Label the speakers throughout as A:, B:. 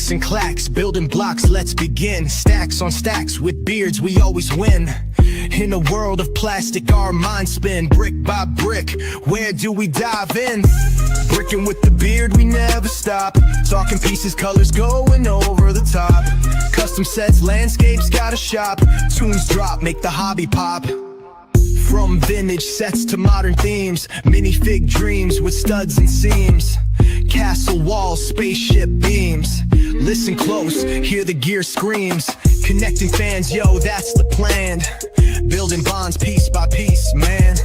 A: Bricks and clacks, building blocks, let's begin. Stacks on stacks, with beards we always win. In a world of plastic, our minds spin. Brick by brick, where do we dive in? Brickin' with the beard, we never stop. Talking pieces, colors going over the top. Custom sets, landscapes, got a shop. Tunes drop, make the hobby pop. From vintage sets to modern themes, minifig dreams with studs and seams. Castle walls, spaceship beams. Listen close, hear the gear screams. Connecting fans, yo, that's the plan. Building bonds piece by piece, man.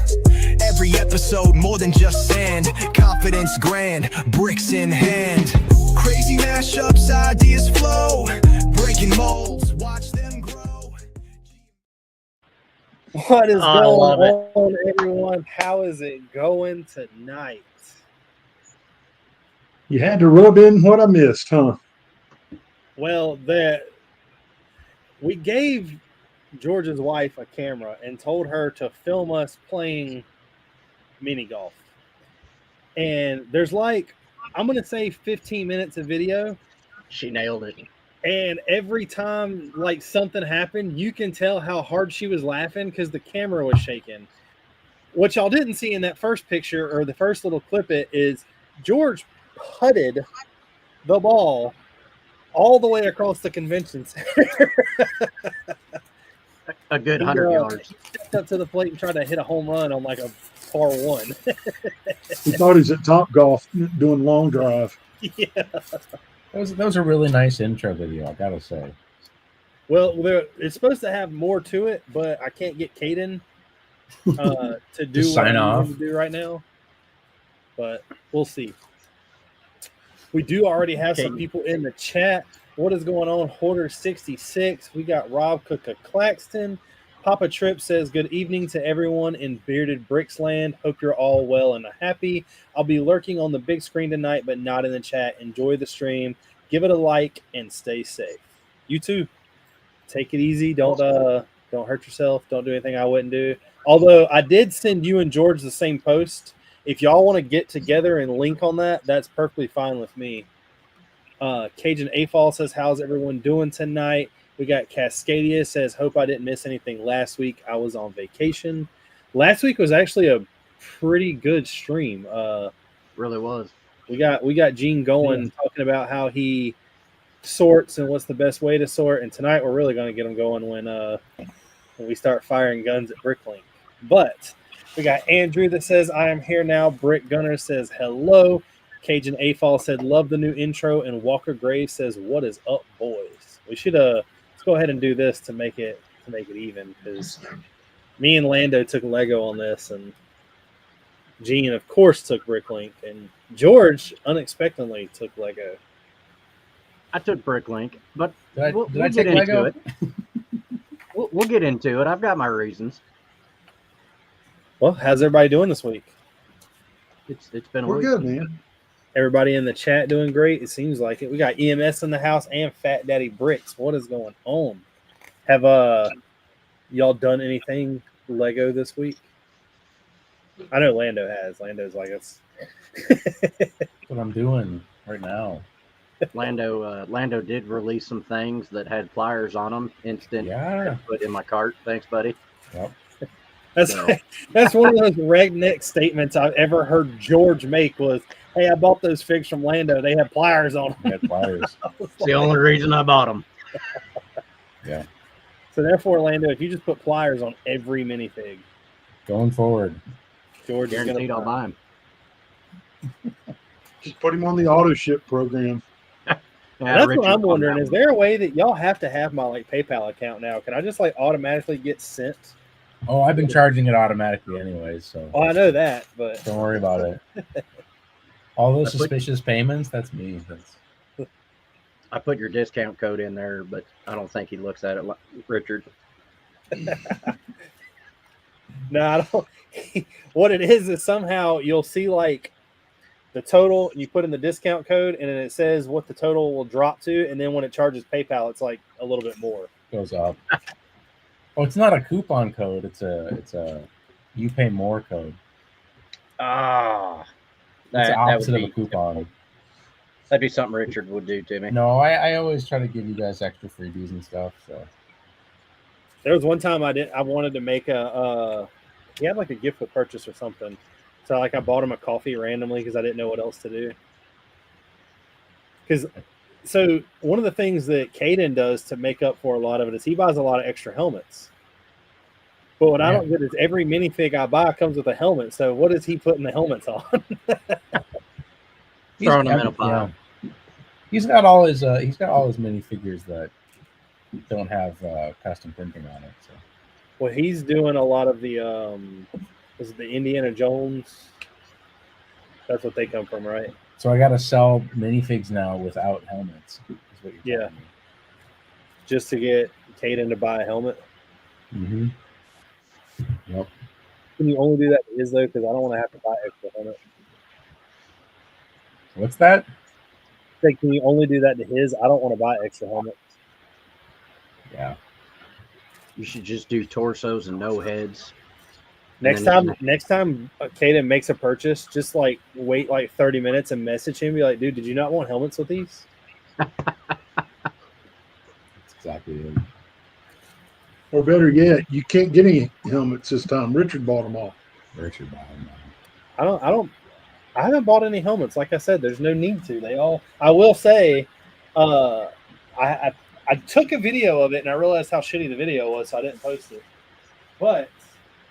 A: Every episode more than just sand. Confidence grand, bricks in hand. Crazy mashups, ideas flow. Breaking molds, watch them grow.
B: What is going on, everyone? How is it going tonight?
C: You had to rub in what I missed, huh?
B: Well, we gave George's wife a camera and told her to film us playing mini golf. And there's like, I'm going to say 15 minutes of video.
D: She nailed it.
B: And every time like something happened, you can tell how hard she was laughing because the camera was shaking. What y'all didn't see in that first picture or the first little clip is George putted the ball all the way across the convention center.
D: A good 100 yards.
B: Stepped up to the plate and tried to hit a home run on like a par one.
C: He thought he was at Top Golf doing long drive.
B: Yeah.
E: That was a really nice intro video, I gotta say.
B: Well, it's supposed to have more to it, but I can't get Caden to do what I need to do right now. But we'll see. We do already have some people in the chat. What is going on? Hoarder66. We got Rob Cooker Claxton. Papa Trip says, good evening to everyone in Bearded Bricks land. Hope you're all well and happy. I'll be lurking on the big screen tonight, but not in the chat. Enjoy the stream. Give it a like and stay safe. You too. Take it easy. Don't hurt yourself. Don't do anything I wouldn't do. Although I did send you and George the same post. If y'all want to get together and link on that, that's perfectly fine with me. Cajun AFall says, how's everyone doing tonight? We got Cascadia says, hope I didn't miss anything last week. I was on vacation. Last week was actually a pretty good stream.
D: Really was.
B: We got Gene going talking about how he sorts and what's the best way to sort. And tonight we're really going to get him going when we start firing guns at Bricklink. But we got Andrew that says, I am here now. Brick Gunner says, hello. Cajun AFall said, love the new intro. And Walker Gray says, what is up, boys? We should let's go ahead and do this to make it even, because me and Lando took Lego on this, and Gene, of course, took Bricklink, and George unexpectedly took Lego.
D: I took Bricklink, but we'll
E: I
D: get
E: take
D: into
E: Lego?
D: it. We'll get into it. I've got my reasons.
B: Well, how's everybody doing this week?
D: It's been a
C: We're
D: week.
C: good, man.
B: Everybody in the chat doing great. It seems like it. We got EMS in the house and Fat Daddy Bricks. What is going on? Have y'all done anything Lego this week? I know Lando has. Lando's like us.
E: That's what I'm doing right now.
D: Lando did release some things that had flyers on them. Instant.
E: Yeah.
D: Put in my cart. Thanks, buddy.
E: Yep.
B: That's one of those redneck statements I've ever heard George make was, hey, I bought those figs from Lando. They had pliers on them.
E: They had pliers.
D: It's the only reason I bought them.
E: Yeah.
B: So therefore, Lando, if you just put pliers on every minifig,
E: Going forward.
B: George is
D: Guaranteed I'll buy them.
C: Just put him on the auto ship program.
B: That's what I'm wondering. Is there a way that y'all have to have my like PayPal account now? Can I just like automatically get sent?
E: Oh, I've been charging it automatically anyways, so
B: Oh, I know that, but
E: don't worry about it. All those suspicious payments, that's me.
D: I put your discount code in there, but I don't think he looks at it like Richard.
B: no, I don't. What it is somehow you'll see like the total, and you put in the discount code, and then it says what the total will drop to, and then when it charges PayPal, it's like a little bit more.
E: Goes up. Oh, it's not a coupon code. It's a you pay more code.
D: Ah,
E: It's the opposite of a coupon.
D: That'd be something Richard would do to me.
E: No, I always try to give you guys extra freebies and stuff. So
B: there was one time I wanted to make a he had like a gift with purchase or something. So like I bought him a coffee randomly because I didn't know what else to do. So one of the things that Caden does to make up for a lot of it is he buys a lot of extra helmets. But what I don't get is every minifig I buy comes with a helmet. So what is he putting the helmets on?
D: Throwing them in a pile.
E: Yeah. He's got all his minifigures that don't have custom printing on it. So.
B: Well, he's doing a lot of the is it the Indiana Jones? That's what they come from, right?
E: So I got to sell minifigs now without helmets. Is what you're telling me.
B: Just to get Caden to buy a helmet.
E: Mm-hmm. Yep.
B: Can you only do that to his though? Because I don't want to have to buy extra helmet.
E: What's that?
B: Like, can you only do that to his? I don't want to buy extra helmets.
E: Yeah.
D: You should just do torsos and no heads.
B: Next time Caden makes a purchase, just like wait like 30 minutes and message him. Be like, dude, did you not want helmets with these?
E: That's exactly it.
C: Or better yet, you can't get any helmets this time. Richard bought them all.
E: Richard bought them all.
B: I haven't bought any helmets. Like I said, there's no need to. I will say, I took a video of it and I realized how shitty the video was, so I didn't post it. But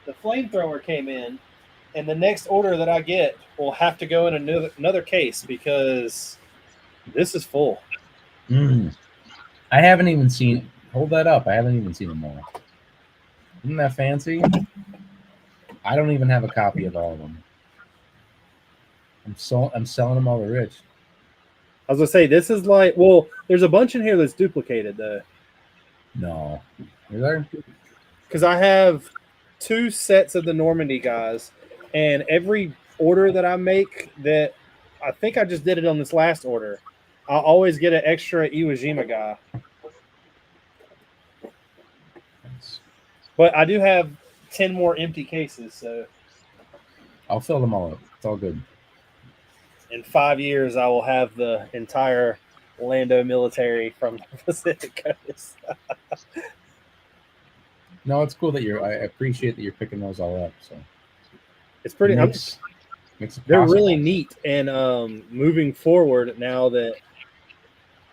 B: the flamethrower came in, and the next order that I get will have to go in another case because this is full.
E: I haven't even seen. Hold that up. I haven't even seen them all. Isn't that fancy? I don't even have a copy of all of them. I'm selling them all to Rich.
B: I was gonna say this is like, well, there's a bunch in here that's duplicated though.
E: No, is there?
B: Because I have 2 sets of the Normandy guys, and every order that I make, that I think I just did it on this last order, I'll always get an extra Iwo Jima guy. But I do have 10 more empty cases, so
E: I'll fill them all up. It's all good.
B: In 5 years, I will have the entire Lando military from the Pacific Coast.
E: No, it's cool that I appreciate that you're picking those all up. So
B: it's pretty.
E: Makes
B: they're really neat, and moving forward now that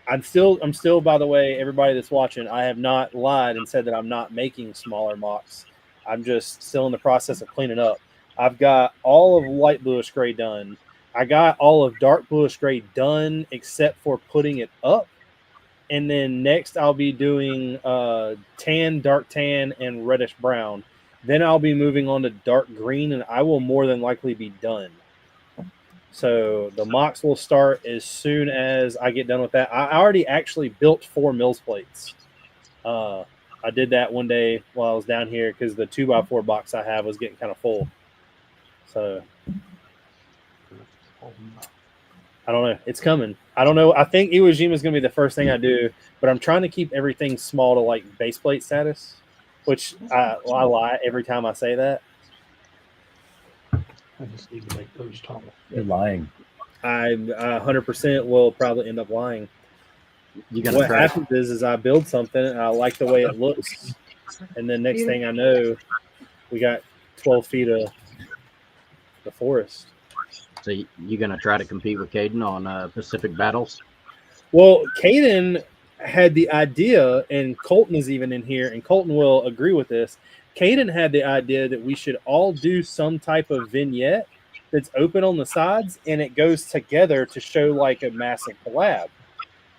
B: I'm still. By the way, everybody that's watching, I have not lied and said that I'm not making smaller mocks. I'm just still in the process of cleaning up. I've got all of light bluish gray done. I got all of dark bluish gray done except for putting it up. And then next I'll be doing tan, dark tan, and reddish brown. Then I'll be moving on to dark green, and I will more than likely be done. So the mocks will start as soon as I get done with that. I already actually built 4 mills plates. I did that one day while I was down here because the 2x4 box I have was getting kind of full. So I don't know. It's coming. I don't know. I think Iwo Jima is going to be the first thing I do, but I'm trying to keep everything small to like base plate status, which I lie every time I say that.
C: I just need to make those taller.
E: You're lying.
B: I 100% will probably end up lying.
D: What
B: happens is I build something and I like the way it looks, and then next thing I know, we got 12 feet of the forest.
D: So you gonna try to compete with Caden on Pacific Battles?
B: Well, Caden had the idea, and Colton is even in here, and Colton will agree with this. Caden had the idea that we should all do some type of vignette that's open on the sides, and it goes together to show like a massive collab.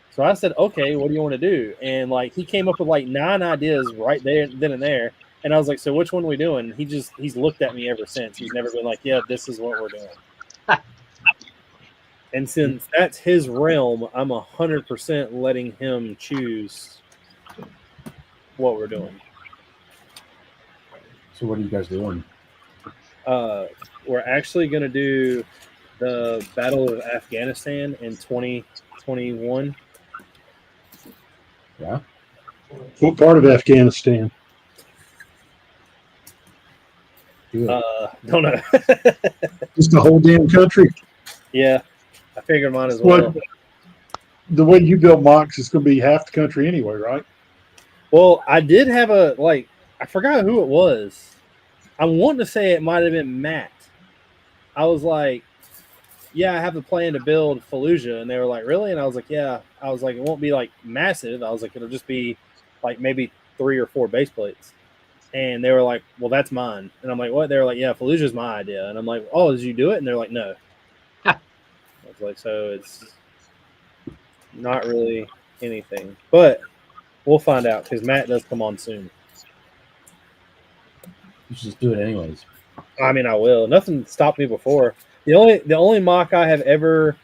B: So I said, okay, what do you want to do? And like he came up with like 9 ideas right there, then and there. And I was like, so which one are we doing? He's looked at me ever since. He's never been like, yeah, this is what we're doing. And since that's his realm, I'm 100% letting him choose what we're doing.
E: So what are you guys doing?
B: We're actually going to do the Battle of Afghanistan in 2021.
E: Yeah.
C: What part of Afghanistan?
B: Don't know.
C: Just the whole damn country.
B: Yeah, I figured mine as well.
C: the way you build mocks, it's going to be half the country anyway, right?
B: Well, I did have I forgot who it was. I'm wanting to say it might have been Matt. I was like, yeah, I have the plan to build Fallujah. And they were like, really? And I was like, yeah. I was like, it won't be like massive. I was like, it'll just be like maybe 3 or 4 base plates. And they were like, well, that's mine. And I'm like, what? They were like, yeah, Fallujah's my idea. And I'm like, oh, did you do it? And they're like, no. I was like, so it's not really anything. But we'll find out because Matt does come on soon.
E: You should just do it anyways.
B: I mean, I will. Nothing stopped me before. The only mock I have ever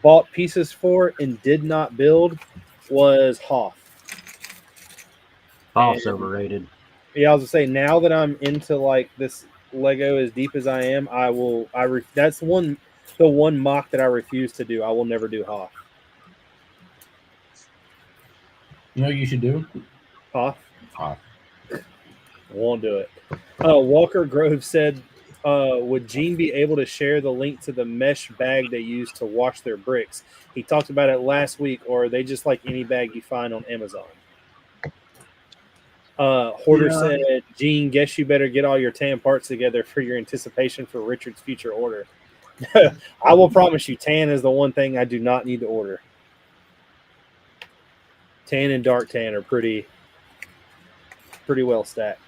B: bought pieces for and did not build was Hoth.
D: Hoth's overrated.
B: Yeah, I was gonna say now that I'm into like this Lego as deep as I am, that's the one mock that I refuse to do. I will never do Hoth.
E: You know what you should do?
B: Hoth.
E: Hoth.
B: I won't do it. Walker Grove said, would Gene be able to share the link to the mesh bag they use to wash their bricks? He talked about it last week, or are they just like any bag you find on Amazon? Hoarder said, Gene, guess you better get all your tan parts together for your anticipation for Richard's future order. I will promise you, tan is the one thing I do not need to order. Tan and dark tan are pretty well stacked.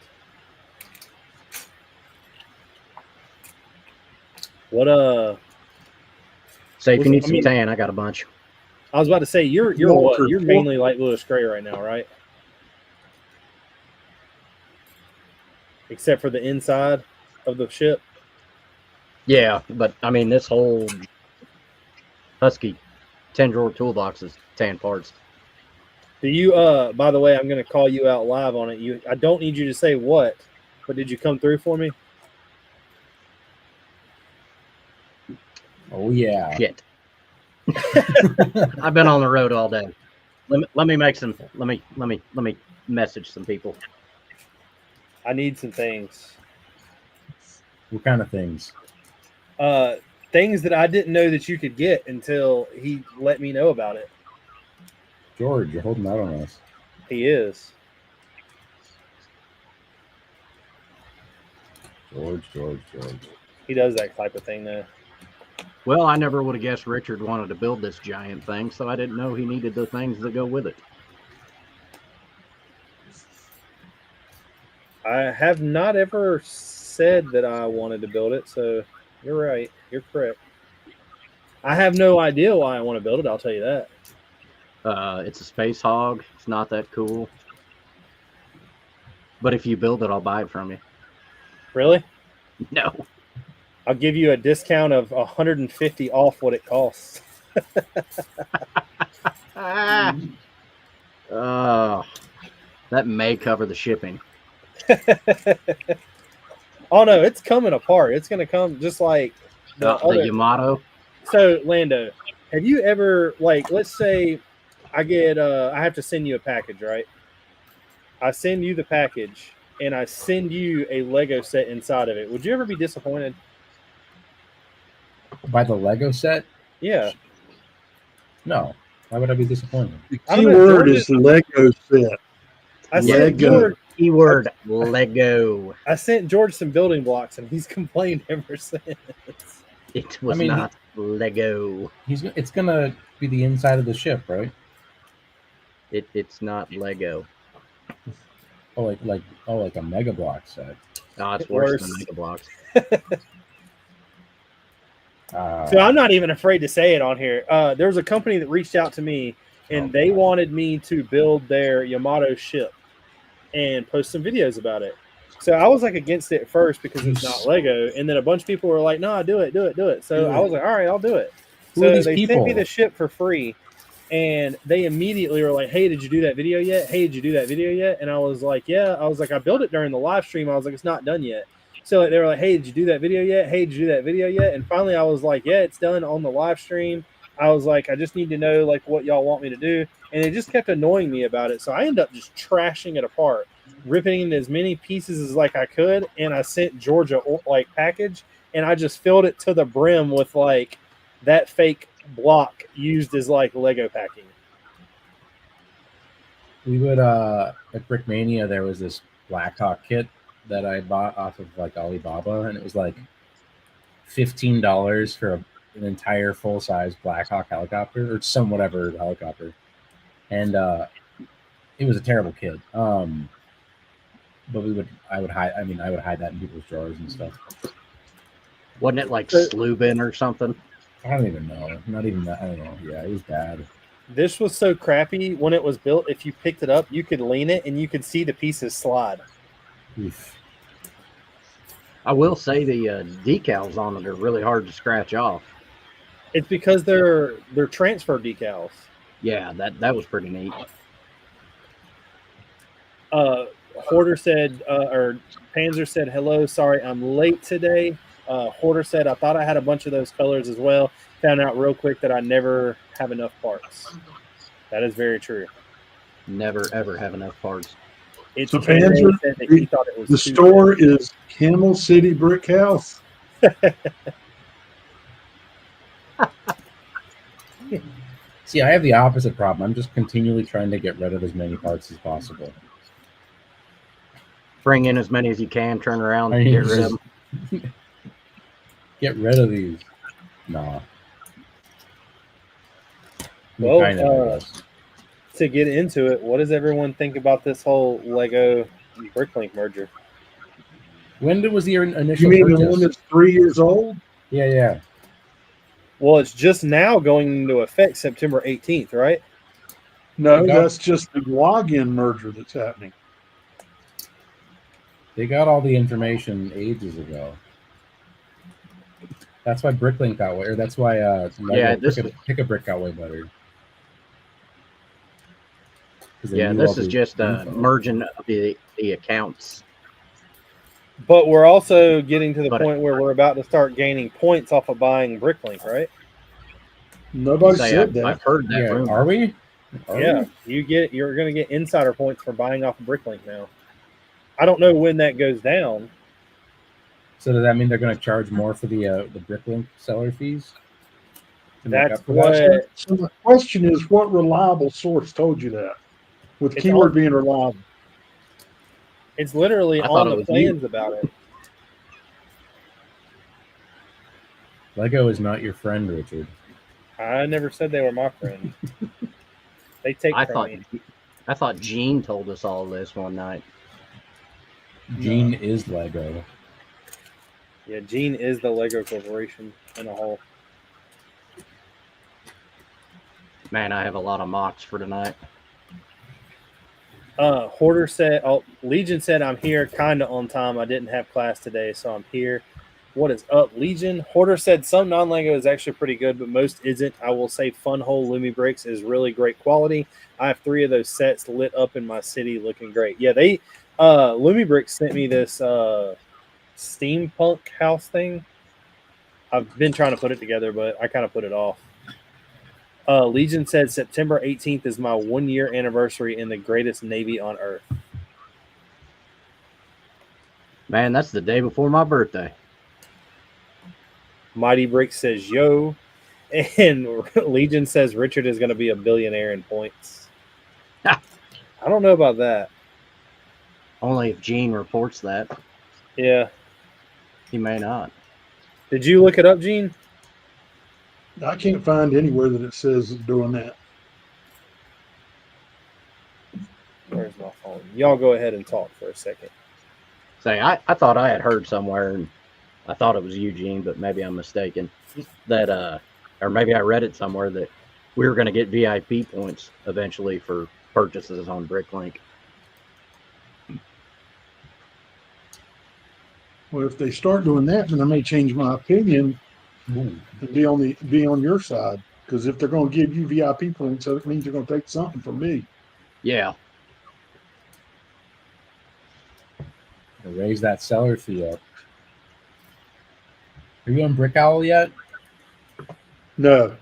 B: What
D: Say if you need some tan, I got a bunch.
B: I was about to say you're what? You're mainly light bluish gray right now, right? Except for the inside of the ship.
D: Yeah, but I mean this whole Husky 10-drawer toolbox is tan parts.
B: Do you by the way, I'm gonna call you out live on it. I don't need you to say what, but did you come through for me?
E: Oh yeah.
D: Shit. I've been on the road all day. Let me make some. Let me message some people.
B: I need some things.
E: What kind of things?
B: Things that I didn't know that you could get until he let me know about it.
E: George, you're holding out on us.
B: He is.
E: George.
B: He does that type of thing though.
D: Well, I never would have guessed Richard wanted to build this giant thing, so I didn't know he needed the things that go with it.
B: I have not ever said that I wanted to build it, so you're right. You're correct. I have no idea why I want to build it, I'll tell you that.
D: It's a space hog. It's not that cool. But if you build it, I'll buy it from you.
B: Really?
D: No.
B: I'll give you a discount of $150 off what it costs.
D: That may cover the shipping.
B: Oh no, it's coming apart. It's gonna come just like
D: the Yamato.
B: So Lando, have you ever let's say I have to send you a package, right? I send you the package and I send you a Lego set inside of it. Would you ever be disappointed?
E: By the Lego set?
B: Yeah.
E: No. Why would I be disappointed?
C: The key word is Lego set.
B: I sent George,
D: keyword Lego.
B: I sent George some building blocks and he's complained ever since.
D: It was not Lego.
E: It's gonna be the inside of the ship, right?
D: It's not Lego.
E: Oh, like a Mega Block set.
D: No, it's worse than Mega Blocks.
B: So I'm not even afraid to say it on here. There was a company that reached out to me, and they wanted me to build their Yamato ship and post some videos about it. So I was against it at first because it's not Lego, and then a bunch of people were like, "No, do it." So I was like, "All right, I'll do it." So they sent me the ship for free, and they immediately were like, "Hey, did you do that video yet? Hey, did you do that video yet?" And I was like, "Yeah." I was like, "I built it during the live stream." I was like, "It's not done yet." So they were like, "Hey, did you do that video yet? Hey, did you do that video yet?" And finally, I was like, "Yeah, it's done on the live stream." I was like, "I just need to know what y'all want me to do," and they just kept annoying me about it. So I ended up just trashing it apart, ripping it into as many pieces as I could, and I sent Georgia package, and I just filled it to the brim with that fake block used as like Lego packing.
E: We would at Brickmania there was this Blackhawk kit that I bought off of like Alibaba, and it was like $15 for an entire full size Blackhawk helicopter or some whatever helicopter, and it was a terrible kit. But I would hide that in people's drawers and stuff.
D: Wasn't it like Slubin or something?
E: I don't even know. Not even that. I don't know. Yeah, it was bad.
B: This was so crappy when it was built. If you picked it up, you could lean it and you could see the pieces slide.
E: Oof.
D: I will say the decals on it are really hard to scratch off.
B: It's because they're transfer decals.
D: Yeah, that was pretty neat.
B: Hoarder said, or Panzer said, hello, sorry I'm late today. Hoarder said, I thought I had a bunch of those colors as well. Found out real quick that I never have enough parts. That is very true.
D: Never, ever have enough parts.
B: It's
C: So Panzer,
B: said that he thought it was
C: the store is Camel City Brick House.
E: See, I have the opposite problem. I'm just continually trying to get rid of as many parts as possible.
D: Bring in as many as you can, turn around, get rid of them.
E: Get rid of these. Nah.
B: Well, to get into it, what does everyone think about this whole Lego Bricklink merger?
E: When was the initial
C: You mean
E: purchase?
C: the one that's 3 years old?
E: Yeah.
B: Well, it's just now going into effect September 18th, right?
C: No, that's just the login merger that's happening.
E: They got all the information ages ago. That's why Bricklink got way, or that's why Pick a Brick got way better.
D: Yeah, this is just merging of the accounts.
B: But we're also getting to the point where we're about to start gaining points off of buying Bricklink, right?
C: Nobody said that.
D: I've heard that.
E: Yeah, are we?
B: Yeah, you're going to get insider points for buying off of Bricklink now. I don't know when that goes down.
E: So does that mean they're going to charge more for the Bricklink seller fees?
B: That's what.
C: So the question is, what reliable source told you that? With keyword being reliable.
B: It's literally on the plans about it.
E: Lego is not your friend, Richard.
B: I never said they were my friend. They take from me.
D: I thought Gene told us all this one night.
E: Gene is Lego.
B: Yeah, Gene is the Lego Corporation in a whole.
D: Man, I have a lot of mocks for tonight.
B: Hoarder said, Legion said, I'm here kind of on time. I didn't have class today, so I'm here. What is up, Legion? Hoarder said some non-Lego is actually pretty good, but most isn't. I will say Fun Hole Lumi Bricks is really great quality. I have 3 of those sets lit up in my city looking great. Yeah, they Lumi Bricks sent me this steampunk house thing. I've been trying to put it together, but I kind of put it off. Legion said September 18th is my 1-year anniversary in the greatest Navy on Earth.
D: Man, that's the day before my birthday.
B: Mighty Brix says, yo. And Legion says Richard is going to be a billionaire in points. I don't know about that.
D: Only if Gene reports that.
B: Yeah.
D: He may not.
B: Did you look it up, Gene?
C: I can't find anywhere that it says it's doing that.
B: Where's my phone? Y'all go ahead and talk for a second.
D: Say, I thought I had heard somewhere, and I thought it was Eugene, but maybe I'm mistaken. That or maybe I read it somewhere that we were going to get VIP points eventually for purchases on Bricklink.
C: Well, if they start doing that, then I may change my opinion and be on your side. Because if they're going to give you VIP points, that means they're going to take something from me.
D: Yeah.
E: Raise that seller fee up. Are you on Brick Owl yet?
C: No.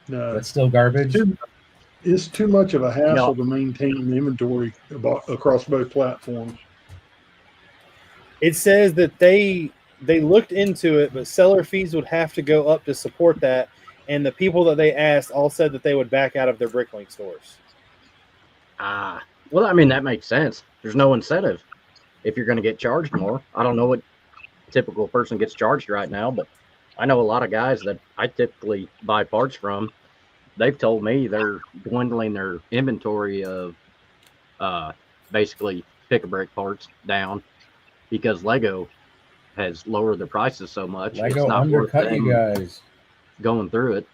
E: That's still garbage.
C: It's too much of a hassle to maintain the inventory across both platforms.
B: It says that they they looked into it, but seller fees would have to go up to support that. And the people that they asked all said that they would back out of their Bricklink stores.
D: Well, I mean, that makes sense. There's no incentive if you're going to get charged more. I don't know what typical person gets charged right now, but I know a lot of guys that I typically buy parts from. They've told me they're dwindling their inventory of basically pick-a-brick parts down because Lego has lowered the prices so much.
E: Lego
D: it's not
E: undercut
D: worth them
E: you guys
D: going through it.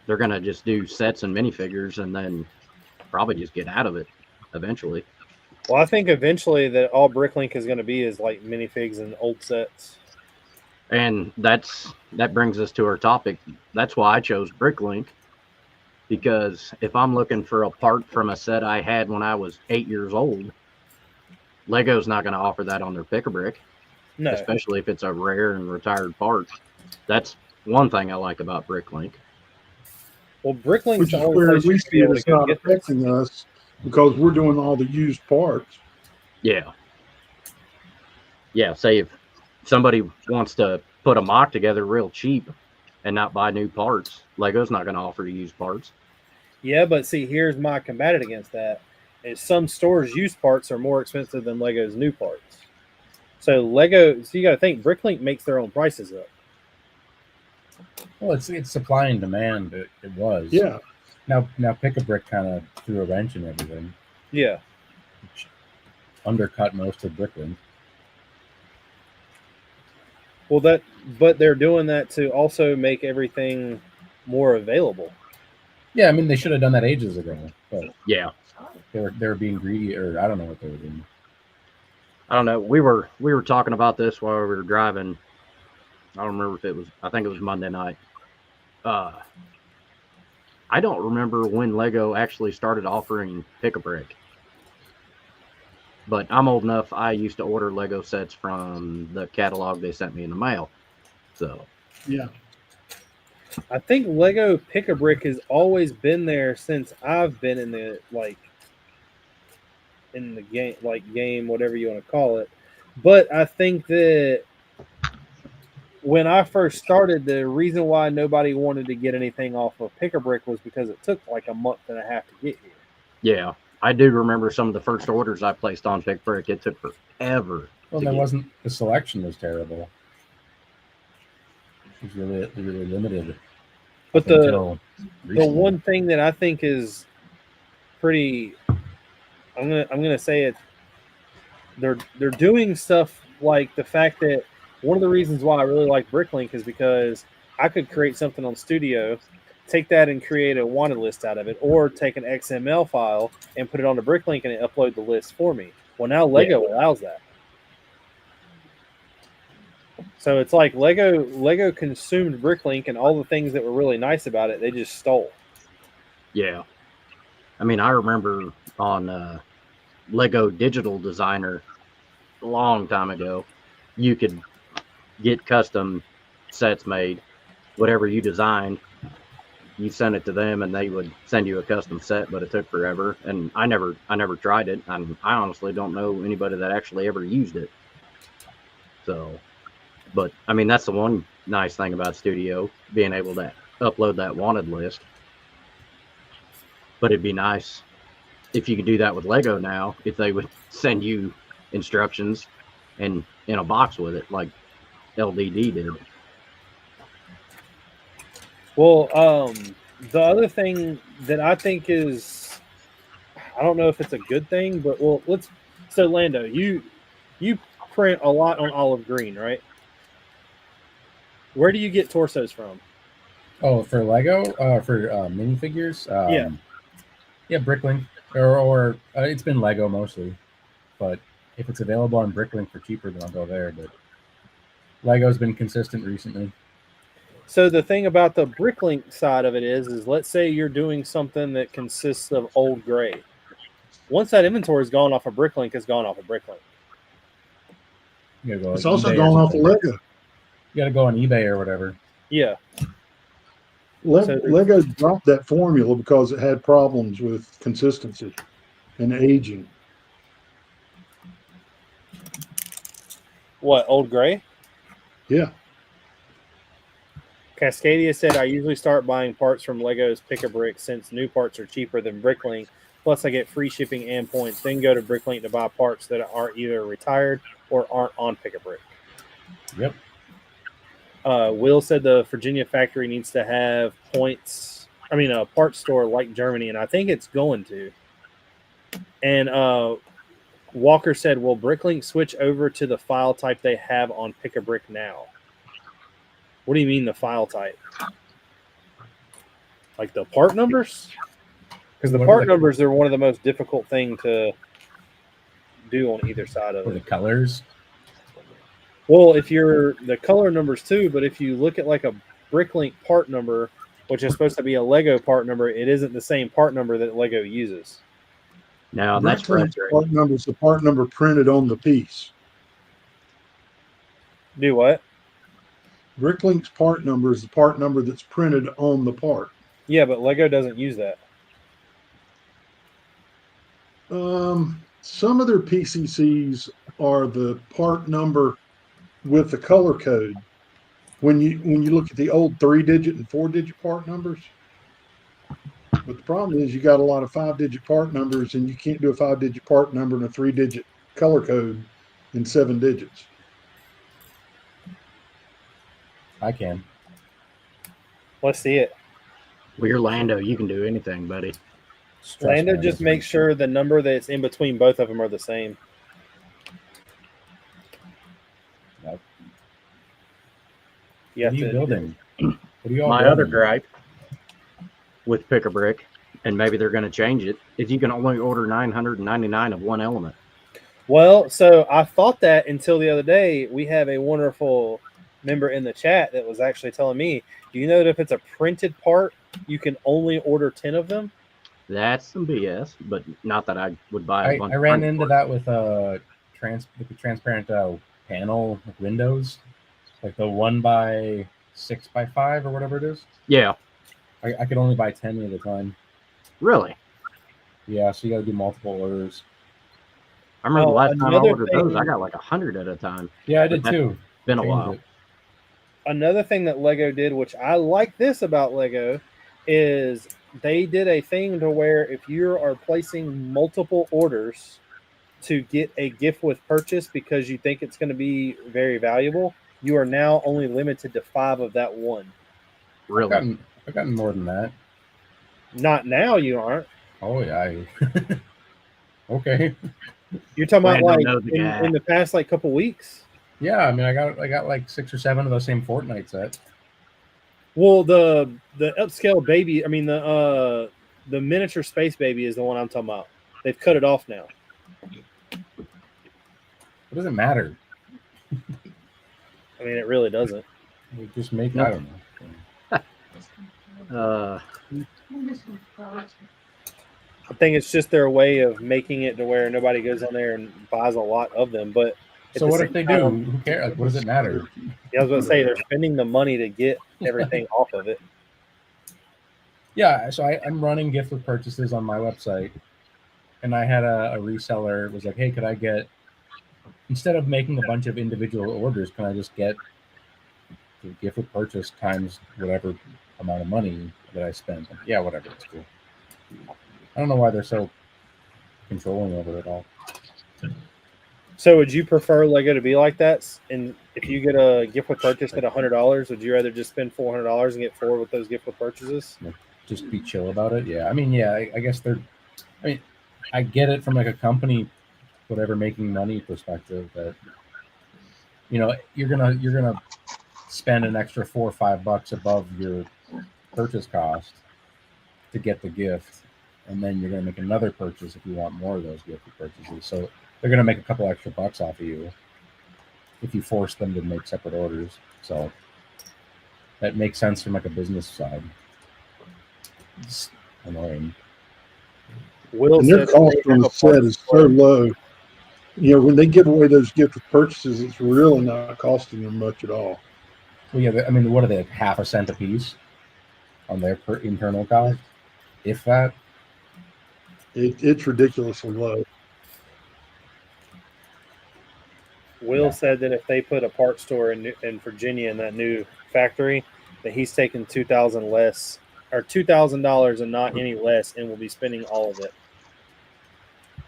D: They're going to just do sets and minifigures and then probably just get out of it eventually.
B: Well, I think eventually that all Bricklink is going to be is like minifigs and old sets.
D: And that brings us to our topic. That's why I chose Bricklink, because if I'm looking for a part from a set I had when I was 8 years old, Lego's not going to offer that on their pick-a-brick,
B: No.
D: especially if it's a rare and retired part. That's one thing I like about Bricklink.
B: Well, Bricklink's
C: Which
B: the
C: is
B: only
C: where
B: place
C: we
B: you should be
C: see
B: able to
C: it's
B: go
C: not
B: get this.
C: affecting us because we're doing all the used parts.
D: Yeah. Yeah, say if somebody wants to put a mock together real cheap and not buy new parts, Lego's not going to offer you used parts.
B: Yeah, but see, here's my combatant against that. Is some stores' used parts are more expensive than Lego's new parts. So you got to think Bricklink makes their own prices up.
E: Well, it's supply and demand. It was.
C: Yeah.
E: Now Pick-a-Brick kind of threw a wrench in everything.
B: Yeah.
E: Which undercut most of Bricklink.
B: Well, but they're doing that to also make everything more available.
E: Yeah, I mean they should have done that ages ago, but
D: Yeah.
E: they were being greedy, or I don't know what they were doing.
D: I don't know. We were talking about this while we were driving. I don't remember if I think it was Monday night. I don't remember when Lego actually started offering pick-a-brick. But I'm old enough, I used to order Lego sets from the catalog they sent me in the mail. So,
C: Yeah.
B: I think Lego Pick-a-Brick has always been there since I've been in the game, whatever you want to call it. But I think that when I first started, the reason why nobody wanted to get anything off of Pick-a-Brick was because it took like a month and a half to get here.
D: yeah, I do remember some of the first orders I placed on Pick-a-Brick. It took forever.
E: Well, the selection was terrible. It was really limited.
B: But the one thing that I think is pretty, I'm gonna say it. They're doing stuff like the fact that one of the reasons why I really like Bricklink is because I could create something on Studio, take that and create a wanted list out of it, or take an XML file and put it on the Bricklink and it upload the list for me. Well, now Lego allows that. So it's like Lego consumed Bricklink, and all the things that were really nice about it, they just stole.
D: Yeah. I mean, I remember on Lego Digital Designer a long time ago, you could get custom sets made, whatever you designed. You send it to them, and they would send you a custom set, but it took forever. And I never tried it. I honestly don't know anybody that actually ever used it. So, but I mean, that's the one nice thing about Studio, being able to upload that wanted list. But it'd be nice if you could do that with Lego now, if they would send you instructions and in a box with it, like LDD did.
B: Well, the other thing that I think is, I don't know if it's a good thing, but so Lando, you print a lot on olive green, right? Where do you get torsos from?
E: Oh, for Lego, for minifigures, yeah, Bricklink, or it's been Lego mostly, but if it's available on Bricklink for cheaper, then I'll go there. But Lego's been consistent recently.
B: So the thing about the Bricklink side of it is let's say you're doing something that consists of old gray. Once that inventory is gone off of Bricklink, it's gone off of Bricklink.
C: It's also gone off of Lego.
E: You got to go on eBay or whatever.
B: Yeah.
C: Lego dropped that formula because it had problems with consistency and aging.
B: What, old gray?
C: Yeah.
B: Cascadia said, I usually start buying parts from Lego's Pick-a-Brick since new parts are cheaper than Bricklink. Plus, I get free shipping and points. Then go to Bricklink to buy parts that are either retired or aren't on Pick-a-Brick.
E: Yep.
B: Will said the Virginia factory needs to have points. I mean, a parts store like Germany, and I think it's going to. And Walker said, will Bricklink switch over to the file type they have on Pick-a-Brick now? What do you mean the file type? Like the part numbers? Because the part numbers are one of the most difficult thing to do on either side of
E: Or the
B: it.
E: colors.
B: Well, if you're the color numbers too, but if you look at like a Bricklink part number, which is supposed to be a Lego part number, it isn't the same part number that Lego uses.
D: No, that's
C: Bricklink's
D: frustrating.
C: part number is the part number printed on the piece.
B: Do what?
C: Bricklink's part number is the part number that's printed on the part.
B: Yeah, but Lego doesn't use that.
C: Some of their PCCs are the part number with the color code. When you look at the old 3-digit and 4-digit part numbers, but the problem is you got a lot of 5-digit part numbers, and you can't do a 5-digit part number and a 3-digit color code in 7 digits.
E: I can.
B: Let's see it.
D: Well, you're Lando. You can do anything, buddy.
B: Lando just makes sure the number that's in between both of them are the same.
E: Yep.
B: You
E: What
B: have
E: are you
B: to
E: building? What are you all
D: My
E: building?
D: other gripe with Pick-a-Brick, and maybe they're going to change it, is you can only order 999 of one element.
B: Well, so I thought that until the other day. We have a wonderful member in the chat that was actually telling me, do you know that if it's a printed part, you can only order 10 of them?
D: That's some BS, but not that I would buy a bunch.
E: I ran into that with a transparent panel with windows, like the 1x6x5 or whatever it is.
D: Yeah.
E: I could only buy 10 at a time.
D: Really?
E: Yeah, so you got to do multiple orders.
D: I remember the last time I ordered
B: thing,
D: those, I got like 100 at a time.
E: Yeah, I did too.
D: Been a while.
B: Another thing that Lego did, which I like this about Lego, is they did a thing to where if you are placing multiple orders to get a gift with purchase because you think it's going to be very valuable, you are now only limited to 5 of that one.
D: Really?
E: I've gotten more than that.
B: Not now, you aren't.
E: Oh yeah. Okay.
B: You're talking about like
D: guy.
B: in the past like couple weeks.
E: Yeah, I mean, I got like 6 or 7 of those same Fortnite sets.
B: Well, the upscale baby, I mean the miniature space baby is the one I'm talking about. They've cut it off now.
E: What does it matter?
B: I mean, it really doesn't.
E: We just make I don't know.
B: I think it's just their way of making it to where nobody goes on there and buys a lot of them. But
E: so what if they do? Who cares? Like, what does it matter?
B: Yeah, I was going to say they're spending the money to get everything off of it.
E: Yeah, so I'm running gift with purchases on my website, and I had a reseller was like, "Hey, could I get instead of making a bunch of individual orders, can I just get the gift with purchase times whatever amount of money that I spent?" Like, yeah, whatever, it's cool. I don't know why they're so controlling over it all.
B: So would you prefer Lego to be like that? And if you get a gift with purchase at $100, would you rather just spend $400 and get 4 with those gift with purchases?
E: Just be chill about it. Yeah, I mean, yeah, I guess I get it from like a company, whatever, making money perspective that, you know, you're gonna spend an extra $4 or $5 above your purchase cost to get the gift. And then you're going to make another purchase if you want more of those gift purchases. So they're going to make a couple extra bucks off of you if you force them to make separate orders. So that makes sense from like a business side. It's annoying.
C: And their cost on the set is so low. You know, when they give away those gift purchases, it's really not costing them much at all.
E: Well, yeah, I mean, what are they, like half a cent a piece on their internal cost? If that.
C: It's ridiculously low.
B: Will said that if they put a parts store in Virginia in that new factory, that he's taking $2,000 and not any less, and will be spending all of it.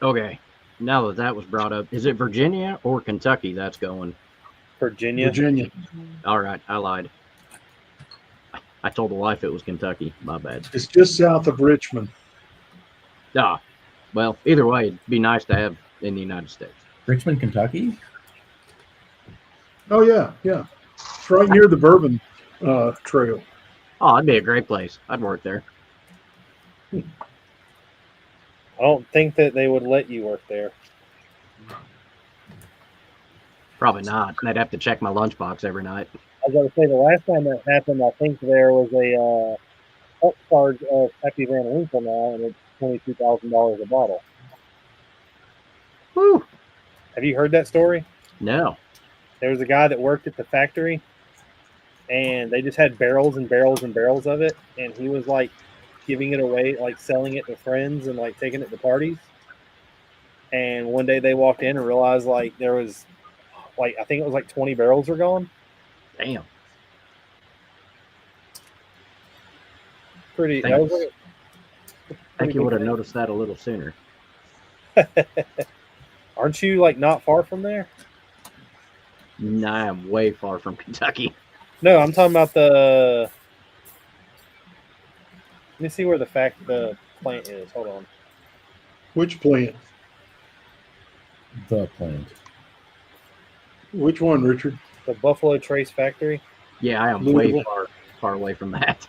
D: Okay. Now that was brought up, is it Virginia or Kentucky that's going?
B: Virginia.
D: All right, I lied. I told the wife it was Kentucky. My bad.
C: It's just south of Richmond.
D: Ah, well, either way, it'd be nice to have in the United States.
E: Richmond, Kentucky?
C: Oh, yeah. It's right near the Bourbon Trail.
D: Oh, that'd be a great place. I'd work there.
B: I don't think that they would let you work there.
D: Probably not. I'd have to check my lunchbox every night.
B: I was going to say, the last time that happened, I think there was a upcharge of Happy Van Winkle now, and it's $22,000 a bottle.
D: Whew.
B: Have you heard that story?
D: No.
B: There was a guy that worked at the factory, and they just had barrels and barrels and barrels of it, and he was like giving it away, like selling it to friends and like taking it to parties. And one day they walked in and realized like there was like, I think it was like 20 barrels were gone.
D: Damn.
B: Pretty.
D: Thanks.
B: That was like,
D: I think you would have noticed that a little sooner.
B: Aren't you like not far from there?
D: Nah, I'm way far from Kentucky.
B: No, I'm talking about the. Let me see where the plant is. Hold on.
C: Which plant?
E: The plant.
C: Which one, Richard?
B: The Buffalo Trace factory.
D: Yeah, I am
C: Louisville.
D: way far away from that.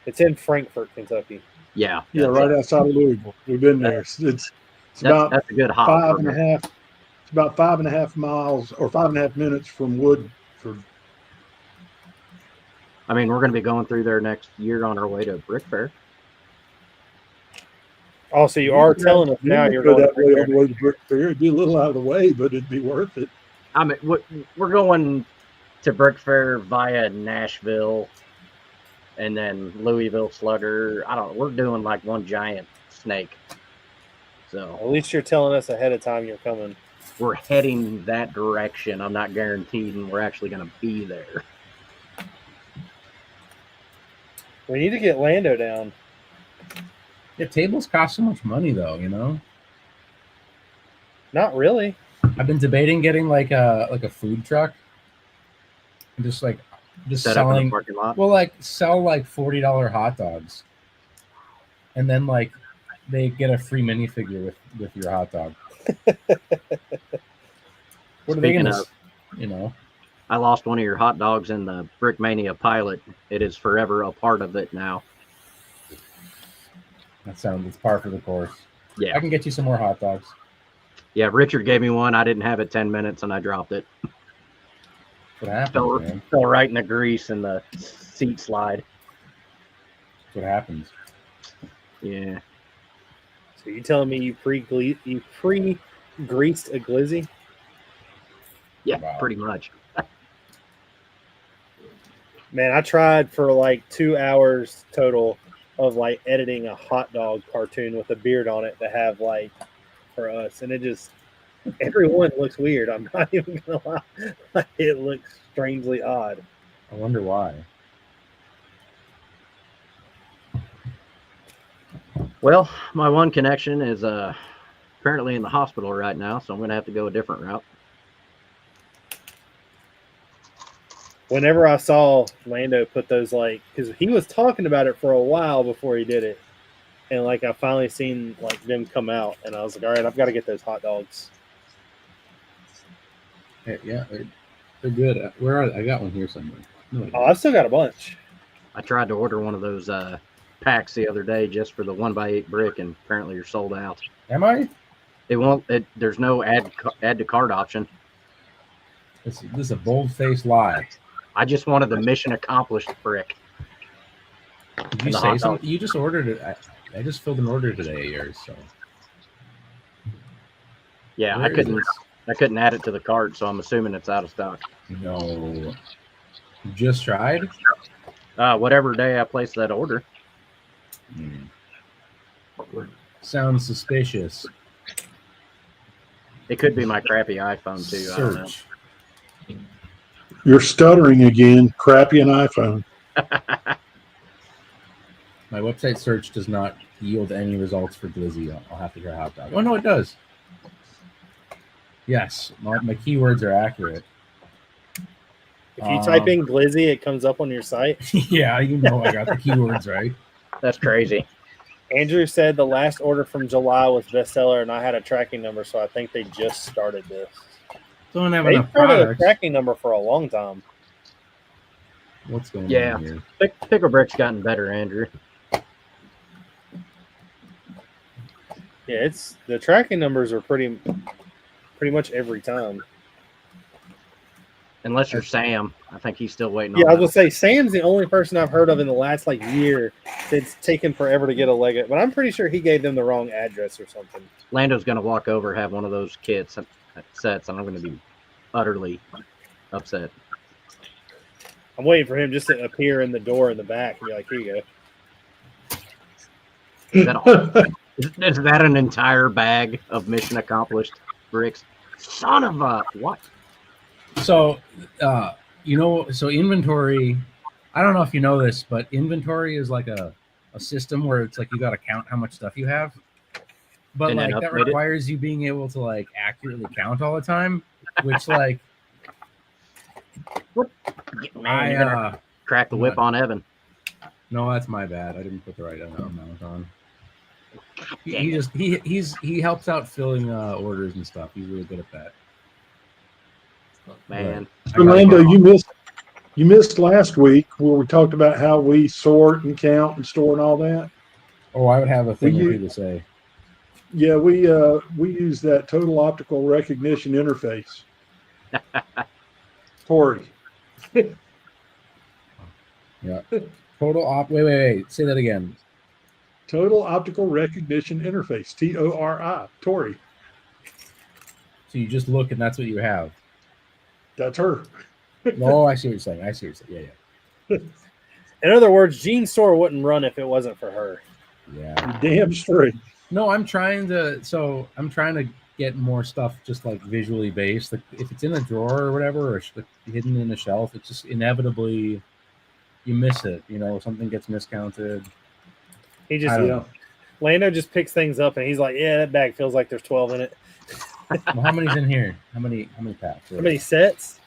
B: It's in Frankfort, Kentucky.
D: Yeah.
C: Yeah, right outside of Louisville. We've been there. It's about
D: that's a good hop.
C: 5.5. It's about 5.5 miles or 5.5 minutes from Woodford.
D: I mean, we're going to be going through there next year on our way to Brick Fair.
B: Oh, so you are telling us now you're
C: go
B: going
C: that way
B: to
C: on the way to Brick Fair. It'd be a little out of the way, but it'd be worth it.
D: I mean, we're going to Brick Fair via Nashville and then Louisville Slugger. I don't know. We're doing like one giant snake. So
B: At least you're telling us ahead of time you're coming.
D: we're heading that direction. I'm not guaranteeing we're actually going to be there.
B: We need to get Lando down.
E: Yeah, tables cost so much money, though. You know.
B: Not really.
E: I've been debating getting like a food truck, and just
D: Set up in
E: selling.
D: the parking lot.
E: Well, like sell like $40 hot dogs, and then like they get a free minifigure with your hot dog. What are they
D: Speaking
E: gonna?
D: of,
E: You know.
D: I lost one of your hot dogs in the Brickmania pilot. It is forever a part of it now.
E: It's par for the course.
D: Yeah.
E: I can get you some more hot dogs.
D: Yeah, Richard gave me one. I didn't have it 10 minutes and I dropped it.
E: What happens, man?
D: Fell right in the grease and the seat slide.
E: That's what happens.
D: Yeah.
B: So you telling me you pre-greased a glizzy?
D: Yeah,
E: Wow.
D: pretty much.
B: Man, I tried for like 2 hours total of like editing a hot dog cartoon with a beard on it to have like for us, and it just everyone looks weird. I'm not even gonna lie, like, it looks strangely odd.
E: I wonder why.
D: Well, my one connection is apparently in the hospital right now, so I'm going to have to go a different route.
B: Whenever I saw Lando put those, like, because he was talking about it for a while before he did it, and like I finally seen like them come out, and I was like, all right, I've got to get those hot dogs.
E: Yeah, they're good. Where are they? I got one here somewhere. No,
B: Oh, I've still got a bunch.
D: I tried to order one of those packs the other day just for the 1x8 brick, and apparently you're sold out.
E: am I?
D: It won't. There's no add to cart option.
E: This is a bold-faced lie.
D: I just wanted the mission accomplished brick.
E: Did you
D: And the
E: say
D: hot
E: something?
D: dog.
E: You just ordered it. I just filled an order today of yours. So
D: Yeah,
E: Where is
D: I couldn't add it to the cart, so I'm assuming it's out of stock.
E: no, you just tried.
D: Whatever day I placed that order.
E: Sounds suspicious.
D: It could be my crappy iPhone too. I don't know.
E: Search.
C: You're stuttering again. Crappy an iPhone.
E: My website search does not yield any results for Glizzy. I'll have to hear hot dog. Oh no, it does. Yes, my keywords are accurate.
B: If you type in Glizzy, it comes up on your site.
E: Yeah, you know I got the keywords right.
D: That's crazy.
B: Andrew said the last order from July was bestseller, and I had a tracking number, so I think they just started this.
E: Don't have
B: They've
E: enough
B: started a
E: products.
B: tracking number for a long time.
E: What's going
D: Yeah.
E: on here?
D: Pickle Brick's gotten better, Andrew.
B: Yeah, it's the tracking numbers are pretty much every time.
D: Unless you're Sam. I think he's still waiting
B: Yeah,
D: on
B: I
D: that.
B: was gonna say Sam's the only person I've heard of in the last year that's taken forever to get a Lego, but I'm pretty sure he gave them the wrong address or something.
D: Lando's going to walk over, have one of those kits sets, and I'm going to be utterly upset.
B: I'm waiting for him just to appear in the door in the back and be like, "Here you go."
D: Is that all? Is that an entire bag of mission accomplished bricks? Son of a what?
E: So, so inventory. I don't know if you know this, but inventory is like a system where it's like you got to count how much stuff you have. But
D: And then
E: like that
D: update it?
E: requires you being able to like accurately count all the time, which like
D: Man, you're gonna crack the whip on Evan.
E: No, that's my bad. I didn't put the right amount on.
D: Dang it.
E: He helps out filling orders and stuff. He's really good at that.
D: Man,
C: Orlando, you missed last week where we talked about how we sort and count and store and all that.
E: Oh, I would have a thing or two to say.
C: Yeah, we use that total optical recognition interface. Tori.
E: Yeah. Wait. Say that again.
C: Total optical recognition interface. TORI. Tori.
E: So you just look and that's what you have.
C: That's her.
E: Oh, I see what you're saying. Yeah.
B: In other words, Gene's store wouldn't run if it wasn't for her.
E: Yeah.
C: Damn straight.
E: No, I'm trying to get more stuff just like visually based. Like if it's in a drawer or whatever, or hidden in a shelf, it's just inevitably you miss it. Something gets miscounted.
B: He just
E: I don't know.
B: Lando just picks things up and he's like, "Yeah, that bag feels like there's 12 in it."
E: Well, how many's in here? How many packs?
B: How many sets?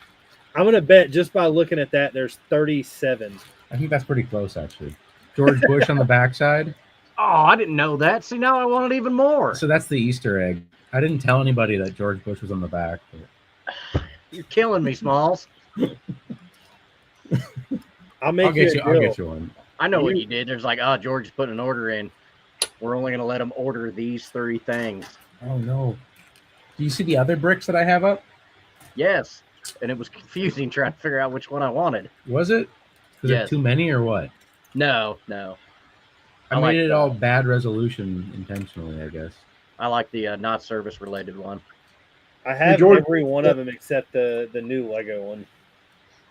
B: I'm gonna bet just by looking at that, there's 37.
E: I think that's pretty close, actually. George Bush on the backside.
D: oh, I didn't know that. See, now I want it even more.
E: So that's the Easter egg. I didn't tell anybody that George Bush was on the back. But...
D: You're killing me, Smalls.
B: I'll get
E: you one.
D: I know what you did. There's like, George's putting an order in. We're only going to let him order these 3 things.
E: Oh, no. Do you see the other bricks that I have up?
D: Yes. And it was confusing trying to figure out which one I wanted.
E: Was it? Was
D: Yes.
E: it too many or what?
D: No.
E: I made it all bad resolution intentionally, I guess.
D: I like the not service related one.
B: I have
C: George,
B: every one of them except the new Lego one.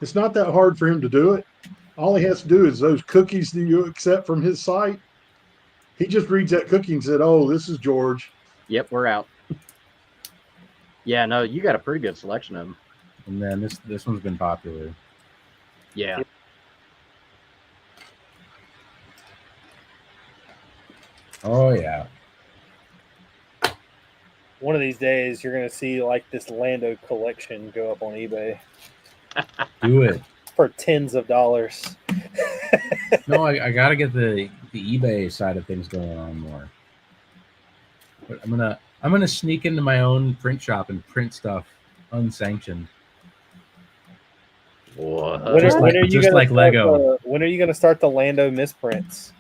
C: It's not that hard for him to do it. All he has to do is those cookies that you accept from his site. He just reads that cookie and said, "Oh, this is George."
D: Yep, we're out. Yeah, no, you got a pretty good selection of them.
E: And then this one's been popular.
D: Yeah.
E: Oh, yeah.
B: One of these days, you're gonna see like this Lando collection go up on eBay
E: Do it.
B: for tens of dollars.
E: No, I got to get the eBay side of things going on more. But I'm gonna sneak into my own print shop and print stuff unsanctioned.
D: What?
B: When are you
E: like
B: gonna
E: Lego.
B: when are you gonna start the Lando misprints?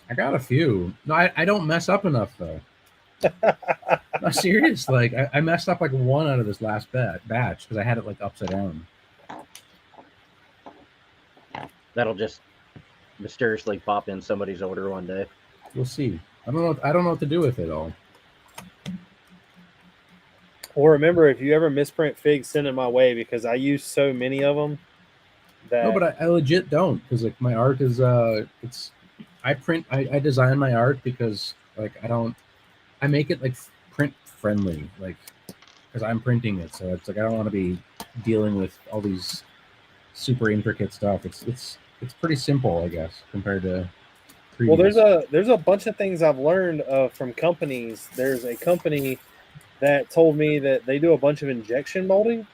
E: I got a few. No, I don't mess up enough though. No, serious. Like I messed up like one out of this last batch because I had it like upside down.
D: That'll just mysteriously pop in somebody's order one day.
E: We'll see. I don't know what to do with it all.
B: Or remember, if you ever misprint figs, send it my way because I use so many of them. That
E: No, but I legit don't because like my art is I design my art because like I make it like print friendly. Like because I'm printing it, so it's like I don't want to be dealing with all these super intricate stuff. It's pretty simple, I guess, compared to
B: Well,
E: previous.
B: there's a bunch of things I've learned from companies. There's a company that told me that they do a bunch of injection molding,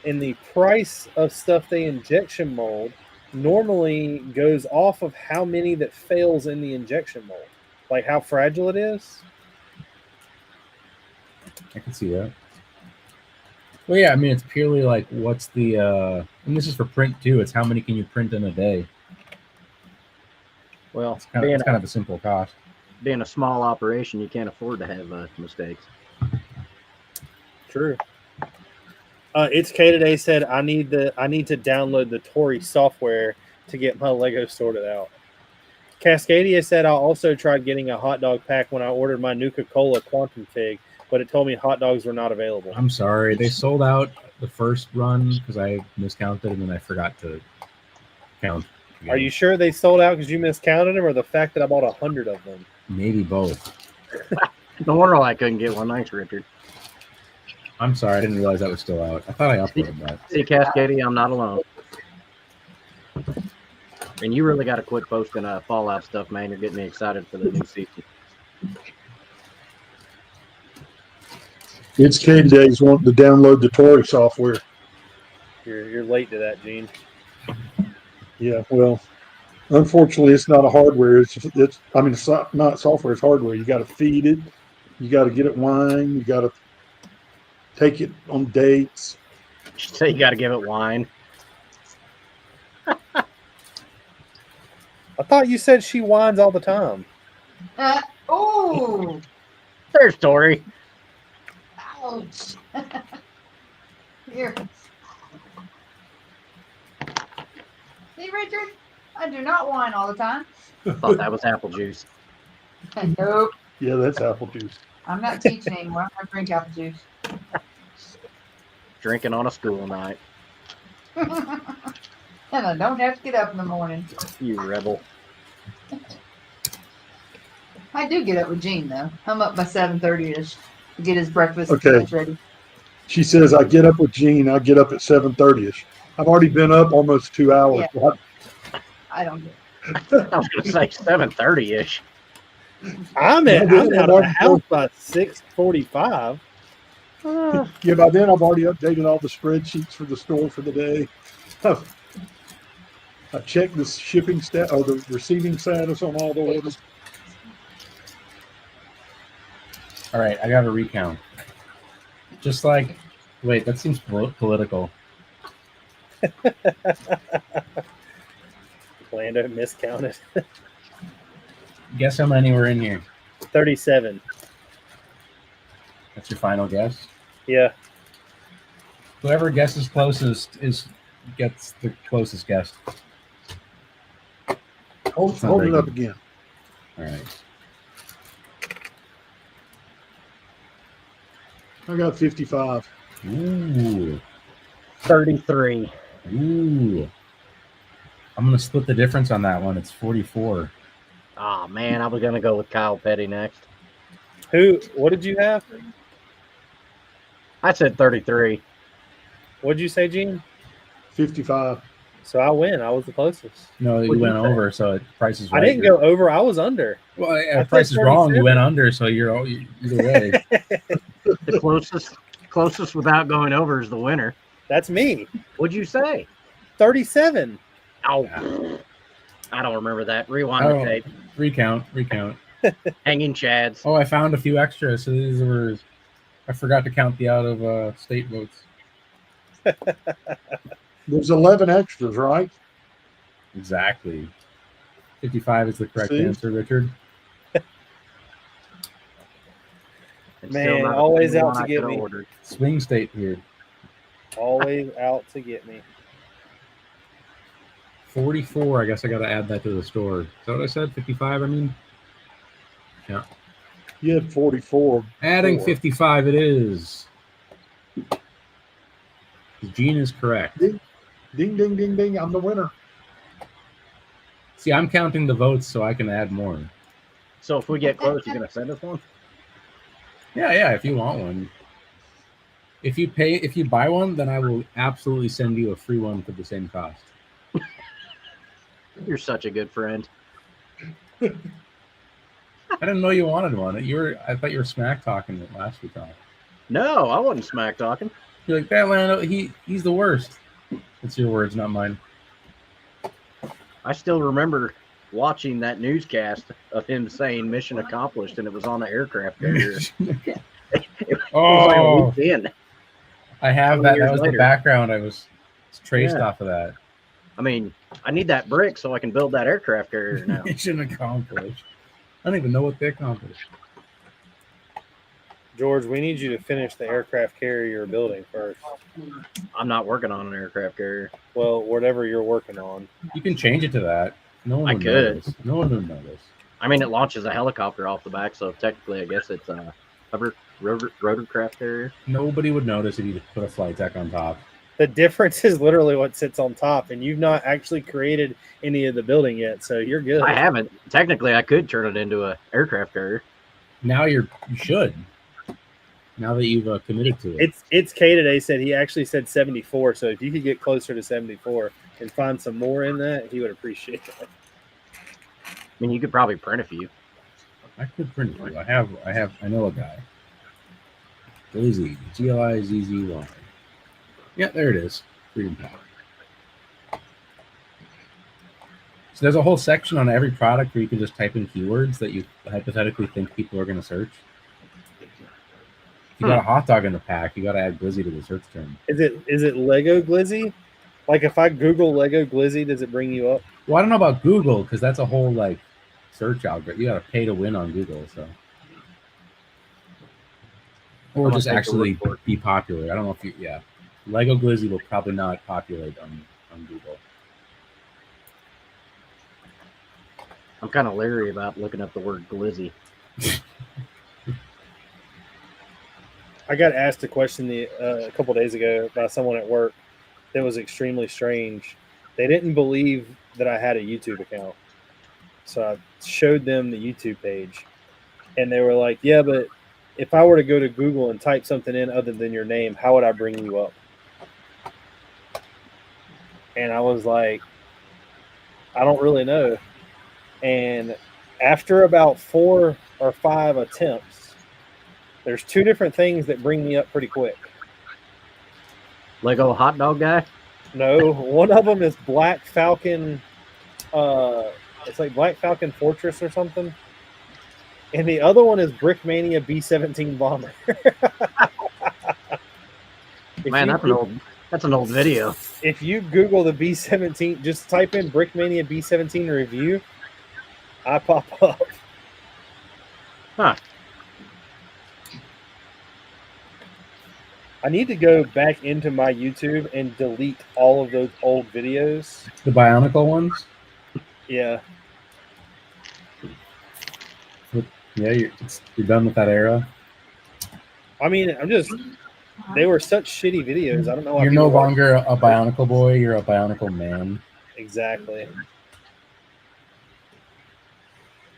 B: and the price of stuff they injection mold normally goes off of how many that fails in the injection mold, like how fragile it is.
E: I can see that. Well, yeah, I mean, it's purely like what's the and this is for print too. It's how many can you print in a day?
D: Well,
E: It's kind of a simple cost.
D: Being a small operation, you can't afford to have mistakes.
B: True. It's K today said I need to download the Tori software to get my Lego sorted out. Cascadia said I also tried getting a hot dog pack when I ordered my Nuka-Cola Quantum Fig, but it told me hot dogs were not available.
E: I'm sorry, they sold out the first run because I miscounted and then I forgot to count again.
B: Are you sure they sold out because you miscounted them, or the fact that I bought 100 of them?
E: Maybe both.
D: No wonder I couldn't get one. Thanks, Richard.
E: I'm sorry, I didn't realize that was still out. I thought I uploaded that.
D: See, Cascadia, I'm not alone. And you really got to quit posting Fallout stuff, man. You're getting me excited for the new season.
C: It's K Days wanting to download the Tori software.
B: You're late to that, Gene.
C: Yeah, well, unfortunately, it's not a hardware. It's not software. It's hardware. You got to feed it. You got to get it wine. You got to take it on dates.
D: So you got to give it wine.
B: I thought you said she whines all the time.
F: Oh,
D: There's Tori.
F: ouch. Here. See, Richard? I do not whine all the time.
D: Thought that was apple juice.
F: Nope.
C: Yeah, that's apple juice.
F: I'm not teaching anymore. I drink apple juice.
D: Drinking on a school night.
F: And I don't have to get up in the morning.
D: You rebel.
F: I do get up with Gene, though. I'm up by 7:30ish to get his breakfast
C: Okay.
F: ready.
C: She says, I get up with Gene. I get up at 7:30ish. I've already been up almost 2 hours.
F: Yeah. I don't get
D: I was going to say 7:30ish.
B: I'm out of the house by 6:45.
C: Yeah, by then I've already updated all the spreadsheets for the store for the day. I checked the shipping stat or the receiving status on all the orders.
E: All right, I got to recount. Just like, wait, that seems political.
B: Lando miscounted.
E: Guess how many were in here?
B: 37.
E: That's your final guess?
B: Yeah.
E: Whoever guesses closest gets the closest guess.
C: Hold it up again.
E: All right.
C: I got 55.
E: Ooh.
D: 33.
E: Ooh. I'm going to split the difference on that one. It's 44.
D: Oh, man, I was going to go with Kyle Petty next.
B: What did you have?
D: I said 33.
B: What'd you say, Gene?
C: 55.
B: So I win. I was the closest.
E: No, you
D: What'd
E: went
D: you say?
E: over, so price is right.
B: I didn't go over. I was under.
E: Well,
B: I
E: yeah, price is
B: said
E: wrong. You
B: 37.
E: went under, so you're either way.
D: The closest without going over is the winner.
B: That's me.
D: What'd you say?
B: 37.
D: Oh, I don't remember that. Rewind the tape.
E: Recount.
D: Hanging chads.
E: Oh, I found a few extras. So these were. I forgot to count the out of state votes.
C: There's 11 extras, right?
E: Exactly. 55 is the correct
C: See?
E: answer, Richard.
D: It's
B: Man,
D: still not a
B: always
D: single
B: out
D: one
B: to
D: I
B: get
D: could've
B: me.
D: ordered.
E: Swing state here.
B: Always out to get me.
E: 44. I guess I got to add that to the store. Is that what I said? 55, I mean? Yeah.
C: You had 44.
E: Adding
C: Four.
E: 55 it is. Gene is correct.
C: Ding, ding, ding, ding. I'm the winner.
E: See, I'm counting the votes so I can add more.
D: So if we get close, you're going to send us one?
E: Yeah, if you want one. If you buy one, then I will absolutely send you a free one for the same cost.
D: You're such a good friend.
E: I didn't know you wanted one. I thought you were smack talking it last we talked.
D: No, I wasn't smack talking.
E: You're like, that Lando, he's the worst. It's your words, not mine.
D: I still remember watching that newscast of him saying mission accomplished, and it was on the aircraft carrier. It was like a week in.
E: I have that. That was
D: later.
E: The background. It's traced off of that.
D: I mean, I need that brick so I can build that aircraft carrier now.
E: Mission accomplished. I don't even know what they accomplished.
B: George, we need you to finish the aircraft carrier you're building first.
D: I'm not working on an aircraft carrier.
B: Well, whatever you're working on.
E: You can change it to that. No one would notice. No one would notice.
D: I mean, it launches a helicopter off the back, so technically, I guess it's a rotorcraft carrier.
E: Nobody would notice if you put a flight deck on top.
B: The difference is literally what sits on top, and you've not actually created any of the building yet, so you're good.
D: I haven't. Technically, I could turn it into an aircraft carrier.
E: Now you should. Now that you've committed to it.
B: It's K today said he actually said 74, so if you could get closer to 74 and find some more in that, he would appreciate it.
D: I mean, you could probably print a few.
E: I could print a few. I know a guy. Glizzy. GLIZZY. Yeah, there it is. Freedom Pack. So there's a whole section on every product where you can just type in keywords that you hypothetically think people are going to search. If you got a hot dog in the pack, you got to add glizzy to the search term.
B: Is it Lego glizzy? Like if I Google Lego glizzy, does it bring you up?
E: Well, I don't know about Google because that's a whole like search algorithm. You got to pay to win on Google, so. Or just actually be popular. I don't know if Lego glizzy will probably not populate on Google.
D: I'm kind of leery about looking up the word glizzy.
B: I got asked a question a couple days ago by someone at work that was extremely strange. They didn't believe that I had a YouTube account. So I showed them the YouTube page. And they were like, yeah, but if I were to go to Google and type something in other than your name, how would I bring you up? And I was like, I don't really know. And after about 4 or 5 attempts, there's 2 different things that bring me up pretty quick.
D: Lego hot dog guy?
B: No, one of them is Black Falcon. It's like Black Falcon Fortress or something. And the other one is Brickmania B-17 bomber.
D: Man, that's an old video.
B: If you Google the B-17, just type in Brickmania B-17 review, I pop up.
D: Huh.
B: I need to go back into my YouTube and delete all of those old videos.
E: The Bionicle ones?
B: Yeah.
E: Yeah, you're done with that era?
B: I mean, they were such shitty videos. I don't know why
E: you're no longer a Bionicle boy, you're a Bionicle man.
B: Exactly.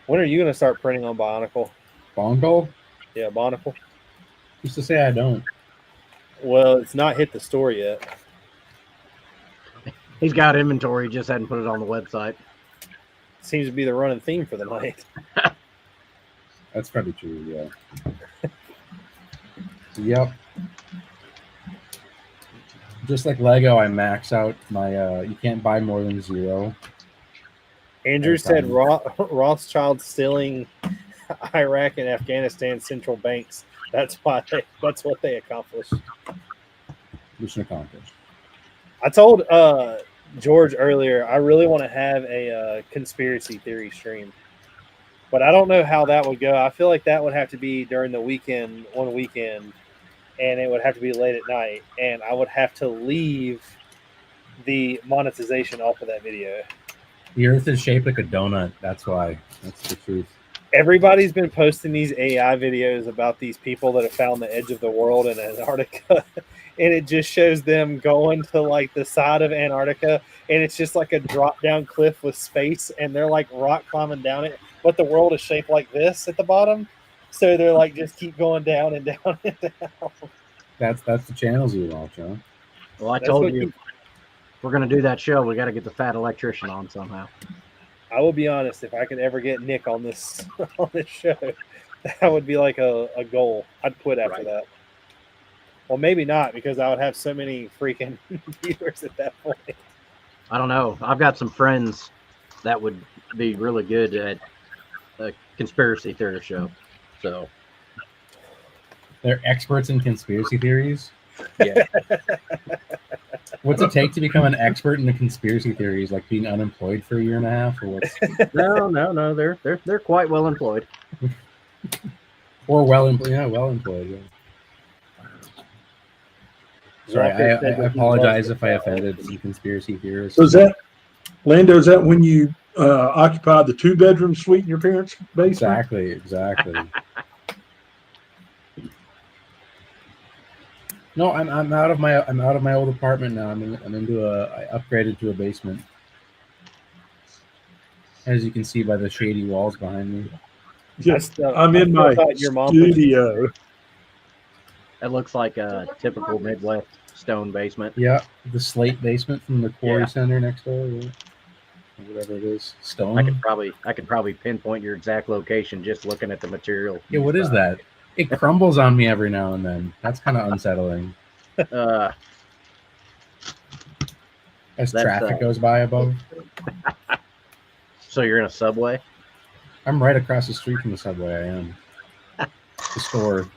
B: When are you going to start printing on Bionicle?
E: Bongo?
B: Yeah, Bionicle.
E: Used to say I don't.
B: Well, it's not hit the store yet.
D: He's got inventory, just hadn't put it on the website.
B: Seems to be the running theme for the night.
E: That's probably true, yeah. Yep. Just like Lego, I max out my, you can't buy more than 0.
B: Andrew said Rothschild stealing Iraq and Afghanistan central banks. That's what they accomplished.
E: Mission accomplished.
B: I told George earlier, I really want to have a conspiracy theory stream. But I don't know how that would go. I feel like that would have to be during the weekend, one weekend, and it would have to be late at night, and I would have to leave the monetization off of that video.
E: The Earth is shaped like a donut. That's why. That's the truth.
B: Everybody's been posting these AI videos about these people that have found the edge of the world in Antarctica, and it just shows them going to like the side of Antarctica, and it's just like a drop down cliff with space, and they're like rock climbing down it, but the world is shaped like this at the bottom, so they're like just keep going down and down and down.
E: That's the channels you watch, huh?
D: Well, I
B: That's
D: told
B: what
D: you, if we're going to do that show, we got to get the fat electrician on somehow.
B: I will be honest. If I could ever get Nick on this on this show, that would be like a goal. I'd quit after that. Well, maybe not, because I would have so many freaking viewers at that point.
D: I don't know. I've got some friends that would be really good at a conspiracy theory show. So
E: they're experts in conspiracy theories.
D: Yeah.
E: What's it take to become an expert in the conspiracy theories? Like being unemployed for a year and a half, or what's?
D: No. They're quite well employed.
E: Or well employed. Yeah, well employed. Yeah. Sorry, I apologize if I offended some conspiracy theorists.
C: So is that, Lando, is that when you occupied the 2-bedroom suite in your parents' basement?
E: Exactly. No, I'm out of my old apartment now. I upgraded to a basement. As you can see by the shady walls behind me.
C: Yes, I'm in my studio.
D: That looks like a typical Midwest stone basement.
E: Yeah, the slate basement from the quarry center next door. Yeah. Whatever it is, stone.
D: I could probably pinpoint your exact location just looking at the material.
E: Yeah, what is that? It crumbles on me every now and then. That's kind of unsettling. As traffic goes by above.
D: So you're in a Subway?
E: I'm right across the street from the Subway. I am. The store.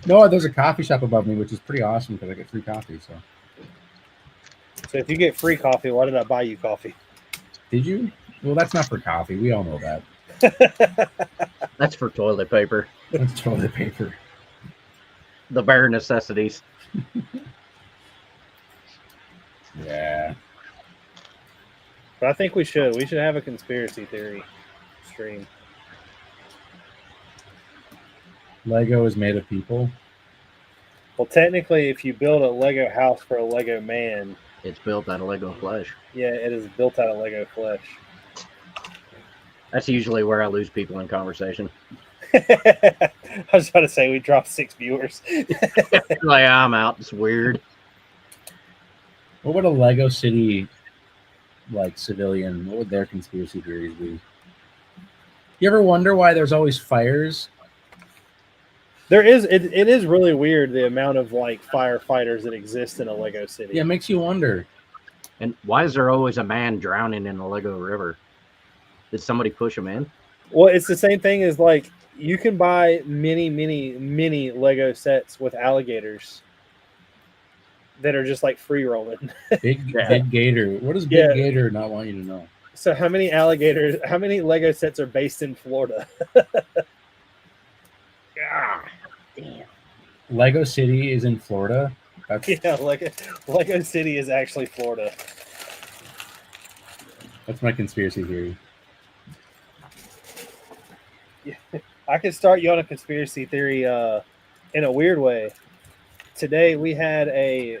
E: No, there's a coffee shop above me, which is pretty awesome because I get free coffee.
B: So if you get free coffee, why did I buy you coffee?
E: Did you? Well, that's not for coffee. We all know that.
D: That's for toilet paper.
E: That's toilet paper.
D: The bare necessities.
E: Yeah.
B: But I think we should. We should have a conspiracy theory stream.
E: Lego is made of people.
B: Well, technically, if you build a Lego house for a Lego man,
D: it's built out of Lego flesh.
B: Yeah, it is built out of Lego flesh.
D: That's usually where I lose people in conversation.
B: I was about to say we dropped 6 viewers.
D: Like, I'm out. It's weird.
E: What would a Lego City civilian? What would their conspiracy theories be? You ever wonder why there's always fires?
B: There is. It is really weird the amount of firefighters that exist in a Lego City.
E: Yeah, it makes you wonder.
D: And why is there always a man drowning in the Lego River? Did somebody push him in?
B: Well, it's the same thing as you can buy many Lego sets with alligators that are just free rolling.
E: Big Gator. What does Big Gator not want you to know?
B: So how many Lego sets are based in Florida?
D: God damn.
E: Lego City is in Florida?
B: Yeah, Lego City is actually Florida.
E: That's my conspiracy theory.
B: Yeah, I could start you on a conspiracy theory in a weird way. Today we had I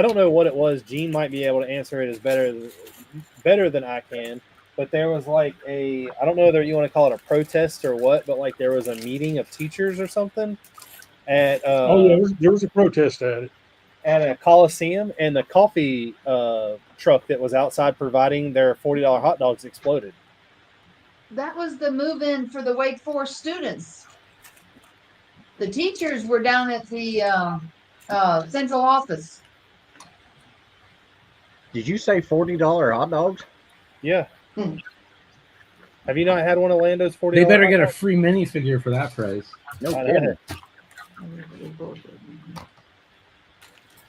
B: don't know what it was. Gene might be able to answer it better than I can. But there was I don't know whether you want to call it a protest or what, but there was a meeting of teachers or something at
C: there was a protest at
B: a Coliseum, and the coffee truck that was outside providing their $40 hot dogs exploded.
F: That was the move-in for the Wake Forest students. The teachers were down at the central office.
D: Did you say $40 hot dogs?
B: Yeah. Have you not had one of Lando's $40?
E: They better get a free minifigure for that price.
D: No kidding.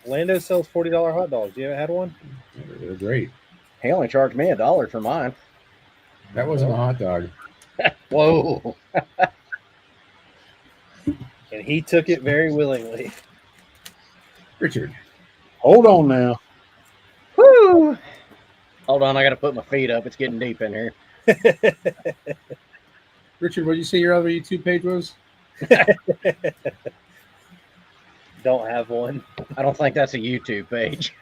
B: Lando sells $40 hot dogs. You haven't had one?
E: They're great.
D: He only charged me $1 for mine.
E: That wasn't a hot dog.
D: Whoa.
B: And he took it very willingly.
E: Richard.
C: Hold on now.
D: Woo! Hold on, I got to put my feet up. It's getting deep in here.
E: Richard, what did you say your other YouTube page was?
B: Don't have one.
D: I don't think that's a YouTube page.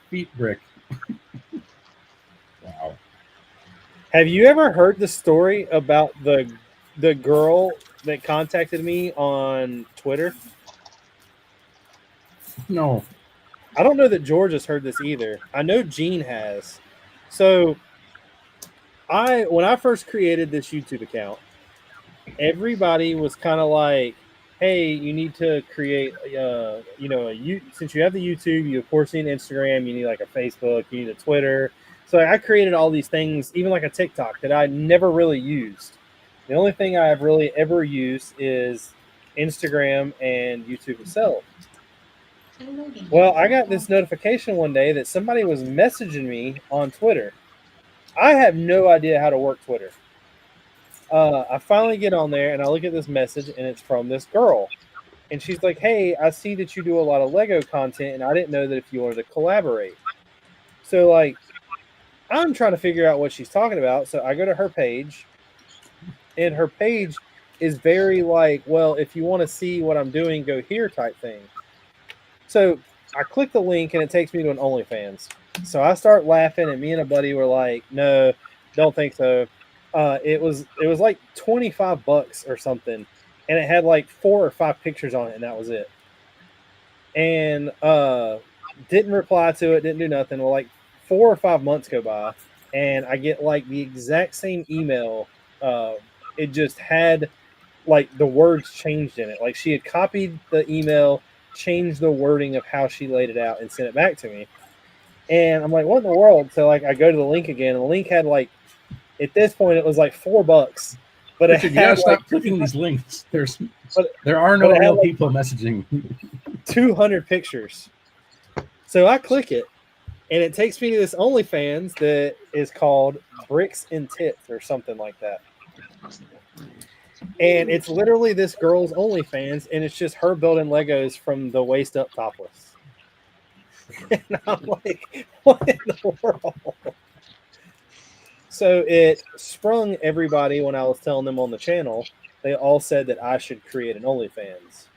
E: Feet Brick. Wow.
B: Have you ever heard the story about the girl that contacted me on Twitter?
E: No.
B: I don't know that George has heard this either. I know Gene has. So when I first created this YouTube account, everybody was kind of like, "Hey, you need to create, since you have the YouTube, you of course need Instagram, you need like a Facebook, you need a Twitter." So I created all these things, even like a TikTok that I never really used. The only thing I've really ever used is Instagram and YouTube itself. Well, I got this notification one day that somebody was messaging me on Twitter. I have no idea how to work Twitter. I finally get on there and I look at this message and it's from this girl. And she's like, "Hey, I see that you do a lot of Lego content and I didn't know that if you wanted to collaborate." So, like, I'm trying to figure out what she's talking about. So I go to her page and her page is very like, "Well, if you want to see what I'm doing, go here" type thing. So I click the link and it takes me to an OnlyFans. So I start laughing and me and a buddy were like, "No, don't think so." It was like $25 or something, and it had like 4 or 5 pictures on it, and that was it. And didn't reply to it, didn't do nothing. Well, like 4 or 5 months go by, and I get like the exact same email. It just had like the words changed in it. Like she had copied the email, changed the wording of how she laid it out, and sent it back to me. And I'm like, "What in the world?" So like I go to the link again, and the link had like, at this point it was like $4, but
E: Richard,
B: it
E: you gotta
B: had
E: stop
B: like,
E: clicking these links. There
B: but
E: are no
B: it had
E: real
B: like
E: people messaging.
B: 200 pictures. So I click it, and it takes me to this OnlyFans that is called Bricks and Tits or something like that. And it's literally this girl's OnlyFans, and it's just her building Legos from the waist up topless. And I'm like, what in the world? So it sprung everybody when I was telling them on the channel. They all said that I should create an OnlyFans.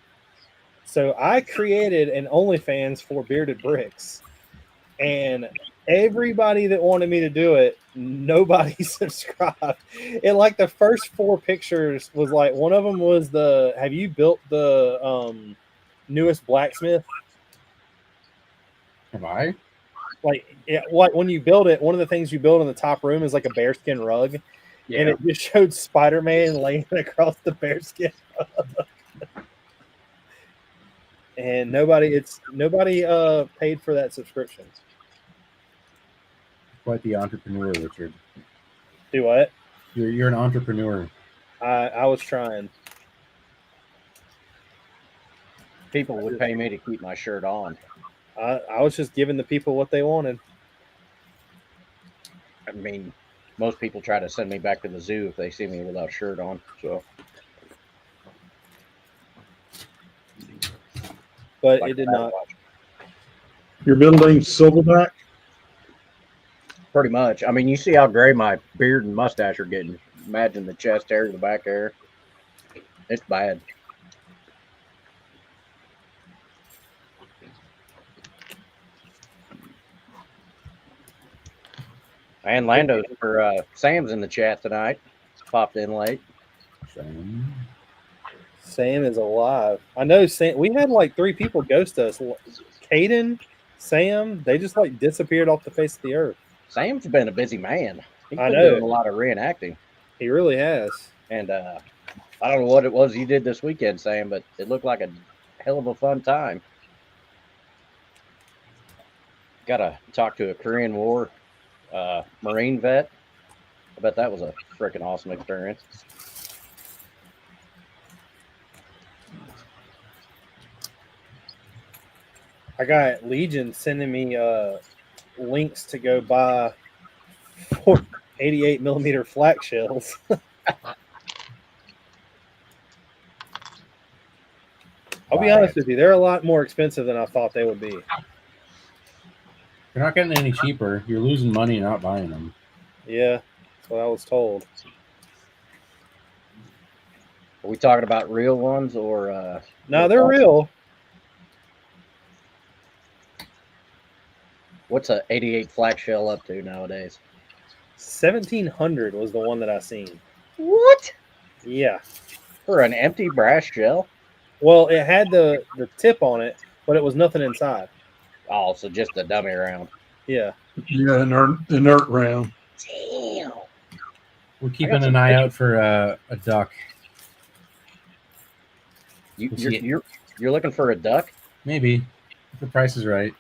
B: So I created an OnlyFans for Bearded Bricks. And everybody that wanted me to do it, nobody subscribed. And like the first 4 pictures was like, one of them was have you built the newest blacksmith?
E: Have I?
B: Like, when you build it, one of the things you build in the top room is like a bearskin rug.
D: Yeah.
B: And it just showed Spider-Man laying across the bearskin rug. And nobody paid for that subscription.
E: Quite the entrepreneur, Richard.
B: Do what?
E: You're an entrepreneur.
B: I was trying.
D: People would pay me to keep my shirt on.
B: I was just giving the people what they wanted.
D: I mean, most people try to send me back to the zoo if they see me without a shirt on. So,
B: But
D: like
B: it did
D: that
B: not.
D: watch.
C: You're building Silverback?
D: Pretty much. I mean, you see how gray my beard and mustache are getting. Imagine the chest hair, the back hair. It's bad. And Lando's Sam's in the chat tonight. Popped in late.
B: Sam is alive. I know Sam. We had like 3 people ghost us. Caden, Sam, they just like disappeared off the face of the earth.
D: Sam's been a busy man. He's
B: I
D: been
B: know.
D: doing a lot of reenacting.
B: He really has.
D: And I don't know what it was you did this weekend, Sam, but it looked like a hell of a fun time. Got to talk to a Korean War Marine vet. I bet that was a freaking awesome experience.
B: I got Legion sending me links to go buy 88 millimeter flak shells. I'll be honest with you, they're a lot more expensive than I thought they would be.
E: You're not getting any cheaper. You're losing money not buying them.
B: Yeah, that's what I was told.
D: Are we talking about real ones or?
B: No, they're real.
D: What's a 88 flak shell up to nowadays?
B: 1,700 was the one that I seen.
D: What?
B: Yeah.
D: For an empty brass shell?
B: Well, it had the tip on it, but it was nothing inside.
D: Oh, so just a dummy round.
B: Yeah.
C: Yeah, inert round.
D: Damn.
E: We're keeping an eye out for a duck.
D: You're looking for a duck?
E: Maybe if the price is right.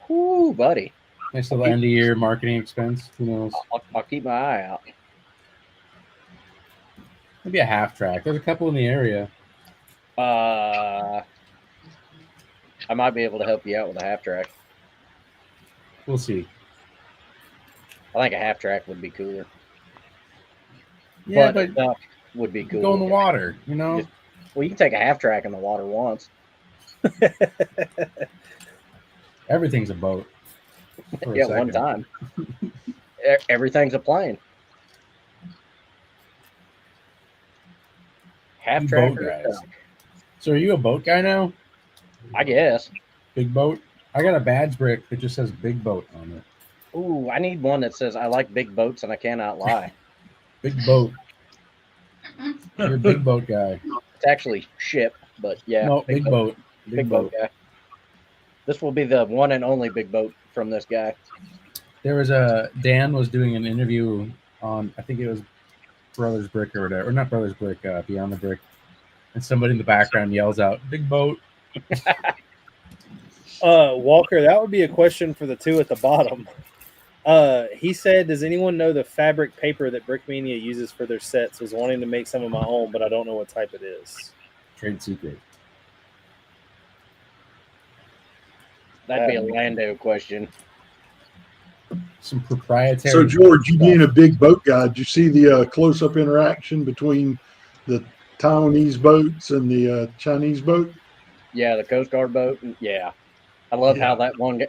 D: Whoo, buddy.
E: Nice little end of year marketing expense. Who knows?
D: I'll keep my eye out.
E: Maybe a half track. There's a couple in the area.
D: I might be able to help you out with a half track.
E: We'll see.
D: I think a half track would be cooler.
E: Yeah,
D: but a duck would be cool.
E: Go in the water, you know.
D: Well, you can take a half track in the water once.
E: Everything's a boat.
D: Yeah, one time. Everything's a plane. Half track
E: boat guys. So are you a boat guy now?
D: I guess.
E: Big boat? I got a badge brick that just says big boat on it.
D: Ooh, I need one that says I like big boats and I cannot lie.
E: Big boat. You're a big boat guy.
D: It's actually ship, but yeah.
E: No, big boat.
D: Big boat guy. This will be the one and only big boat from this guy.
E: There was Dan was doing an interview on, I think it was Brothers Brick or whatever, or not Brothers Brick, Beyond the Brick, and somebody in the background yells out, "Big boat."
B: Walker, that would be a question for the two at the bottom. He said, "Does anyone know the fabric paper that Brickmania uses for their sets? Was wanting to make some of my own, but I don't know what type it is."
E: Trade secret.
D: That'd be a Lando question.
E: Some proprietary.
C: So, George, you being a big boat guy, did you see the close-up interaction between the Taiwanese boats and the Chinese boat?
D: Yeah, the Coast Guard boat. Yeah. I love how that one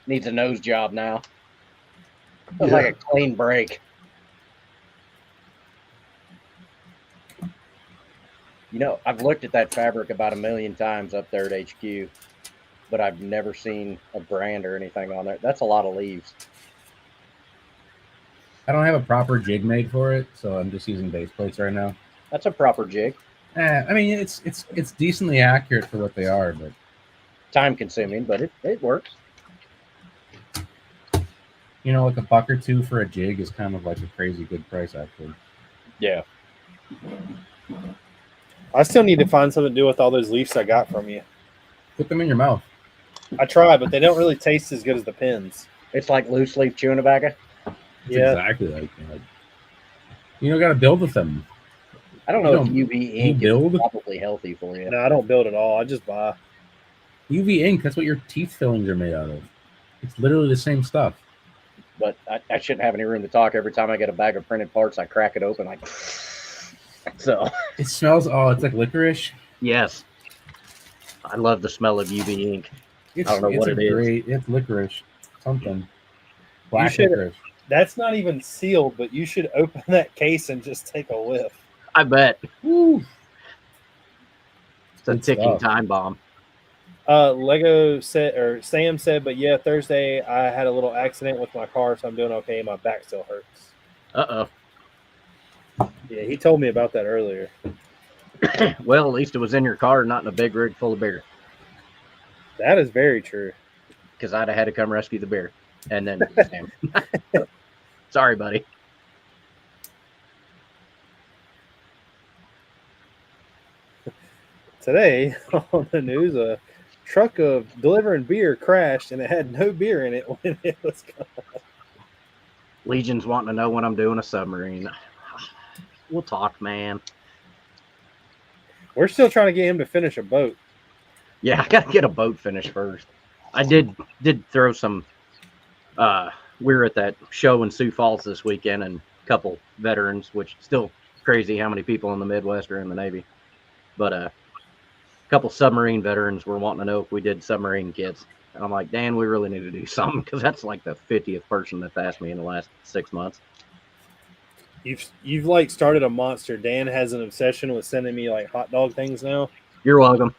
D: needs a nose job now. It's like a clean break. You know, I've looked at that fabric about 1 million times up there at HQ, but I've never seen a brand or anything on there. That's a lot of leaves.
E: I don't have a proper jig made for it, so I'm just using base plates right now.
D: That's a proper jig.
E: I mean, it's decently accurate for what they are, but
D: time consuming, but it works.
E: You know, like $1 or $2 for a jig is kind of like a crazy good price, actually.
D: Yeah.
B: I still need to find something to do with all those leaves I got from you.
E: Put them in your mouth.
B: I try, but they don't really taste as good as the pins.
D: It's like loose leaf chewing tobacco.
E: It's exactly like that. You don't got to build with them.
D: I don't know if UV ink is probably healthy for you.
B: No, I don't build at all. I just buy.
E: UV ink, that's what your teeth fillings are made out of. It's literally the same stuff.
D: But I shouldn't have any room to talk. Every time I get a bag of printed parts, I crack it open. So
E: it smells. Oh, it's like licorice.
D: Yes, I love the smell of UV ink. I don't know what it is.
E: It's licorice, something. Black licorice.
B: That's not even sealed, but you should open that case and just take a whiff.
D: I bet.
E: Woo.
D: It's a ticking time bomb.
B: Lego said, or Sam said, but yeah, Thursday I had a little accident with my car, so I'm doing okay. My back still hurts.
D: Uh-oh.
B: Yeah, he told me about that earlier.
D: Well, at least it was in your car, not in a big rig full of beer.
B: That is very true.
D: Because I'd have had to come rescue the beer. And then, sorry, buddy.
B: Today on the news, a truck of delivering beer crashed and it had no beer in it when it was gone.
D: Legion's wanting to know when I'm doing a submarine. We'll talk, man.
B: We're still trying to get him to finish a boat.
D: Yeah, I got to get a boat finished first. I did throw some. We were at that show in Sioux Falls this weekend, and a couple veterans, which still crazy how many people in the Midwest are in the Navy. But a couple submarine veterans were wanting to know if we did submarine kits. And I'm like, Dan, we really need to do something, because that's like the 50th person that's asked me in the last 6 months.
B: You've like started a monster. Dan has an obsession with sending me like hot dog things now.
D: You're welcome.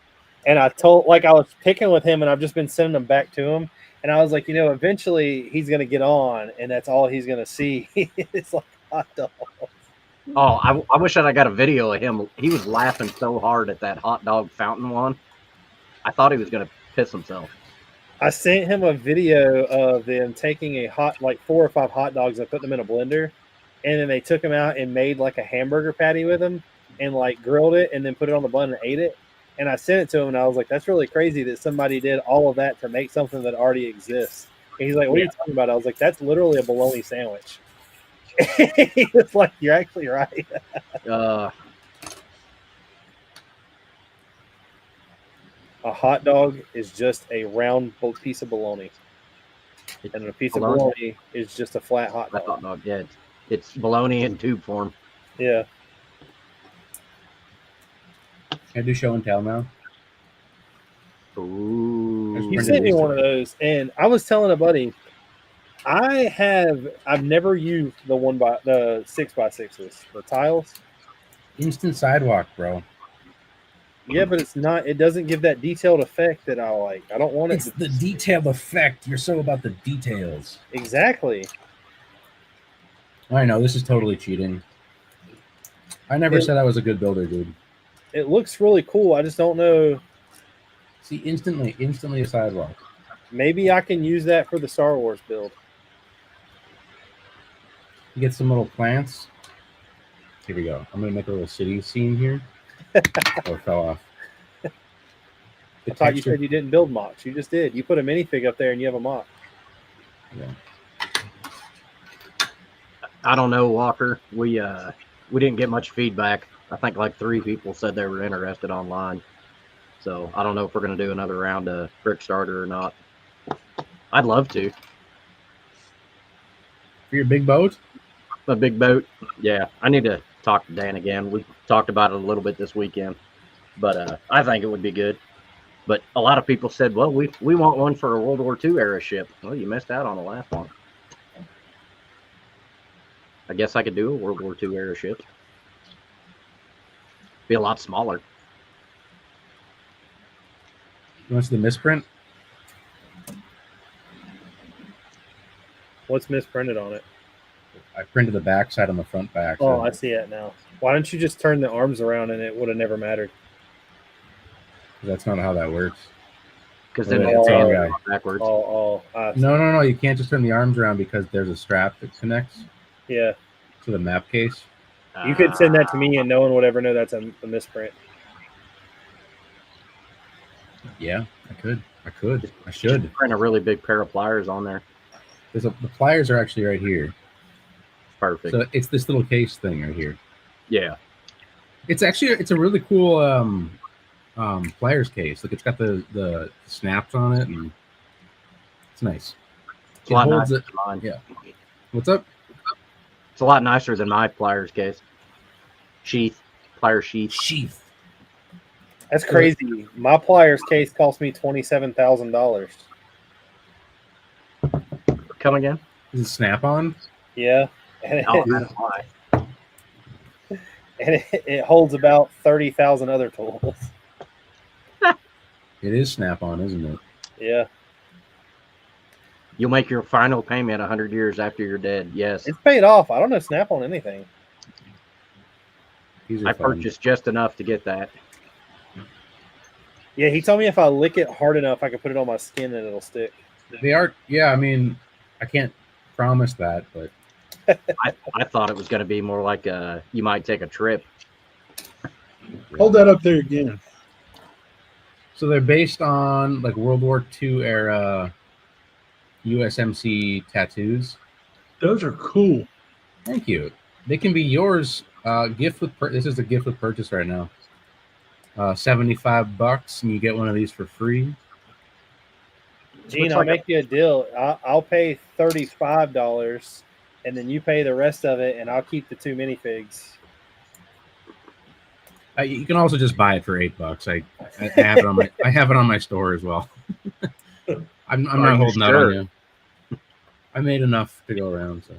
B: And I was picking with him, and I've just been sending them back to him. And I was like, eventually he's gonna get on, and that's all he's gonna see. It's like hot dogs.
D: Oh, I wish that I got a video of him. He was laughing so hard at that hot dog fountain one. I thought he was going to piss himself.
B: I sent him a video of them taking like 4 or 5 hot dogs and put them in a blender, and then they took them out and made like a hamburger patty with them and like grilled it and then put it on the bun and ate it. And I sent it to him and I was like, "That's really crazy that somebody did all of that to make something that already exists." And he's like, "What are you talking about?" I was like, "That's literally a bologna sandwich." He was like, "You're actually right." A hot dog is just a round piece of bologna, and a piece of bologna is just a flat hot dog.
D: Hot dog, yeah, it's bologna in tube form.
B: Yeah.
E: Can I do show and tell now?
D: Ooh.
B: You sent me one of those, and I was telling a buddy, I've never used the 6x6s, the tiles.
E: Instant sidewalk, bro.
B: Yeah, but it's not. It doesn't give that detailed effect that I like. I don't want it.
E: It's the detailed effect. You're so about the details.
B: Exactly.
E: I know this is totally cheating. I never said I was a good builder, dude.
B: It looks really cool. I just don't know.
E: See, instantly a sidewalk.
B: Maybe I can use that for the Star Wars build.
E: You get some little plants. Here we go. I'm gonna make a little city scene here. Oh, it fell off.
B: I thought you said you didn't build mocks. You just did. You put a minifig up there and you have a mock.
E: Yeah.
D: I don't know, Walker. We didn't get much feedback. I think like 3 people said they were interested online. So I don't know if we're gonna do another round of Brickstarter or not. I'd love to.
E: For your big boat?
D: A big boat. Yeah, I need to talk to Dan again. We talked about it a little bit this weekend, but I think it would be good. But a lot of people said, well, we want one for a World War II era ship. Well, you missed out on the last one. I guess I could do a World War II era ship. Be a lot smaller.
E: You want to see the misprint?
B: What's misprinted on it?
E: I printed the back side on the front back.
B: Oh, I see it now. Why don't you just turn the arms around and it would have never mattered?
E: That's not how that works.
D: Because then
E: it's
D: all backwards.
E: No. You can't just turn the arms around because there's a strap that connects.
B: Yeah.
E: To the map case.
B: You could send that to me and no one would ever know that's a misprint.
E: Yeah, I could. I should.
D: Just print a really big pair of pliers on there.
E: The pliers are actually right here.
D: Perfect.
E: So it's this little case thing right here.
D: Yeah.
E: It's a really cool pliers case. Look, it's got the snaps on it, and it's nice.
D: It's a lot nicer than mine.
E: Yeah. What's up?
D: It's a lot nicer than my pliers case. Plier sheath.
E: Sheath.
B: That's crazy. My pliers case cost me $27,000.
D: Come again?
E: Is it snap-on?
B: Yeah.
D: And
B: it holds about 30,000 other tools.
E: It is snap-on, isn't it?
B: Yeah.
D: You'll make your final payment 100 years after you're dead. Yes.
B: It's paid off. I don't know snap on anything.
D: I purchased just enough to get that.
B: Yeah, he told me if I lick it hard enough, I can put it on my skin and it'll stick.
E: They are, yeah, I mean, I can't promise that, but
D: I thought it was going to be more like you might take a trip.
C: Hold that up there again.
E: So they're based on like World War II era USMC tattoos.
C: Those are cool.
E: Thank you. They can be yours. This is a gift with purchase right now. $75, and you get one of these for free.
B: Gene, I'll make you a deal. I'll pay $35, and then you pay the rest of it, and I'll keep the 2 minifigs.
E: You can also just buy it for $8. I have it on my store as well. I'm not holding out on you. I made enough to go around, so.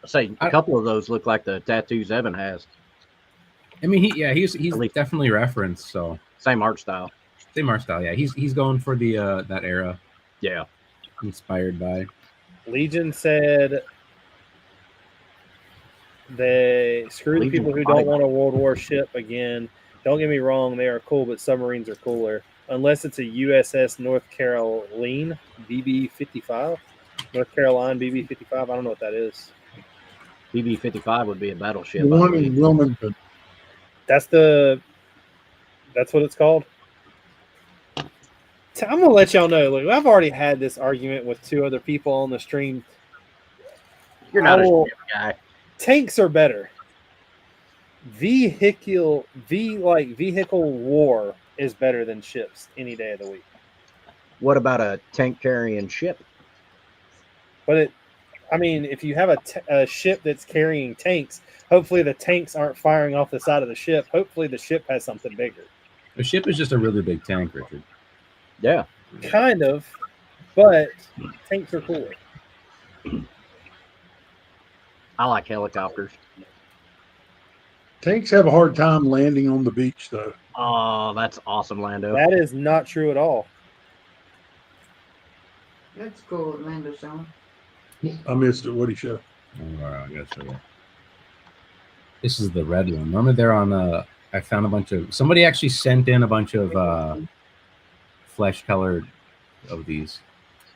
D: Say a couple of those look like the tattoos Evan has.
E: I mean, he's definitely referenced. So
D: same art style.
E: Yeah, he's going for the that era.
D: Yeah,
E: inspired by.
B: Legion said They screw the
D: Legion
B: people who
D: fighter.
B: don't want a World War ship again. Don't get me wrong, they are cool, but submarines are cooler. Unless it's a USS North Carolina BB-55. North Carolina BB-55. I don't know what that is.
D: BB-55 would be a battleship.
C: The one in Wilmington.
B: That's what it's called. I'm gonna let y'all know. Look, I've already had this argument with 2 other people on the stream.
D: You're not a ship guy.
B: Tanks are better. Vehicle war is better than ships any day of the week.
D: What about a tank carrying ship?
B: But if you have a ship that's carrying tanks, hopefully the tanks aren't firing off the side of the ship. Hopefully the ship has something bigger.
E: A ship is just a really big tank, Richard.
D: Yeah.
B: Kind of, but tanks are cooler.
D: I like helicopters.
C: Tanks have a hard time landing on the beach, though.
D: Oh, that's awesome, Lando.
B: That is not true at all.
F: That's cool, Lando showing.
C: I missed it. What did he show?
E: Oh, I gotta show you. This is the red one. Remember, they're on I found a bunch of. Somebody actually sent in a bunch of flesh colored of these.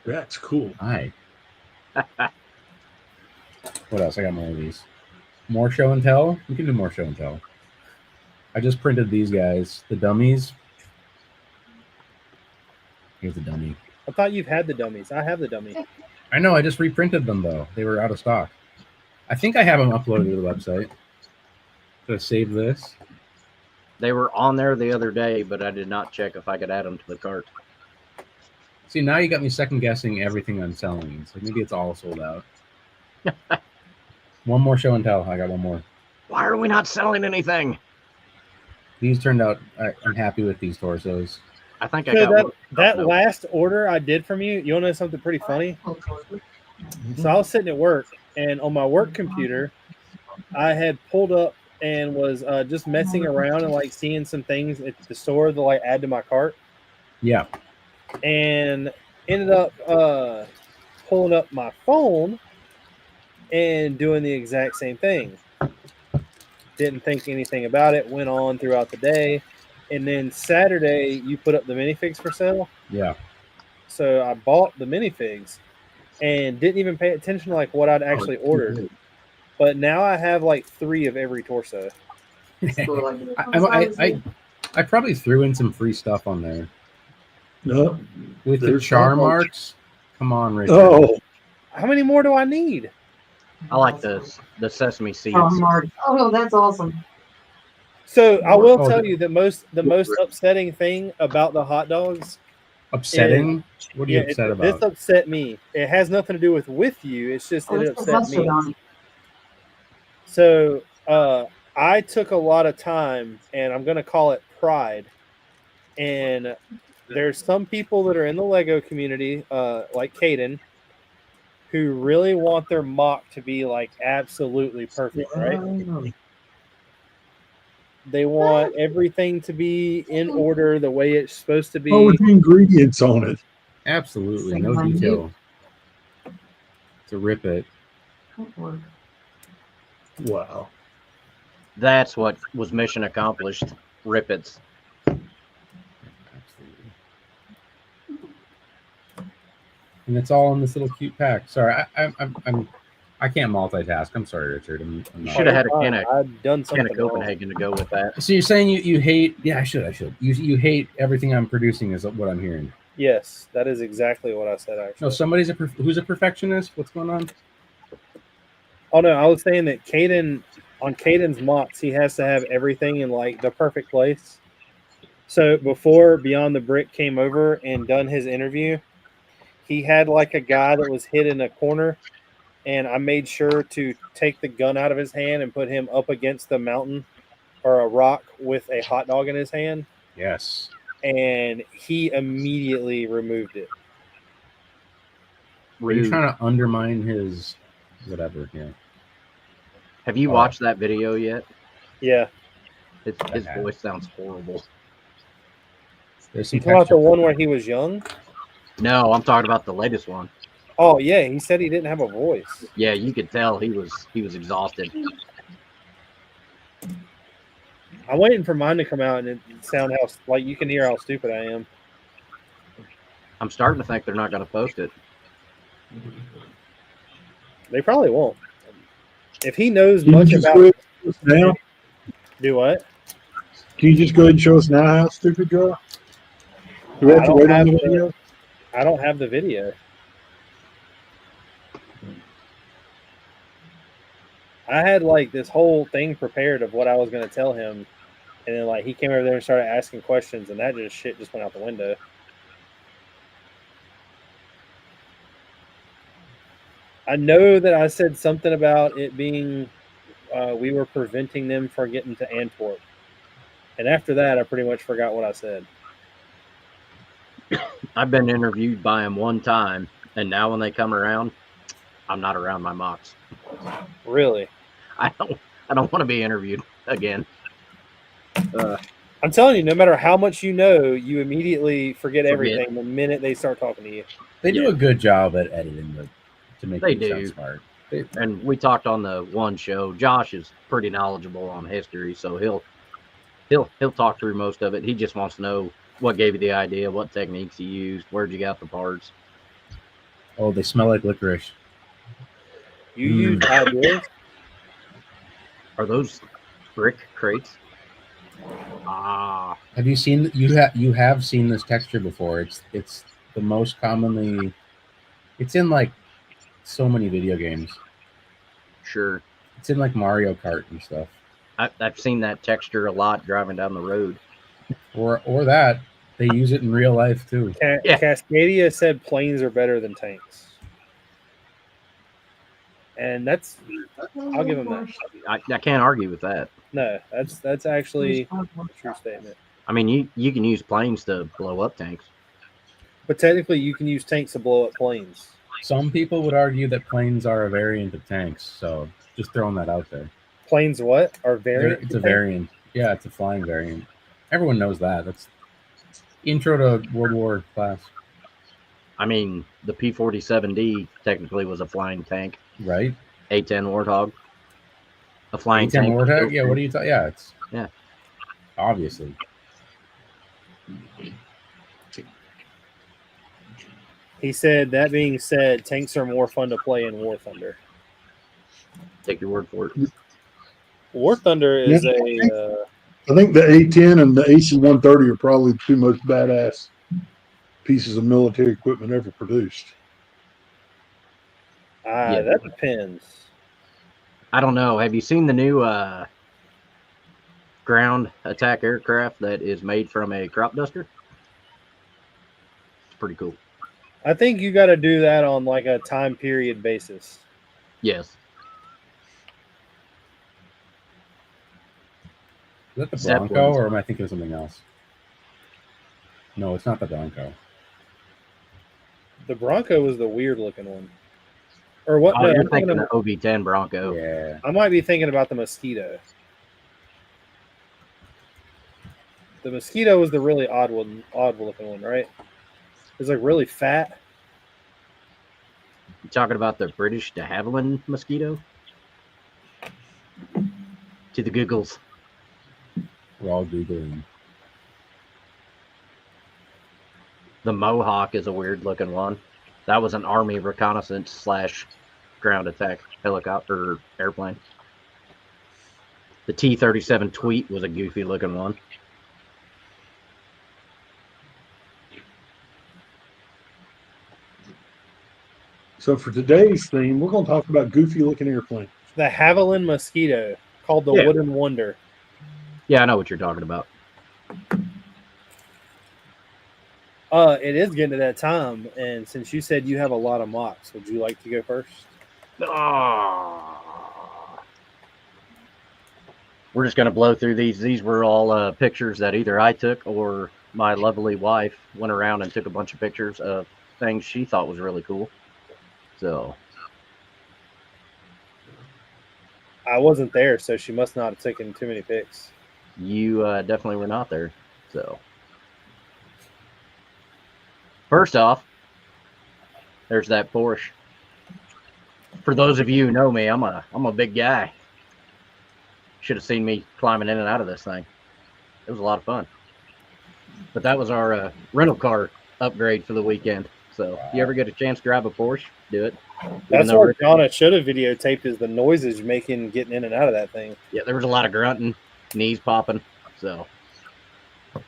C: That's cool.
E: Hi. What else? I got more of these. More show and tell. We can do more show and tell. I just printed these guys, the dummies. Here's the dummy.
B: I thought you've had the dummies. I have the dummy.
E: I know. I just reprinted them though. They were out of stock. I think I have them uploaded to the website. So I save this.
D: They were on there the other day, but I did not check if I could add them to the cart.
E: See, now you got me second guessing everything I'm selling. It's like maybe it's all sold out. One more show and tell. I got one more.
D: Why are we not selling anything?
E: These turned out. I'm happy with these torsos.
D: I think I
B: So
D: got
B: that last order I did from you, you want to know something pretty funny? So I was sitting at work, and on my work computer, I had pulled up and was just messing around and like seeing some things at the store to like add to my cart.
E: Yeah.
B: And ended up pulling up my phone and doing the exact same thing. Didn't think anything about it. Went on throughout the day. And then Saturday, you put up the minifigs for sale.
E: Yeah.
B: So I bought the minifigs and didn't even pay attention to like what I'd actually ordered. But now I have like 3 of every torso.
E: I probably threw in some free stuff on there.
C: No.
E: With the char marks. Come on, Richard.
C: Oh.
B: How many more do I need?
D: I like the sesame seeds.
F: Oh, that's awesome.
B: So I will tell you the most upsetting thing about the hot dogs.
E: Upsetting? What are you upset about?
B: This upset me. It has nothing to do with you. It's just that it upset me. So I took a lot of time, and I'm going to call it pride. And there's some people that are in the Lego community, like Caden, who really want their mock to be like absolutely perfect, right? They want everything to be in order the way it's supposed to be.
C: Oh, with the ingredients on it.
E: Absolutely. No detail. To rip it.
C: Wow.
D: That's what was mission accomplished. Rippets.
E: And it's all in this little cute pack. Sorry, I can't multitask. I'm sorry, Richard. I'm
D: You should have had a can
B: I've done
D: of
B: something
D: Copenhagen to go with that.
E: So you're saying you hate? Yeah, I should. You hate everything I'm producing, is what I'm hearing.
B: Yes, that is exactly what I said. Actually,
E: No, somebody's who's a perfectionist. What's going on?
B: oh no, I was saying that Caden's mocks, he has to have everything in like the perfect place. So before Beyond the Brick came over and done his interview, he had like a guy that was hid in a corner, and I made sure to take the gun out of his hand and put him up against the mountain or a rock with a hot dog in his hand.
E: Yes.
B: And he immediately removed it.
E: Are you trying to undermine his whatever? Yeah.
D: Have you watched that video yet?
B: Yeah.
D: His voice sounds horrible.
E: There's some
B: You talking about the one where he was young?
D: No, I'm talking about the latest one.
B: Oh yeah, he said he didn't have a voice.
D: Yeah, you could tell he was exhausted.
B: I'm waiting for mine to come out and it sound how like you can hear how stupid I am.
D: I'm starting to think they're not going to post it.
B: They probably won't. If he knows
C: Can you
B: much
C: just
B: about
C: go ahead and show us now?
B: do what?
C: Can you just go ahead and show us now how stupid you are? Do we have
B: I
C: to
B: don't
C: wait on
B: have
C: the video?
B: I don't have the video. I had like this whole thing prepared of what I was going to tell him, and then like he came over there and started asking questions, and that shit just went out the window. I know that I said something about it being we were preventing them from getting to Antwerp, and after that, I pretty much forgot what I said.
D: I've been interviewed by them one time, and now when they come around, I'm not around my mocks.
B: Really?
D: I don't want to be interviewed again.
B: I'm telling you, no matter how much you know, you immediately forget everything the minute they start talking to you.
E: They do a good job at editing to make
D: They
E: you sound
D: do.
E: smart.
D: And we talked on the one show. Josh is pretty knowledgeable on history, so he'll talk through most of it. He just wants to know what gave you the idea, what techniques you used, where'd you get the parts.
E: Oh, they smell like licorice.
B: You use ideas?
D: Are those brick crates?
E: Have you seen you have seen this texture before? It's the most commonly. It's in like so many video games.
D: Sure.
E: It's in like Mario Kart and stuff.
D: I've seen that texture a lot driving down the road.
E: Or that they use it in real life too.
B: Cascadia said planes are better than tanks, and that's I'll give him that.
D: I can't argue with that.
B: No, that's actually a true statement.
D: I mean, you can use planes to blow up tanks.
B: But technically, you can use tanks to blow up planes.
E: Some people would argue that planes are a variant of tanks, so just throwing that out there.
B: Planes what? Are variant?
E: It's a variant. Yeah, it's a flying variant. Everyone knows that. That's intro to World War class.
D: I mean, the P-47D technically was a flying tank.
E: Right.
D: A-10 Warthog. A flying
E: A-10
D: tank.
E: Warthog? Yeah, what are you talking? Yeah, it's...
D: Yeah.
E: Obviously.
B: He said, that being said, tanks are more fun to play in War Thunder.
D: Take your word for it.
B: War Thunder is
C: I think the A-10 and the AC-130 are probably the two most badass pieces of military equipment ever produced.
B: That depends.
D: I don't know. Have you seen the new ground attack aircraft that is made from a crop duster? It's pretty cool.
B: I think you got to do that on like a time period basis.
D: Yes.
E: Is that the Bronco, or am I thinking of something else? No, it's not the Bronco.
B: The Bronco was the weird looking one. Or what?
D: Oh,
B: No,
D: you're thinking the OB-10 Bronco.
E: Yeah.
B: I might be thinking about the Mosquito. The Mosquito was the really odd looking one, right? It's like really fat.
D: You talking about the British de Havilland Mosquito? To the Googles.
E: We're all Googling.
D: The Mohawk is a weird looking one. That was an Army reconnaissance / ground attack helicopter airplane. The T-37 Tweet was a goofy looking one.
C: So for today's theme, we're going to talk about goofy looking airplanes.
B: The Havilland Mosquito, called the Wooden Wonder.
D: Yeah, I know what you're talking about.
B: It is getting to that time, and since you said you have a lot of mocks, would you like to go first?
D: We're just going to blow through these. These were all pictures that either I took or my lovely wife went around and took a bunch of pictures of things she thought was really cool. So
B: I wasn't there, so she must not have taken too many pics.
D: You definitely were not there. So first off, there's that Porsche. For those of you who know me, I'm a big guy. Should have seen me climbing in and out of this thing. It was a lot of fun. But that was our rental car upgrade for the weekend. So if you ever get a chance to grab a Porsche, do it.
B: That's what Donna should have videotaped is the noises making getting in and out of that thing.
D: Yeah, there was a lot of grunting, knees popping. So,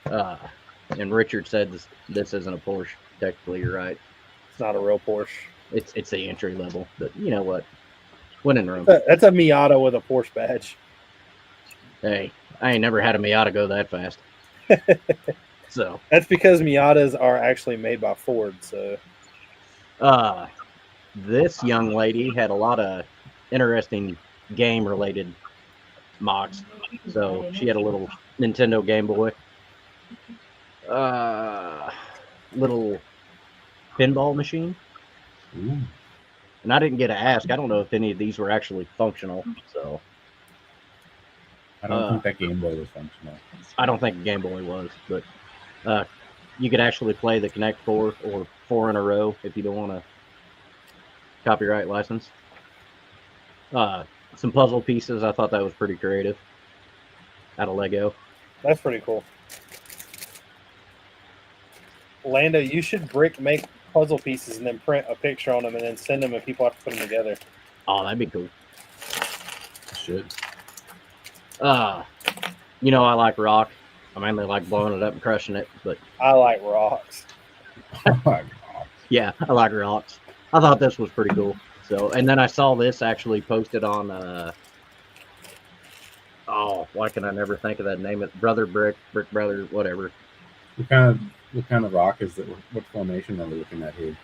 D: and Richard said this isn't a Porsche. Technically, you're right.
B: It's not a real Porsche.
D: It's the entry level, but you know what? When in Rome.
B: That's a Miata with a Porsche badge.
D: Hey, I ain't never had a Miata go that fast. So
B: that's because Miatas are actually made by Ford. So,
D: this young lady had a lot of interesting game-related mocks. So she had a little Nintendo Game Boy, little pinball machine.
E: Ooh.
D: And I didn't get to ask. I don't know if any of these were actually functional. So
E: I don't think that Game Boy was functional.
D: I don't think Game Boy was, but you could actually play the Connect 4 or 4 in a row if you don't want a copyright license. Some puzzle pieces. I thought that was pretty creative. Out of Lego.
B: That's pretty cool. Lando, you should make puzzle pieces and then print a picture on them and then send them and people have to put them together.
D: Oh, that'd be cool.
E: Should.
D: You know, I like rock. I mainly like blowing it up and crushing it, but
B: I like rocks.
D: Yeah, I like rocks. I thought this was pretty cool. So, and then I saw this actually posted on why can I never think of that name? It Brother Brick Brother, whatever.
E: What kind of rock is it? What formation are we looking at here?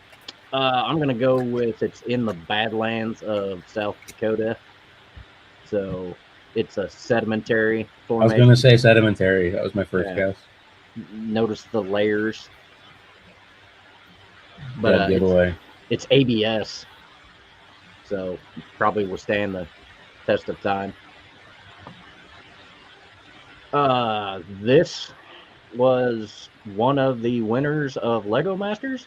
D: I'm gonna go with it's in the Badlands of South Dakota. So it's a sedimentary formation.
E: I was gonna say sedimentary. That was my first guess.
D: Notice the layers. But
E: giveaway.
D: It's ABS. So probably will stand the test of time. This was one of the winners of Lego Masters.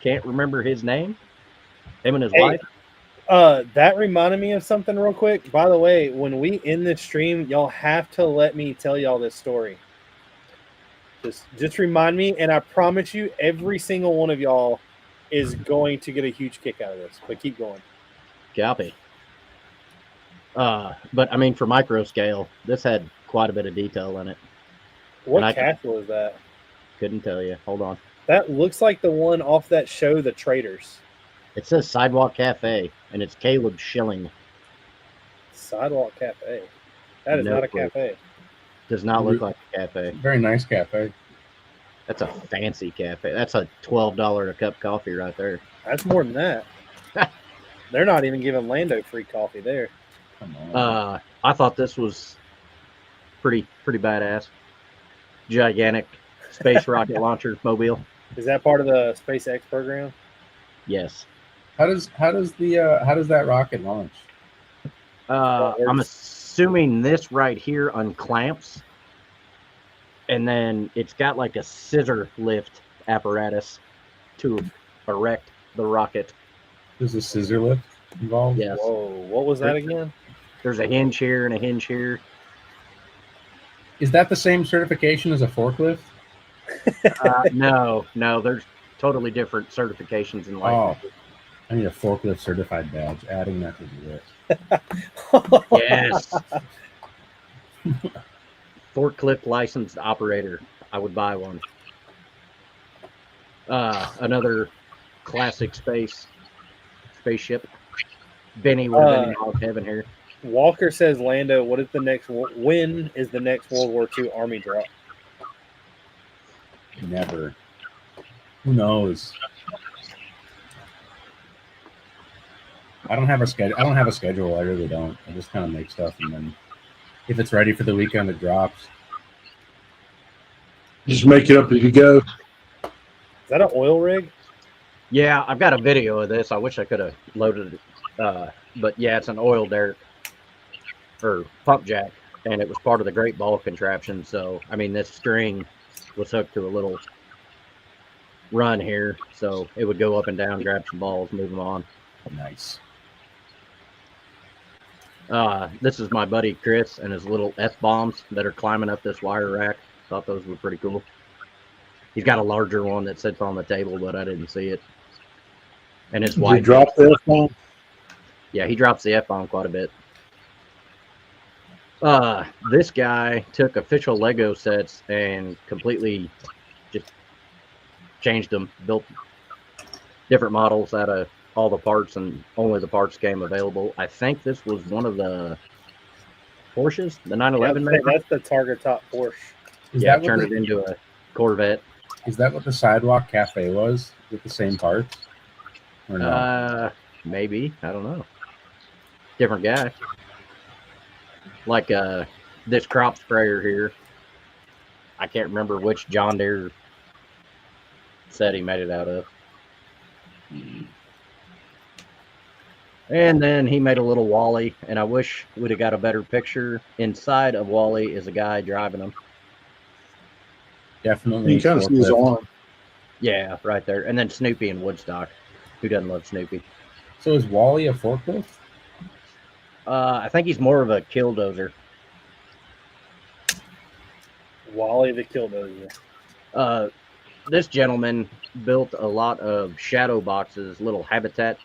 D: Can't remember his name. Him and his wife.
B: That reminded me of something real quick. By the way, when we end this stream, y'all have to let me tell y'all this story. Just remind me, and I promise you, every single one of y'all is going to get a huge kick out of this. But keep going.
D: Copy. But I mean, for micro scale, this had quite a bit of detail in it.
B: What castle is that?
D: Couldn't tell you. Hold on.
B: That looks like the one off that show, The Traders.
D: It says Sidewalk Cafe, and it's Caleb Schilling.
B: Sidewalk Cafe. That is not a cafe.
D: Does not look like a cafe.
E: Very nice cafe.
D: That's a fancy cafe. That's a $12 a cup coffee right there.
B: That's more than that. They're not even giving Lando free coffee there.
E: Come on.
D: I thought this was pretty badass. Gigantic space rocket launcher mobile.
B: Is that part of the SpaceX program?
D: Yes.
E: How does that rocket launch?
D: I'm assuming this right here unclamps, and then it's got like a scissor lift apparatus to erect the rocket.
E: There's a scissor lift involved?
D: Yes.
B: Whoa, what was that again?
D: There's a hinge here and a hinge here.
E: Is that the same certification as a forklift?
D: No, there's totally different certifications in life.
E: Oh, I need a forklift certified badge. Adding that to the list.
D: Yes. Forklift licensed operator. I would buy one. Another classic spaceship. Benny would have been in hog heaven here.
B: Walker says, Lando, when is the next World War II Army drop?
E: Never. Who knows? I don't have a schedule. I really don't. I just kind of make stuff, and then if it's ready for the weekend, it drops.
C: Just make it up as you go.
B: Is that an oil rig?
D: Yeah, I've got a video of this. I wish I could have loaded it. But yeah, it's an oil derrick or pump jack, and it was part of the Great Ball contraption. So, I mean, this string was hooked to a little run here, so it would go up and down, grab some balls, move them on.
E: Nice.
D: This is my buddy Chris and his little F-bombs that are climbing up this wire rack. Thought those were pretty cool. He's got a larger one that sits on the table, but I didn't see it. And his
C: Did
D: white.
C: you drop the F-bomb?
D: Yeah, he drops the F-bomb quite a bit. This guy took official Lego sets and completely just changed them, built different models out of all the parts, and only the parts came available. I think this was one of the Porsches, the 911.
B: Yeah, that's the Target Top Porsche.
D: Yeah, turned it into a Corvette.
E: Is that what the Sidewalk Cafe was with the same parts? Or no?
D: Maybe. I don't know. Different guy. Like this crop sprayer here. I can't remember which John Deere set he made it out of. And then he made a little Wally, and I wish we'd have got a better picture. Inside of Wally is a guy driving him.
E: Definitely.
C: You kind of see his arm.
D: Yeah, right there. And then Snoopy and Woodstock. Who doesn't love Snoopy?
E: So is Wally a forklift?
D: I think he's more of a killdozer.
B: Wally the Killdozer.
D: This gentleman built a lot of shadow boxes, little habitat,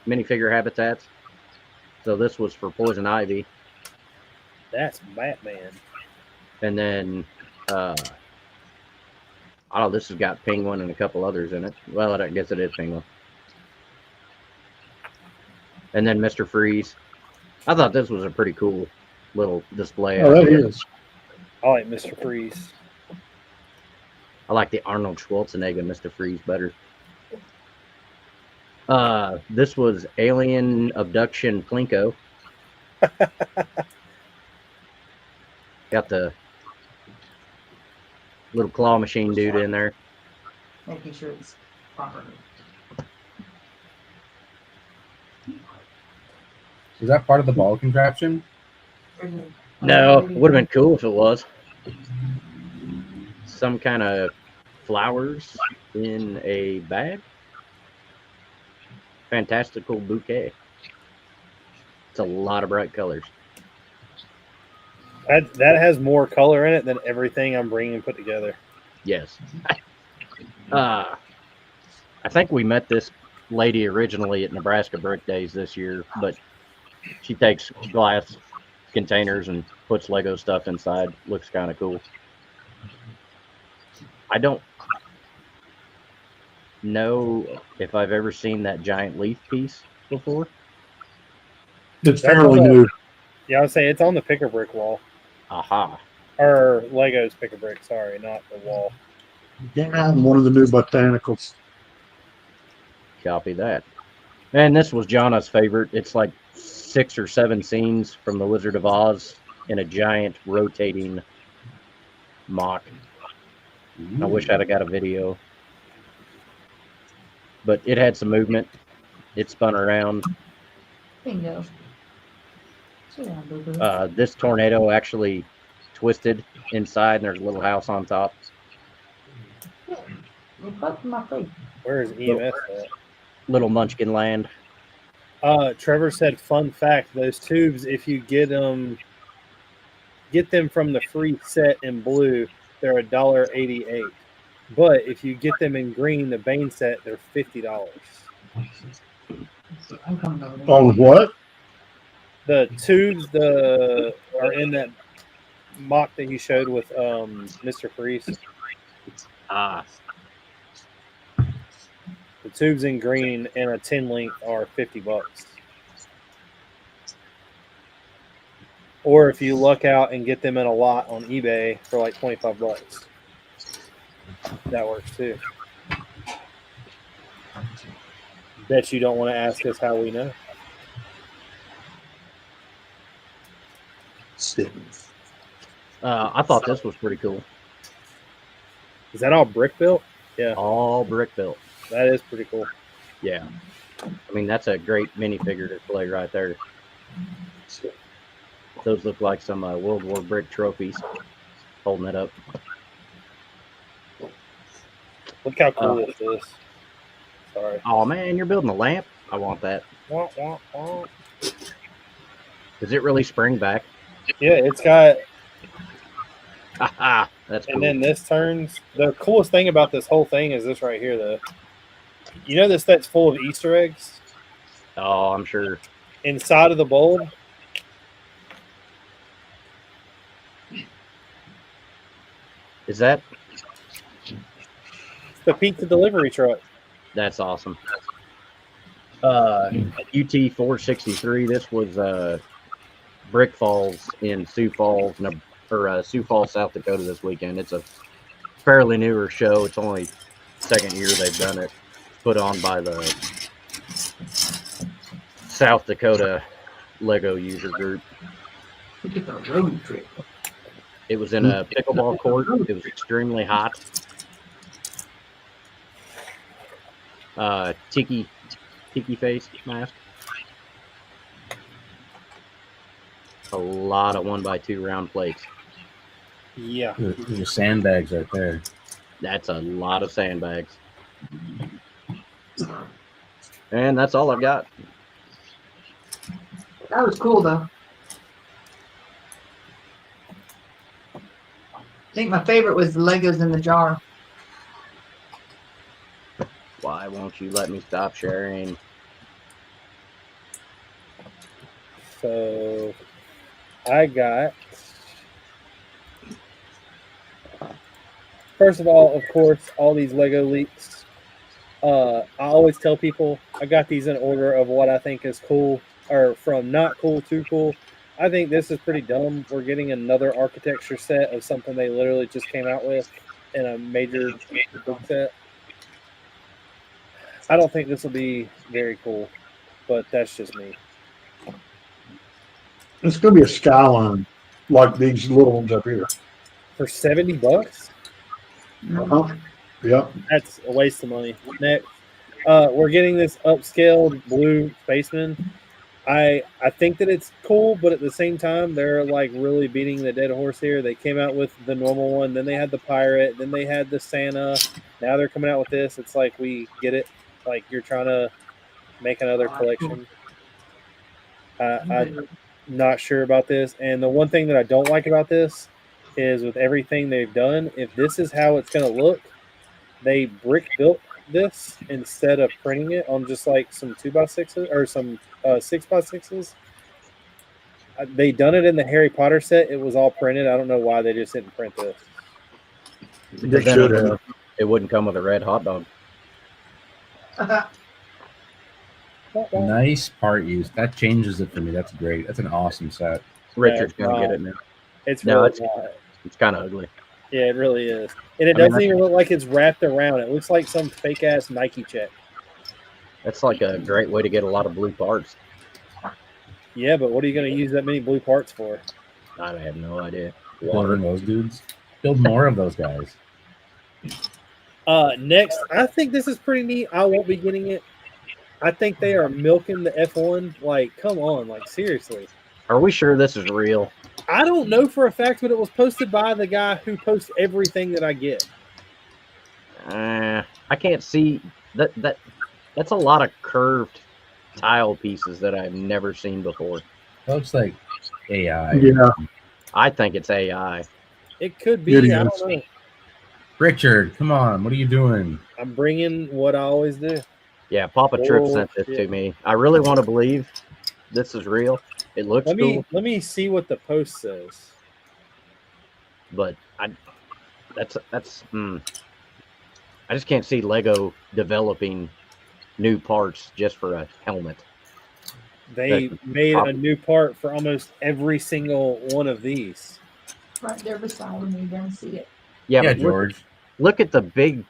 D: minifigure habitats. So this was for Poison Ivy.
B: That's Batman.
D: And then, I don't know, this has got Penguin and a couple others in it. Well, I guess it is Penguin. And then Mr. Freeze. I thought this was a pretty cool little display.
C: Oh, that is.
B: I like Mr. Freeze.
D: I like the Arnold Schwarzenegger Mr. Freeze better. This was Alien Abduction Plinko. Got the little claw machine dude in there.
F: Making sure it's proper.
E: Is that part of the ball contraption?
D: No, would have been cool if it was. Some kind of flowers in a bag. Fantastical bouquet. It's a lot of bright colors.
B: That has more color in it than everything I'm bringing put together.
D: Yes. I think we met this lady originally at Nebraska Brick Days this year, but she takes glass containers and puts Lego stuff inside. Looks kind of cool. I don't know if I've ever seen that giant leaf piece before.
C: It's fairly new.
B: Yeah, I would say it's on the picker brick wall.
D: Aha.
B: Or Lego's picker brick, sorry, not the wall.
C: Yeah, one of the new botanicals.
D: Copy that. And this was Jana's favorite. It's like 6 or 7 scenes from The Wizard of Oz in a giant rotating mock. I wish I'd have got a video. But it had some movement. It spun around.
F: Bingo.
D: This tornado actually twisted inside, and there's a little house on top.
B: Where is EMS at?
D: Little Munchkin land.
B: Trevor said, fun fact, those tubes, if you get them from the free set in blue, they're $1.88. But if you get them in green, the Bane set, they're $50.
C: On what?
B: The tubes are in that mock that he showed with Mr. Freeze. The tubes in green and a 10 length are $50. Or if you luck out and get them in a lot on eBay for like $25. That works too. Bet you don't want to ask us how we know.
D: I thought this was pretty cool.
B: Is that all brick built? Yeah.
D: All brick built.
B: That is pretty cool.
D: Yeah. I mean, that's a great minifigure display right there. Those look like some World War brick trophies. Holding it up.
B: Look how cool this is. Sorry.
D: Oh, man, you're building a lamp? I want that.
B: Wah, wah, wah.
D: Does it really spring back?
B: Yeah, it's got.
D: That's cool.
B: And then this turns. The coolest thing about this whole thing is this right here, though. You know this that's full of Easter eggs
D: Oh, I'm sure.
B: inside of the bulb.
D: Is that?
B: The pizza delivery truck.
D: That's awesome. UT 463. This was Brick Falls in Sioux Falls, Sioux Falls, South Dakota this weekend. It's a fairly newer show. It's only second year they've done it. Put on by the South Dakota Lego user group. It was in a pickleball court. It was extremely hot. Tiki face mask. A lot of 1x2 round plates.
B: Yeah.
E: There's sandbags right there.
D: That's a lot of sandbags. And that's all I've got.
F: That was cool, though. I think my favorite was the Legos in the jar.
D: Why won't you let me stop sharing?
B: So I got. First of all, of course, all these Lego leaks. I always tell people I got these in order of what I think is cool, or from not cool to cool. I think this is pretty dumb. We're getting another architecture set of something they literally just came out with in a major book set. I don't think this will be very cool, but that's just me.
C: It's going to be a skyline like these little ones up here.
B: For $70?
C: Uh-huh. Yep.
B: That's a waste of money. Next, we're getting this upscaled blue spaceman. I think that it's cool, but at the same time, they're like really beating the dead horse here. They came out with the normal one, then they had the pirate, then they had the Santa. Now they're coming out with this. It's like, we get it. Like, you're trying to make another collection. I'm not sure about this. And the one thing that I don't like about this is with everything they've done, if this is how it's going to look, they brick built this instead of printing it on just like some 2x6s or some 6x6s. They done it in the Harry Potter set. It was all printed. I don't know why they just didn't print this.
C: They should have.
D: It wouldn't come with a red hot dog.
E: Nice part use. That changes it for me. That's great. That's an awesome set.
D: Richard's gonna get it now.
B: It's
D: No,
B: really
D: it's kind of ugly.
B: Yeah, it really is. And it doesn't even look like it's wrapped around. It looks like some fake ass Nike check.
D: That's like a great way to get a lot of blue parts.
B: Yeah, but what are you going to use that many blue parts for?
D: I have no idea.
E: Building those dudes. Build more of those guys.
B: Next, I think this is pretty neat. I won't be getting it. I think they are milking the F1. Like, come on. Like, seriously.
D: Are we sure this is real?
B: I don't know for a fact, but it was posted by the guy who posts everything that I get.
D: I can't see that. That's a lot of curved tile pieces that I've never seen before.
E: That looks like AI.
C: Yeah.
D: I think it's AI.
B: It could be. I don't know.
E: Richard, come on. What are you doing?
B: I'm bringing what I always do.
D: Yeah, Papa Trip sent this to me. I really want to believe this is real. It looks cool.
B: Let me see what the post says.
D: But I just can't see Lego developing new parts just for a helmet.
B: They made a new part for almost every single one of these.
F: Right there beside me, you don't see it.
D: Yeah,
E: Yeah,
D: but
E: George.
D: look at the big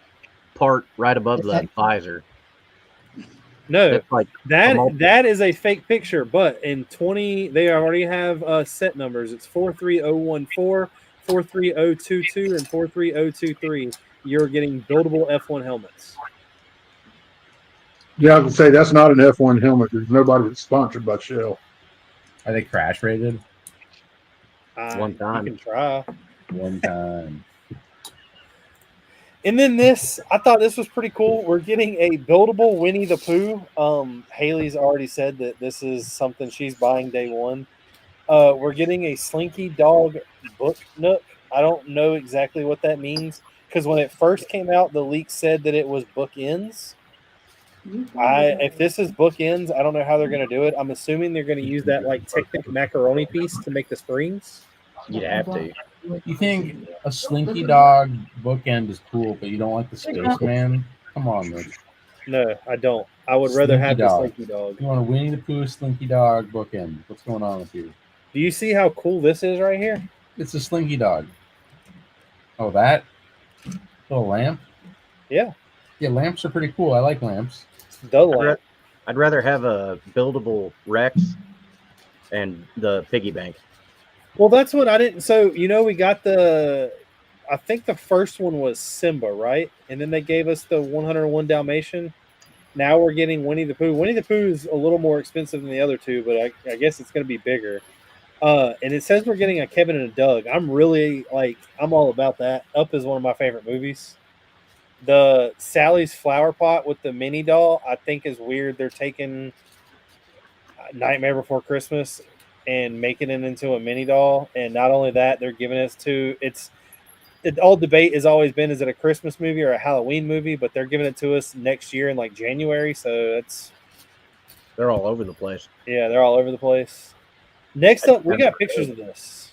D: part right above the visor.
B: No,
D: That's like
B: that is a fake picture, but in 20, they already have set numbers. It's 43014, 43022, and 43023. You're getting buildable F1 helmets.
C: Yeah, I would say that's not an F1 helmet. There's nobody that's sponsored by Shell.
E: Are they crash rated?
D: One time.
B: You can try.
E: One time.
B: And then this, I thought this was pretty cool. We're getting a buildable Winnie the Pooh. Haley's already said that this is something she's buying day one. We're getting a Slinky Dog book nook. I don't know exactly what that means because when it first came out, the leak said that it was bookends. If this is bookends, I don't know how they're going to do it. I'm assuming they're going to use that like Technic macaroni piece to make the springs.
D: You'd have to.
E: You think a Slinky Dog bookend is cool, but you don't like the Spaceman? Come on, Rich.
B: No, I don't. I would rather
E: Slinky
B: have the
E: Dog.
B: Slinky Dog.
E: You want a Winnie the Pooh Slinky Dog bookend? What's going on with you?
B: Do you see how cool this is right here?
E: It's a Slinky Dog. Oh, that little lamp.
B: Yeah.
E: Yeah, lamps are pretty cool. I like lamps.
B: The lamp.
D: I'd rather have a buildable Rex and the piggy bank.
B: Well, that's what I didn't. So, we got I think the first one was Simba, right? And then they gave us the 101 Dalmatian. Now we're getting Winnie the Pooh. Winnie the Pooh is a little more expensive than the other two, but I guess it's going to be bigger. And it says we're getting a Kevin and a Doug. I'm all about that. Up is one of my favorite movies. The Sally's Flower Pot with the mini doll, I think is weird. They're taking Nightmare Before Christmas and making it into a mini doll. And not only that, they're giving us the old debate has always been, is it a Christmas movie or a Halloween movie? But they're giving it to us next year in like January. So
D: they're all over the place.
B: Yeah, they're all over the place. Next up, we got pictures of this.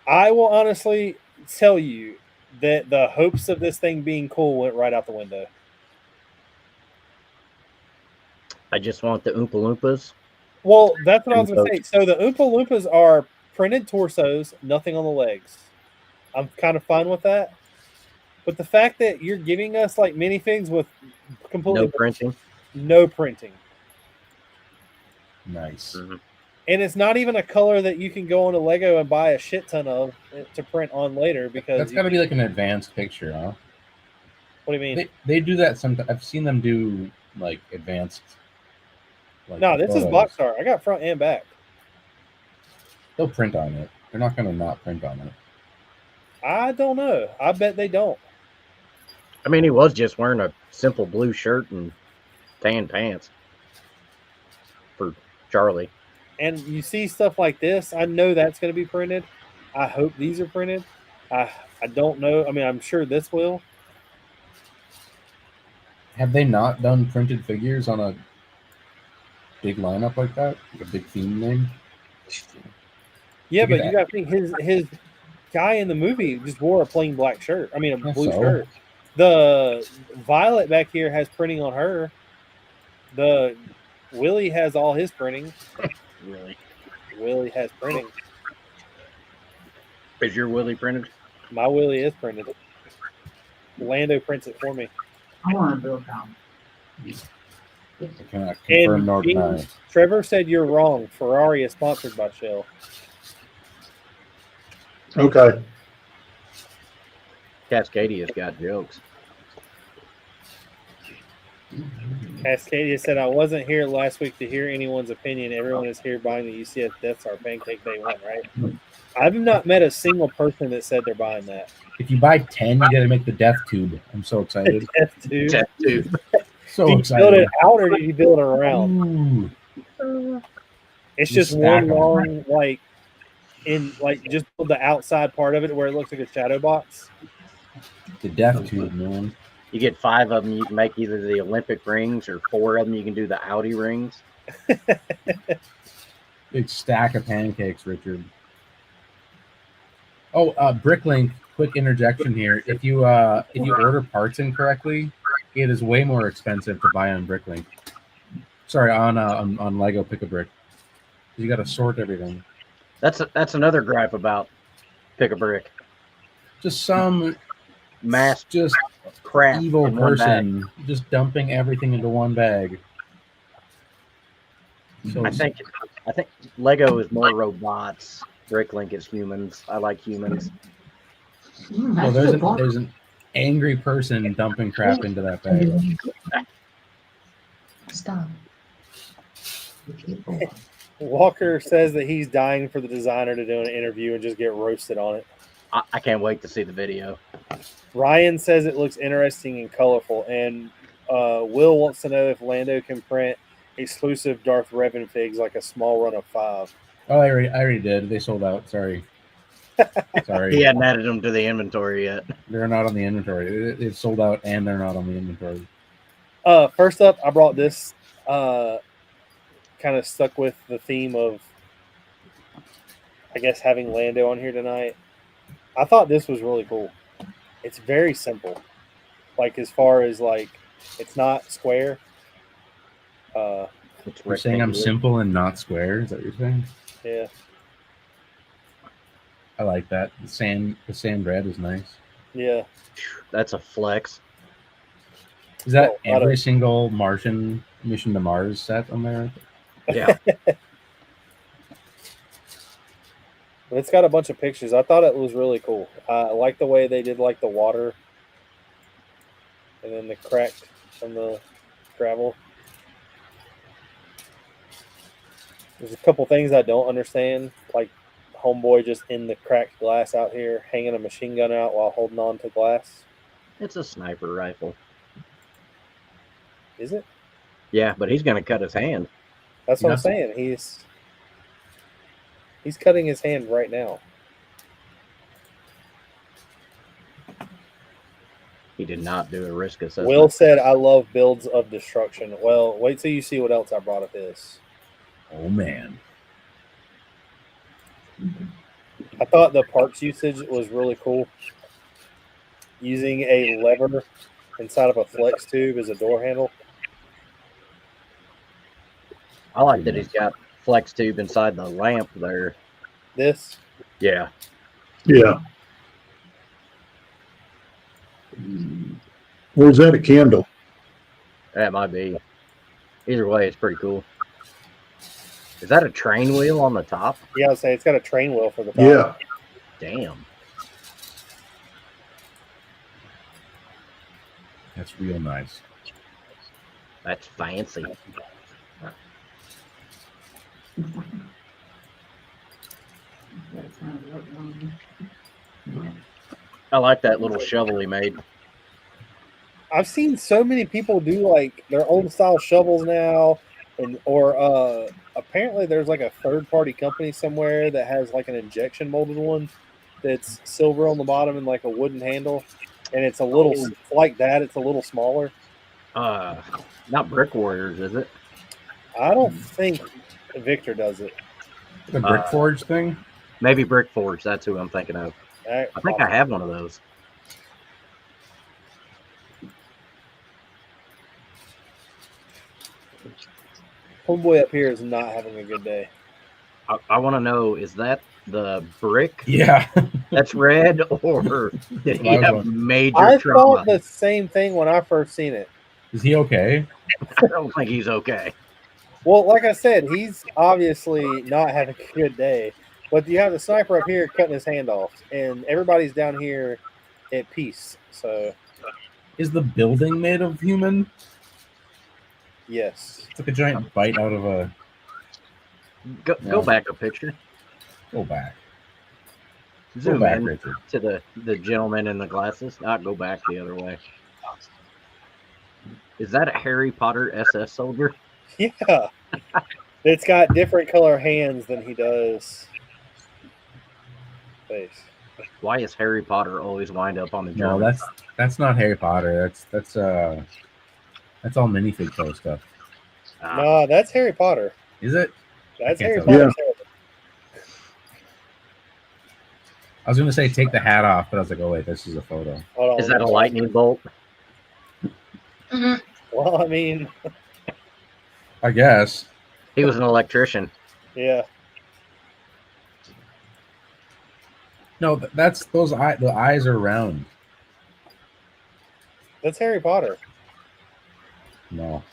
B: I will honestly tell you that the hopes of this thing being cool went right out the window.
D: I just want the Oompa Loompas.
B: Well, that's what I was going to say. So the Oompa Loompas are printed torsos, nothing on the legs. I'm kind of fine with that. But the fact that you're giving us like minifigs with completely no printing.
E: Nice.
D: Mm-hmm.
B: And it's not even a color that you can go on a Lego and buy a shit ton of to print on later because
E: that's got to be like an advanced picture, huh?
B: What do you mean?
E: They do that sometimes. I've seen them do like advanced. Like,
B: no, this is box art. I got front and back.
E: They'll print on it. They're not going to not print on it.
B: I don't know. I bet they don't.
D: I mean, he was just wearing a simple blue shirt and tan pants for Charlie.
B: And you see stuff like this, I know that's going to be printed. I hope these are printed. I don't know. I mean, I'm sure this will.
E: Have they not done printed figures on a big lineup like that? Like a big theme name?
B: Yeah, but you got to think his guy in the movie just wore a plain black shirt. I mean, a blue shirt. The Violet back here has printing on her. The Willie has all his printing.
D: Really?
B: Willie has printing.
D: Is your Willie printed?
B: My Willie is printed. Lando prints it for me.
F: I want to build down.
E: I cannot confirm nor deny.
B: Trevor said you're wrong. Ferrari is sponsored by Shell.
C: Okay.
D: Cascadia's got jokes.
B: Cascadia said, I wasn't here last week to hear anyone's opinion. Everyone is here buying the UCF Death Star Pancake Day 1, right? I've not met a single person that said they're buying that.
E: If you buy 10, you got to make the Death Tube. I'm so excited.
B: Death Tube.
D: Death Tube.
E: So
B: did
E: excited.
B: you build it out or did you build it around?
E: Ooh.
B: It's just one long, just build the outside part of it where it looks like a shadow box.
E: The Death Tube, man.
D: You get 5 of them, you can make either the Olympic rings, or 4 of them, you can do the Audi rings.
E: Big stack of pancakes, Richard. Oh, Bricklink, quick interjection here. If you order parts incorrectly, it is way more expensive to buy on Bricklink. Sorry, on Lego Pick-a-Brick. You got to sort everything.
D: That's another gripe about Pick-a-Brick.
E: Just some
D: mass
E: just
D: crap
E: evil person just dumping everything into one bag. So
D: I think Lego is more robots. Bricklink is humans. I like humans.
E: Well, there's an angry person dumping crap into that bag.
F: Stop.
B: Walker says that he's dying for the designer to do an interview and just get roasted on it.
D: I can't wait to see the video.
B: Ryan says it looks interesting and colorful, and Will wants to know if Lando can print exclusive Darth Revan figs, like a small run of 5.
E: Oh, I already did. They sold out. Sorry.
D: He hadn't added them to the inventory yet.
E: They're not on the inventory. It's sold out, and they're not on the inventory.
B: First up, I brought this. Kind of stuck with the theme of, I guess, having Lando on here tonight. I thought this was really cool. It's very simple. Like, as far as, like, it's not square.
E: You're saying I'm simple and not square? Is that what you're saying?
B: Yeah.
E: I like that. The sand red is nice.
B: Yeah.
D: That's a flex.
E: Is that every single Martian mission to Mars set on there?
D: Yeah.
B: It's got a bunch of pictures. I thought it was really cool. I like the way they did, like, the water and then the crack from the gravel. There's a couple things I don't understand, like homeboy just in the cracked glass out here, hanging a machine gun out while holding on to glass.
D: It's a sniper rifle.
B: Is it?
D: Yeah, but he's going to cut his hand.
B: That's what I'm saying. He's cutting his hand right now.
D: He did not do a risk assessment.
B: Will said, I love builds of destruction. Well, wait till you see what else I brought of this.
E: Oh, man.
B: I thought the parts usage was really cool. Using a lever inside of a flex tube as a door handle.
D: I like that he's got flex tube inside the lamp there.
B: This?
D: Yeah.
C: Yeah. Or is that a candle?
D: That might be. Either way, it's pretty cool. Is that a train wheel on the top?
B: Yeah, I would say it's got a train wheel for the top.
C: Yeah.
D: Damn.
E: That's real nice.
D: That's fancy. I like that little shovel he made.
B: I've seen so many people do like their own style shovels now, or apparently there's like a third-party company somewhere that has like an injection molded one that's silver on the bottom and like a wooden handle, and it's a little like that. It's a little smaller.
D: Not Brick Warriors, is it?
B: I don't think Victor does it.
E: The Brick Forge thing?
D: Maybe Brick Forge. That's who I'm thinking of. I think I have one of those.
B: Homeboy up here is not having a good day.
D: I want to know, is that the brick?
E: Yeah.
D: That's red, or did he have major
B: I
D: trauma?
B: thought the same thing when I first seen it.
E: Is he okay?
D: I don't think he's okay.
B: Well, like I said, he's obviously not having a good day. But you have the sniper up here cutting his hand off, and everybody's down here at peace. So,
E: is the building made of human?
B: Yes.
E: It's like a giant bite out of a.
D: Go back a picture.
E: Go back.
D: Zoom
E: go back,
D: in
E: Richard.
D: to the gentleman in the glasses. Not go back the other way. Is that a Harry Potter SS soldier?
B: Yeah. It's got different color hands than he does face.
D: Why is Harry Potter always wind up on the
E: No,
D: drum?
E: that's not Harry Potter. That's all minifig pro stuff.
B: No, that's Harry Potter.
E: Is it?
B: That's Harry
E: tell.
B: Potter.
C: Yeah.
E: I was gonna say take the hat off, but I was like, oh wait, this is a photo.
B: Hold on.
D: Is that a lightning bolt?
B: Well, I mean,
E: I guess.
D: He was an electrician.
B: yeah.
E: No, that's those eyes. The eyes are round.
B: That's Harry Potter.
E: No,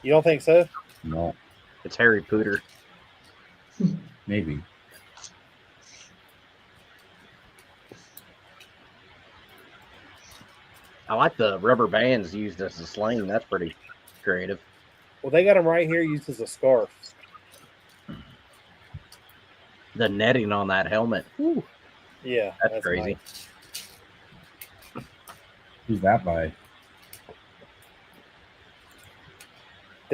B: You don't think so?
E: no,
D: It's Harry Pooter.
E: maybe.
D: I like the rubber bands used as a sling. That's pretty creative.
B: Well, they got him right here used as a scarf.
D: The netting on that helmet. Whew,
B: Yeah.
D: that's crazy.
B: nice.
E: Who's that by?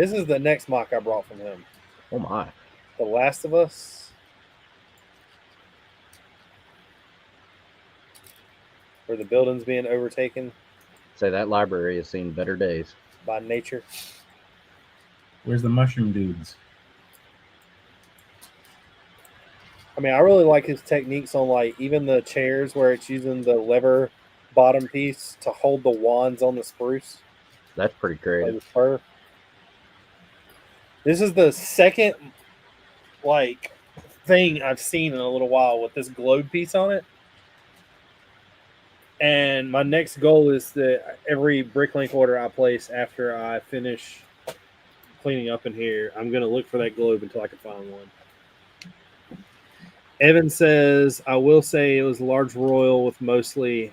B: This is the next mock I brought from him.
D: Oh my!
B: The Last of Us, where the building's being overtaken
D: Say that library has seen better days.
B: by nature.
E: Where's the mushroom dudes?
B: I mean, I really like his techniques on like even the chairs where it's using the lever bottom piece to hold the wands on the spruce.
D: That's pretty
B: Like
D: creative.
B: the fur. This is the second like thing I've seen in a little while with this globe piece on it. And my next goal is that every Bricklink order I place after I finish cleaning up in here, I'm going to look for that globe until I can find one. Evan says, I will say it was large royal with mostly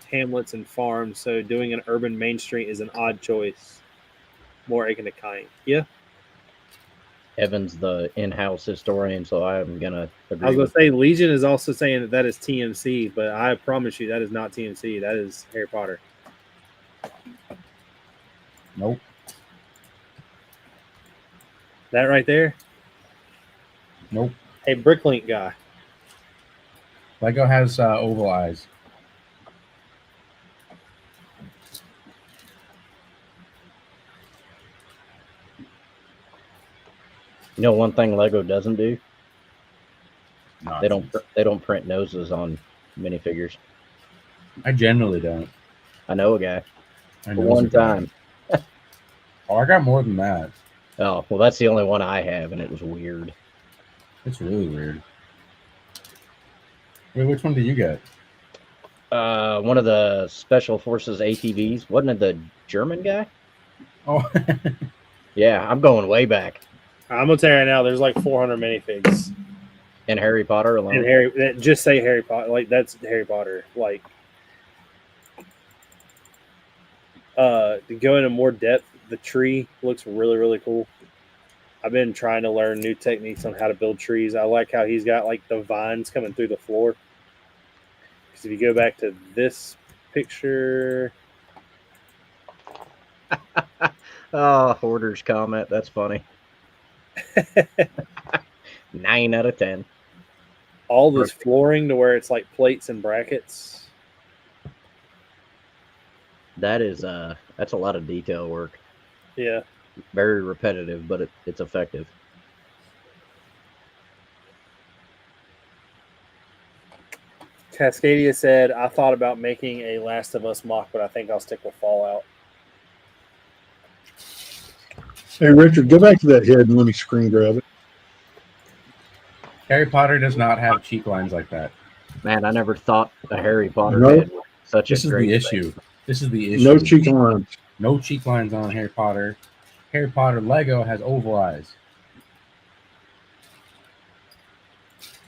B: hamlets and farms, so doing an urban main street is an odd choice. More akin to kind. Yeah.
D: Evan's the in-house historian, so I'm gonna agree.
B: I was going
D: with
B: to say, Legion is also saying that is TMC, but I promise you that is not TMC. That is Harry Potter.
E: Nope.
B: That right there?
E: Nope.
B: Hey, Bricklink guy.
E: Lego has oval eyes.
D: You know, one thing Lego doesn't do?
E: Nonsense.
D: They don't print noses on minifigures.
E: I generally don't.
D: I know a guy.
E: I
D: For
E: know
D: one
E: it's a guy.
D: time.
E: Oh, I got more than that.
D: Oh, well, that's the only one I have, and it was weird.
E: It's really weird. Wait, which one did you get?
D: One of the Special Forces ATVs. Wasn't it the German guy?
E: Oh,
D: Yeah, I'm going way back.
B: I'm going to tell you right now, there's like 400 minifigs.
D: In Harry Potter alone.
B: And Harry, just say Harry Potter. Like, that's Harry Potter. Like, to go into more depth, the tree looks really, really cool. I've been trying to learn new techniques on how to build trees. I like how he's got like the vines coming through the floor. Because if you go back to this picture,
D: Oh, Hoarder's comment. That's funny. 9 out of 10.
B: all this flooring to where it's like plates and brackets.
D: That is that's a lot of detail work.
B: Yeah.
D: Very repetitive, but it's effective.
B: Cascadia said, I thought about making a Last of Us mock, but I think I'll stick with Fallout.
C: Hey, Richard, go back to that head and let me screen grab it.
E: Harry Potter does not have cheek lines like that.
D: Man, I never thought a Harry Potter
C: Nope.
D: head was such
E: This
D: a
E: is
D: great
E: the
D: thing.
E: issue. This is the issue.
C: No cheek lines.
E: No cheek lines on Harry Potter. Harry Potter Lego has oval eyes.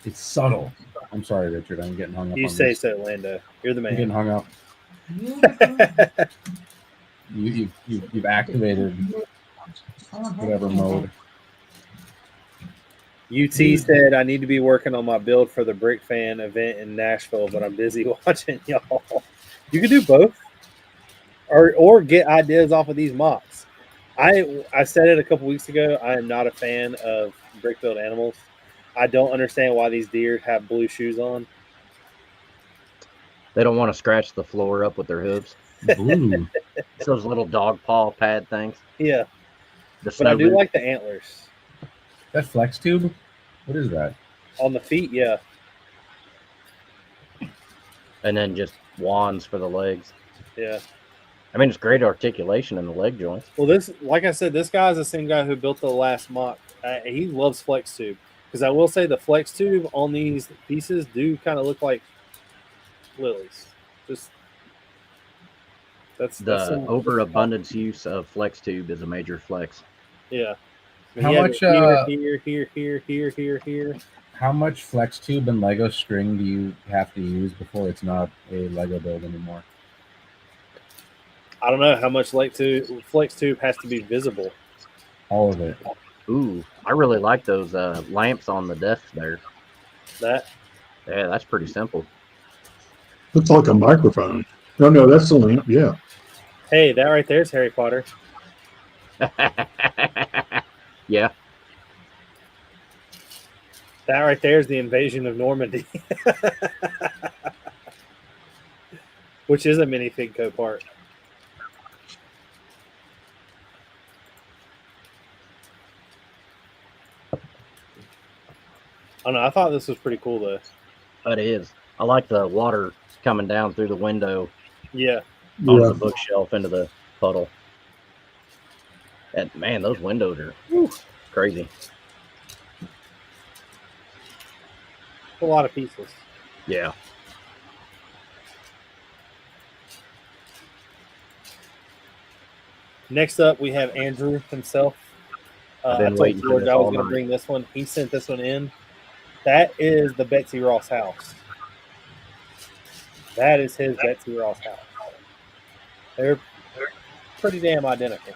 E: It's subtle. I'm sorry, Richard. I'm getting hung up.
B: You
E: on
B: say
E: this.
B: so, Lando. You're the
E: I'm getting
B: man.
E: hung up. You've activated whatever mode.
B: UT said, I need to be working on my build for the Brick Fan event in Nashville, but I'm busy watching y'all. You can do both. Or get ideas off of these mocks. I said it a couple weeks ago. I am not a fan of brick build animals. I don't understand why these deer have blue shoes on.
D: They don't want to scratch the floor up with their hooves.
E: Blue.
D: It's those little dog paw pad things.
B: Yeah,
D: The
B: but I
D: snow
B: do
D: boots.
B: like the antlers
E: That flex tube? What is that?
B: on the feet. Yeah,
D: And then just wands for the legs.
B: yeah.
D: I mean, it's great articulation in the leg joints.
B: Well, this, like I said, this guy is the same guy who built the last mock. He loves flex tube because I will say the flex tube on these pieces do kind of look like lilies. Just that's
D: The overabundance use of flex tube is a major flex.
B: yeah.
E: How
B: He had
E: much,
B: it here.
E: How much flex tube and Lego string do you have to use before it's not a Lego build anymore?
B: I don't know how much flex tube has to be visible.
E: All of it.
D: Ooh, I really like those lamps on the desk there.
B: That
D: Yeah, that's pretty simple.
C: Looks like a microphone. No, that's the lamp. Yeah.
B: hey, that right there is Harry Potter.
D: Yeah.
B: That right there is the invasion of Normandy, which is a minifig co-part. I don't know. I thought this was pretty cool though.
D: It is. I like the water coming down through the window
B: Yeah.
D: onto
C: Yeah.
D: the bookshelf into the puddle. And man, those windows are crazy.
B: A lot of pieces.
D: Yeah.
B: Next up, we have Andrew himself.
D: I've
B: I
D: been
B: told
D: waiting for
B: George
D: this
B: I was
D: all
B: going to
D: night.
B: bring this one. He sent this one in. That is the Betsy Ross house. That is his Betsy Ross house. They're pretty damn identical.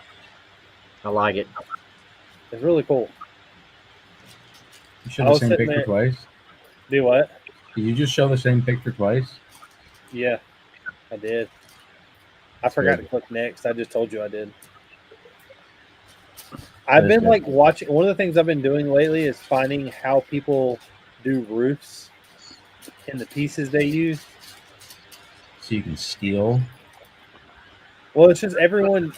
D: I like it.
B: It's really cool.
E: You show
B: I
E: the
B: was
E: same
B: sitting
E: picture
B: there-
E: twice?
B: Do what?
E: Did you just show the same picture twice?
B: Yeah, I did. I
E: That's
B: forgot
E: good.
B: to click next. I just told you I did. I've
E: That is
B: been
E: good.
B: like watching. One of the things I've been doing lately is finding how people do roofs and the pieces they use.
E: So you can steal.
B: Well, it's just everyone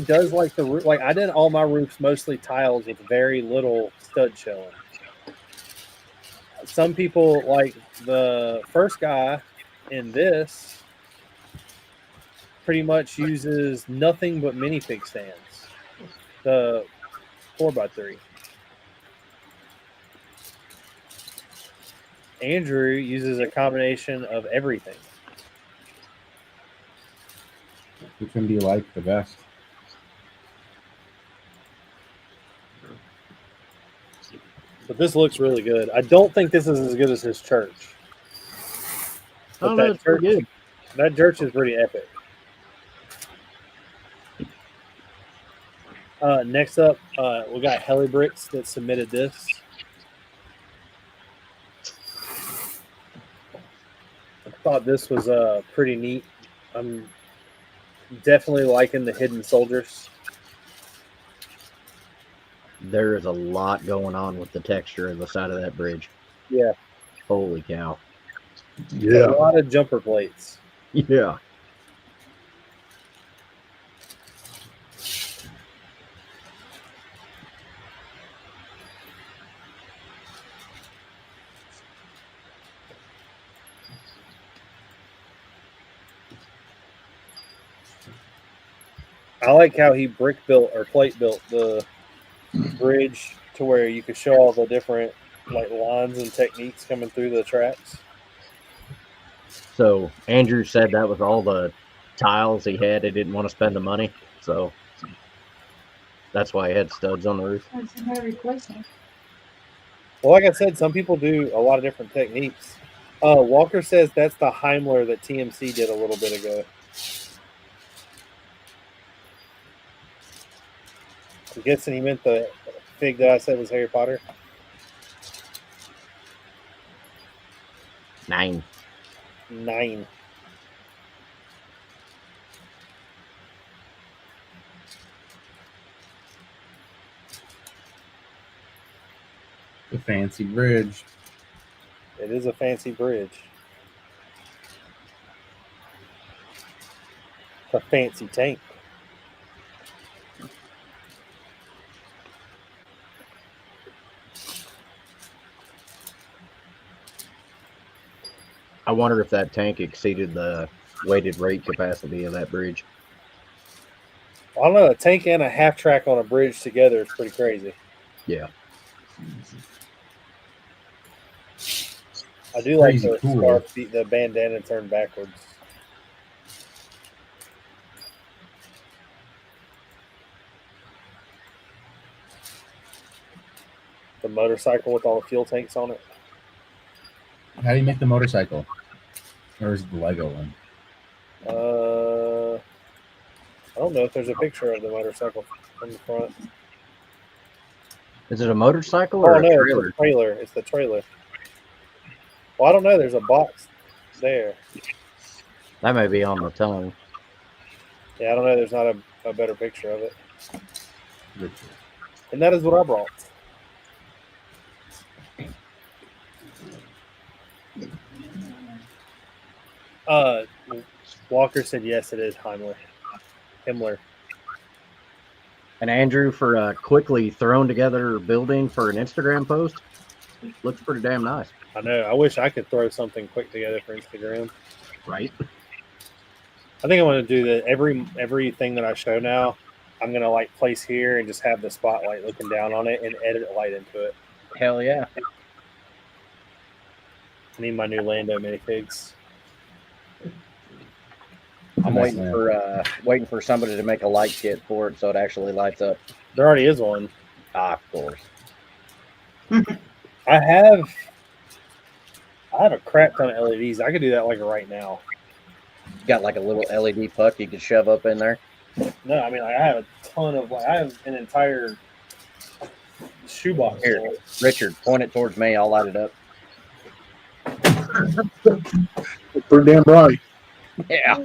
B: does like the roof. Like I did all my roofs mostly tiles with very little stud shelling. Some people, like the first guy in this, pretty much uses nothing but minifig stands. The 4x3. Andrew uses a combination of everything.
E: Which one do you like the best?
B: But this looks really good. I don't think this is as good as his church. But
D: Oh, no, it's pretty good.
B: That church is pretty epic. Next up, we got Bricks that submitted this. I thought this was pretty neat. I'm definitely liking the hidden soldiers.
D: There is a lot going on with the texture of the side of that bridge.
B: Yeah.
D: Holy cow.
C: Yeah.
B: A lot of jumper plates.
D: Yeah.
B: I like how he plate built the bridge to where you could show all the different like lines and techniques coming through the tracks.
D: So Andrew said that was all the tiles he had. He didn't want to spend the money. So that's why he had studs on the roof.
B: Well, like I said, some people do a lot of different techniques. Walker says that's the Heimler that TMC did a little bit ago. I'm guessing he meant the fig that I said was Harry Potter.
D: 9.
B: 9.
E: The fancy bridge.
B: It is a fancy bridge. It's a fancy tank.
D: I wonder if that tank exceeded the weighted rate capacity of that bridge.
B: I don't know. A tank and a half track on a bridge together is pretty crazy.
D: Yeah.
B: I do like
E: Crazy
B: the
E: cool.
B: scarf, the bandana turned backwards. The motorcycle with all the fuel tanks on it.
E: How do you make the motorcycle? Or is it the Lego one?
B: I don't know if there's a picture of the motorcycle on the front.
D: Is it a motorcycle
B: Oh
D: or
B: no,
D: a
B: it's
D: trailer?
B: the trailer. It's the trailer. Well, I don't know. There's a box there.
D: That may be on the tongue.
B: Yeah, I don't know. There's not a better picture of it.
E: Richard.
B: And that is what I brought. Walker said yes, it is Himmler.
D: And Andrew, for quickly thrown together building for an Instagram post, looks pretty damn nice.
B: I know. I wish I could throw something quick together for Instagram.
D: Right?
B: I think I'm going to do that everything that I show now. I'm going to like place here and just have the spotlight looking down on it and edit light into it.
D: Hell yeah.
B: I need my new Lando minifigs.
D: I'm waiting for somebody to make a light kit for it so it actually lights up.
B: There already is one.
D: Of course.
B: I have a crap ton of LEDs. I could do that like right now.
D: Got like a little LED puck you could shove up in there.
B: No, I mean I have a ton of I have an entire shoebox.
D: Here, Richard, point it towards me. I'll light it up.
C: Pretty damn bright.
D: Yeah.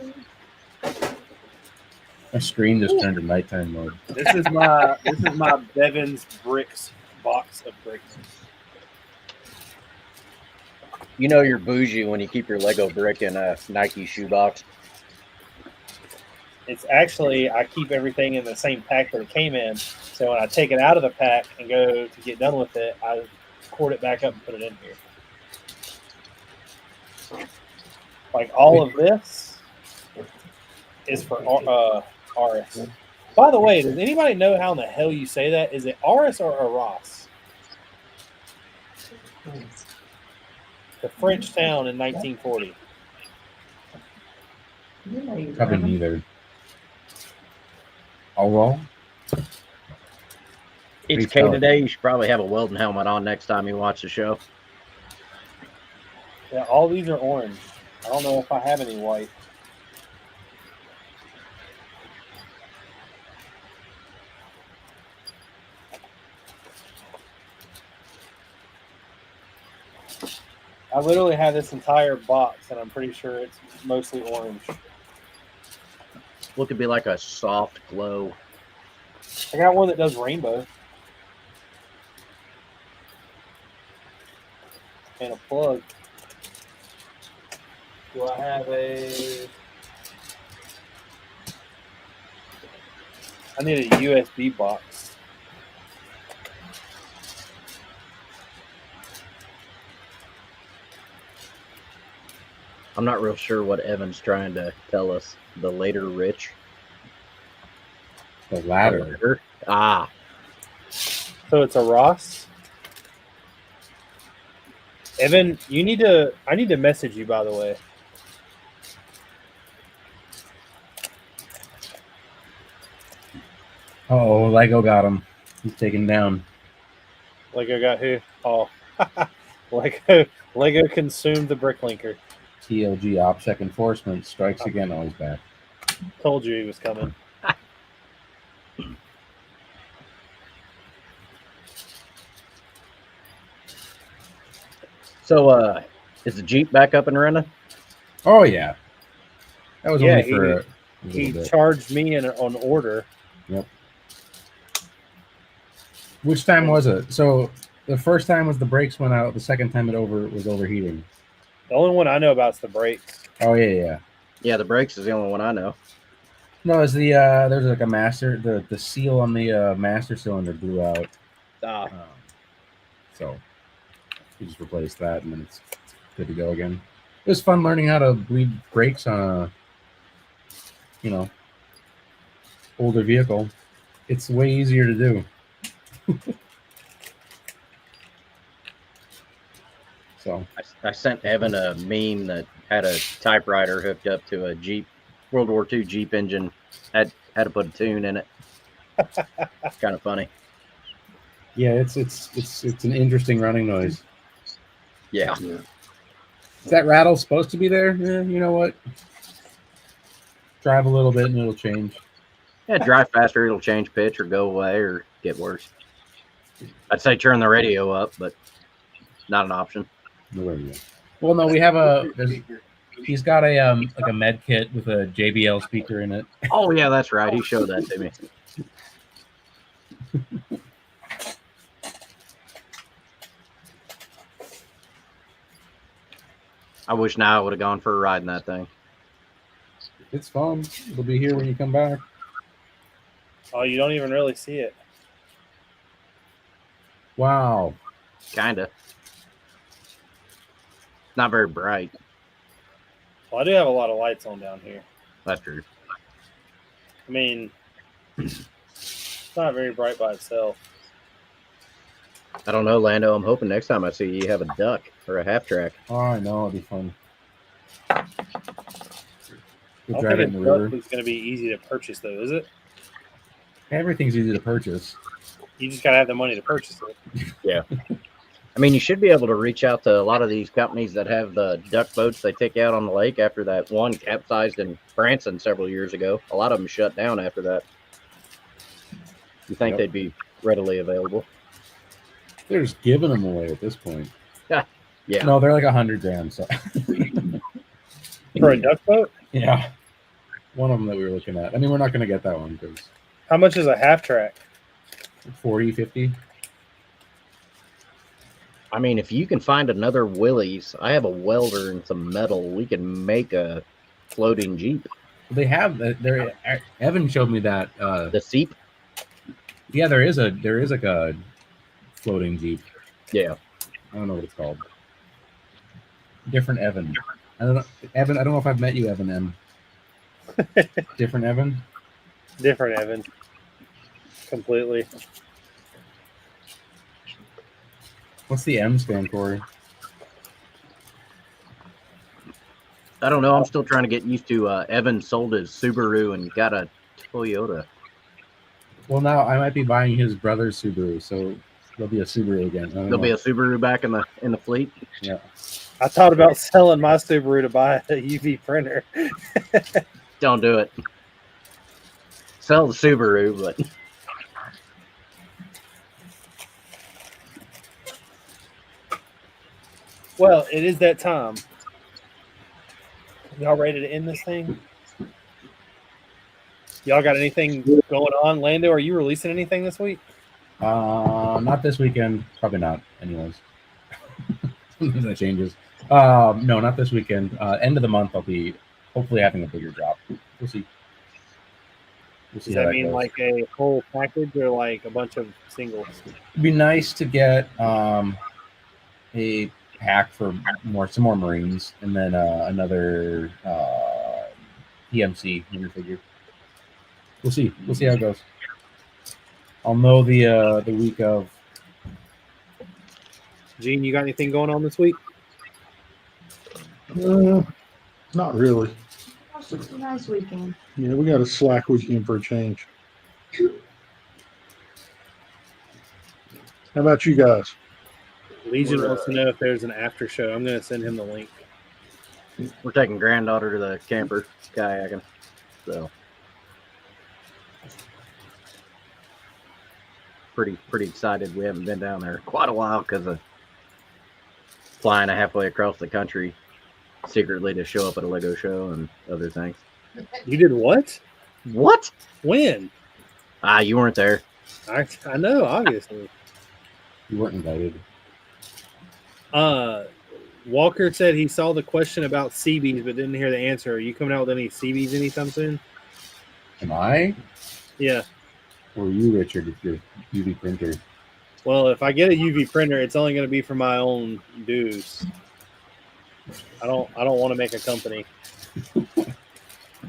E: My screen just turned to nighttime mode.
B: This is my Bevan's Brix box of bricks.
D: You know you're bougie when you keep your Lego brick in a Nike shoebox.
B: It's actually, I keep everything in the same pack that it came in. So when I take it out of the pack and go to get done with it, I cord it back up and put it in here. Like all of this is for Aris. By the way, does anybody know how in the hell you say that? Is it Aris or Arras? The French town in 1940.
E: Probably neither. All wrong.
D: It's K today. You should probably have a welding helmet on next time you watch the show.
B: Yeah, all these are orange. I don't know if I have any white. I literally have this entire box, and I'm pretty sure it's mostly orange.
D: Look, it'd be like a soft glow.
B: I got one that does rainbow. And a plug. Do I have a... I need a USB box.
D: I'm not real sure what Evan's trying to tell us. The later rich.
E: The ladder.
D: Ah.
B: So it's a Ross. Evan, I need to message you, by the way.
E: Oh, Lego got him. He's taken down.
B: Lego got who? Oh. Lego consumed the Bricklinker.
E: TLG OPSEC enforcement strikes again. Always back.
B: Told you he was coming.
D: So, is the Jeep back up and running?
E: Oh yeah, that was
B: Yeah,
E: only for a
B: He
E: little bit.
B: charged me on order.
E: Yep. Which time was it? So the first time was the brakes went out. The second time was overheating.
B: The only one I know about is the brakes.
E: Oh yeah.
D: Yeah, the brakes is the only one I know.
E: No, it's the there's like a master the seal on the master cylinder blew out.
D: Ah.
E: So we just replaced that and then it's good to go again. It was fun learning how to bleed brakes on a older vehicle. It's way easier to do. So
D: I sent Evan a meme that had a typewriter hooked up to a Jeep, World War II Jeep engine. Had to put a tune in it. It's kind of funny.
E: yeah, it's an interesting running noise.
D: Yeah.
E: Is that rattle supposed to be there? Yeah, you know what? Drive a little bit and it'll change.
D: Yeah, drive faster, it'll change pitch or go away or get worse. I'd say turn the radio up, but not an option.
E: No radio. Well, no, we have he's got a like a med kit with a JBL speaker in it.
D: Oh yeah, that's right. He showed that to me. I wish now I would have gone for a ride in that thing.
E: It's fun. It'll be here when you come back.
B: Oh, you don't even really see it.
E: Wow.
D: Kinda. Not very bright.
B: Well, I do have a lot of lights on down here.
D: That's true.
B: I mean, it's not very bright by itself.
D: I don't know, Lando. I'm hoping next time I see you have a duck or a half track.
E: Oh, I know. It'll be fun.
B: I
E: We'll
B: don't
E: drive it
B: think
E: in
B: a
E: the river.
B: duck is going to be easy to purchase, though, is it?
E: Everything's easy to purchase.
B: You just got to have the money to purchase it.
D: Yeah. I mean, you should be able to reach out to a lot of these companies that have the duck boats they take out on the lake after that one capsized in Branson several years ago. A lot of them shut down after that. You think they'd be readily available?
E: They're just giving them away at this point.
D: Yeah.
E: No, they're like $100,000. So.
B: For a duck boat?
E: Yeah. One of them that we were looking at. I mean, we're not going to get that one because
B: How much is a half track?
E: 40, 50.
D: I mean, if you can find another Willys, I have a welder and some metal. We can make a floating Jeep.
E: They have there. Evan showed me that.
D: The Seep?
E: Yeah, there is like a floating Jeep.
D: Yeah.
E: I don't know what it's called. Different Evan. I don't know. Evan, I don't know if I've met you, Evan M. Different Evan?
B: Different, Evan. Completely.
E: What's the M stand for?
D: I don't know. I'm still trying to get used to Evan sold his Subaru and got a Toyota.
E: Well, now I might be buying his brother's Subaru, so there'll be a Subaru again.
D: There'll be a Subaru back in the fleet.
E: Yeah.
B: I thought about selling my Subaru to buy a UV printer.
D: Don't do it. Sell the Subaru, but
B: Well, it is that time. Y'all ready to end this thing? Y'all got anything going on? Lando, are you releasing anything this week?
E: Not this weekend. Probably not. Anyways, sometimes that changes. No, not this weekend. End of the month, I'll be hopefully having a bigger drop. We'll see.
B: Does that mean
E: goes.
B: like a whole package or like a bunch of singles?
E: It'd be nice to get a pack for some more Marines, and then another PMC minifigure. We'll see. We'll see how it goes. I'll know the week of.
B: Gene, you got anything going on this week?
C: Not really.
F: It was a nice weekend.
C: Yeah, we got a slack weekend for a change. How about you guys?
B: Legion wants to know if there's an after show. I'm going to send him the link.
D: we're taking granddaughter to the camper kayaking. So pretty excited. We haven't been down there quite a while because of flying halfway across the country secretly to show up at a Lego show and other things.
B: You did what?
D: What?
B: When?
D: You weren't there.
B: I know, obviously.
E: You weren't invited.
B: Walker said he saw the question about CBs but didn't hear the answer. Are you coming out with any CBs anytime soon?
E: Am I?
B: Yeah.
E: Or you, Richard, with your UV printer?
B: Well, if I get a UV printer, it's only going to be for my own dues. I don't want to make a company.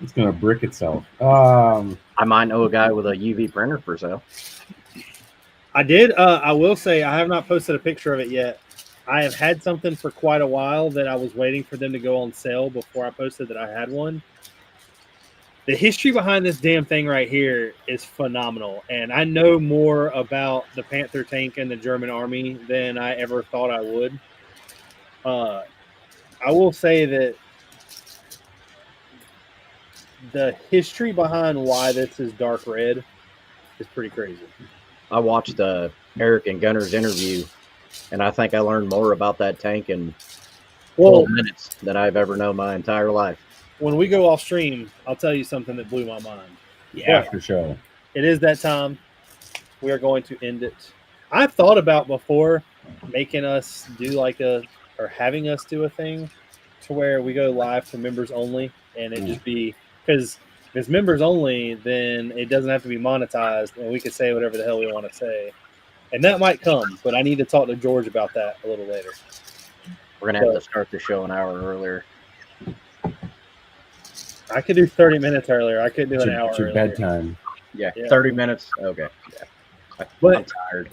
E: It's gonna brick itself.
D: I might know a guy with a UV printer for sale.
B: I did. I will say I have not posted a picture of it yet. I have had something for quite a while that I was waiting for them to go on sale before I posted that I had one. The history behind this damn thing right here is phenomenal. And I know more about the Panther tank and the German army than I ever thought I would. I will say that the history behind why this is dark red is pretty crazy.
D: I watched Eric and Gunner's interview, and I think I learned more about that tank in 12 minutes than I've ever known my entire life.
B: When we go off stream, I'll tell you something that blew my mind.
E: the after show.
B: It is that time. we are going to end it. I've thought about before making us do or having us do a thing to where we go live for members only, and it just be, because if it's members only, then it doesn't have to be monetized, and we can say whatever the hell we want to say. And that might come, but I need to talk to George about that a little later.
D: We're gonna have to start the show an hour earlier.
B: I could do 30 minutes earlier. I could do an hour
E: It's your
B: earlier.
E: bedtime.
D: Yeah, 30 minutes. Okay. Yeah.
B: But
D: I'm tired.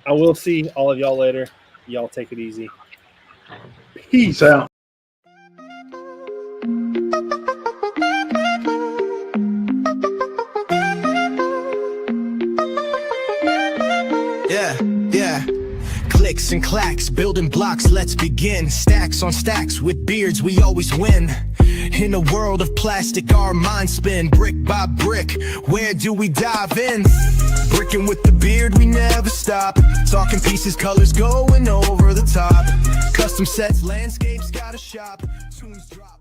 B: I will see all of y'all later. Y'all take it easy.
C: Peace out.
A: Yeah. Clicks and clacks, building blocks, let's begin. Stacks on stacks, with beards we always win. In a world of plastic, our minds spin. Brick by brick, where do we dive in? Brickin with the beard, we never stop. Talking pieces, colors going over the top. Custom sets, landscapes, got a shop. Tunes drop.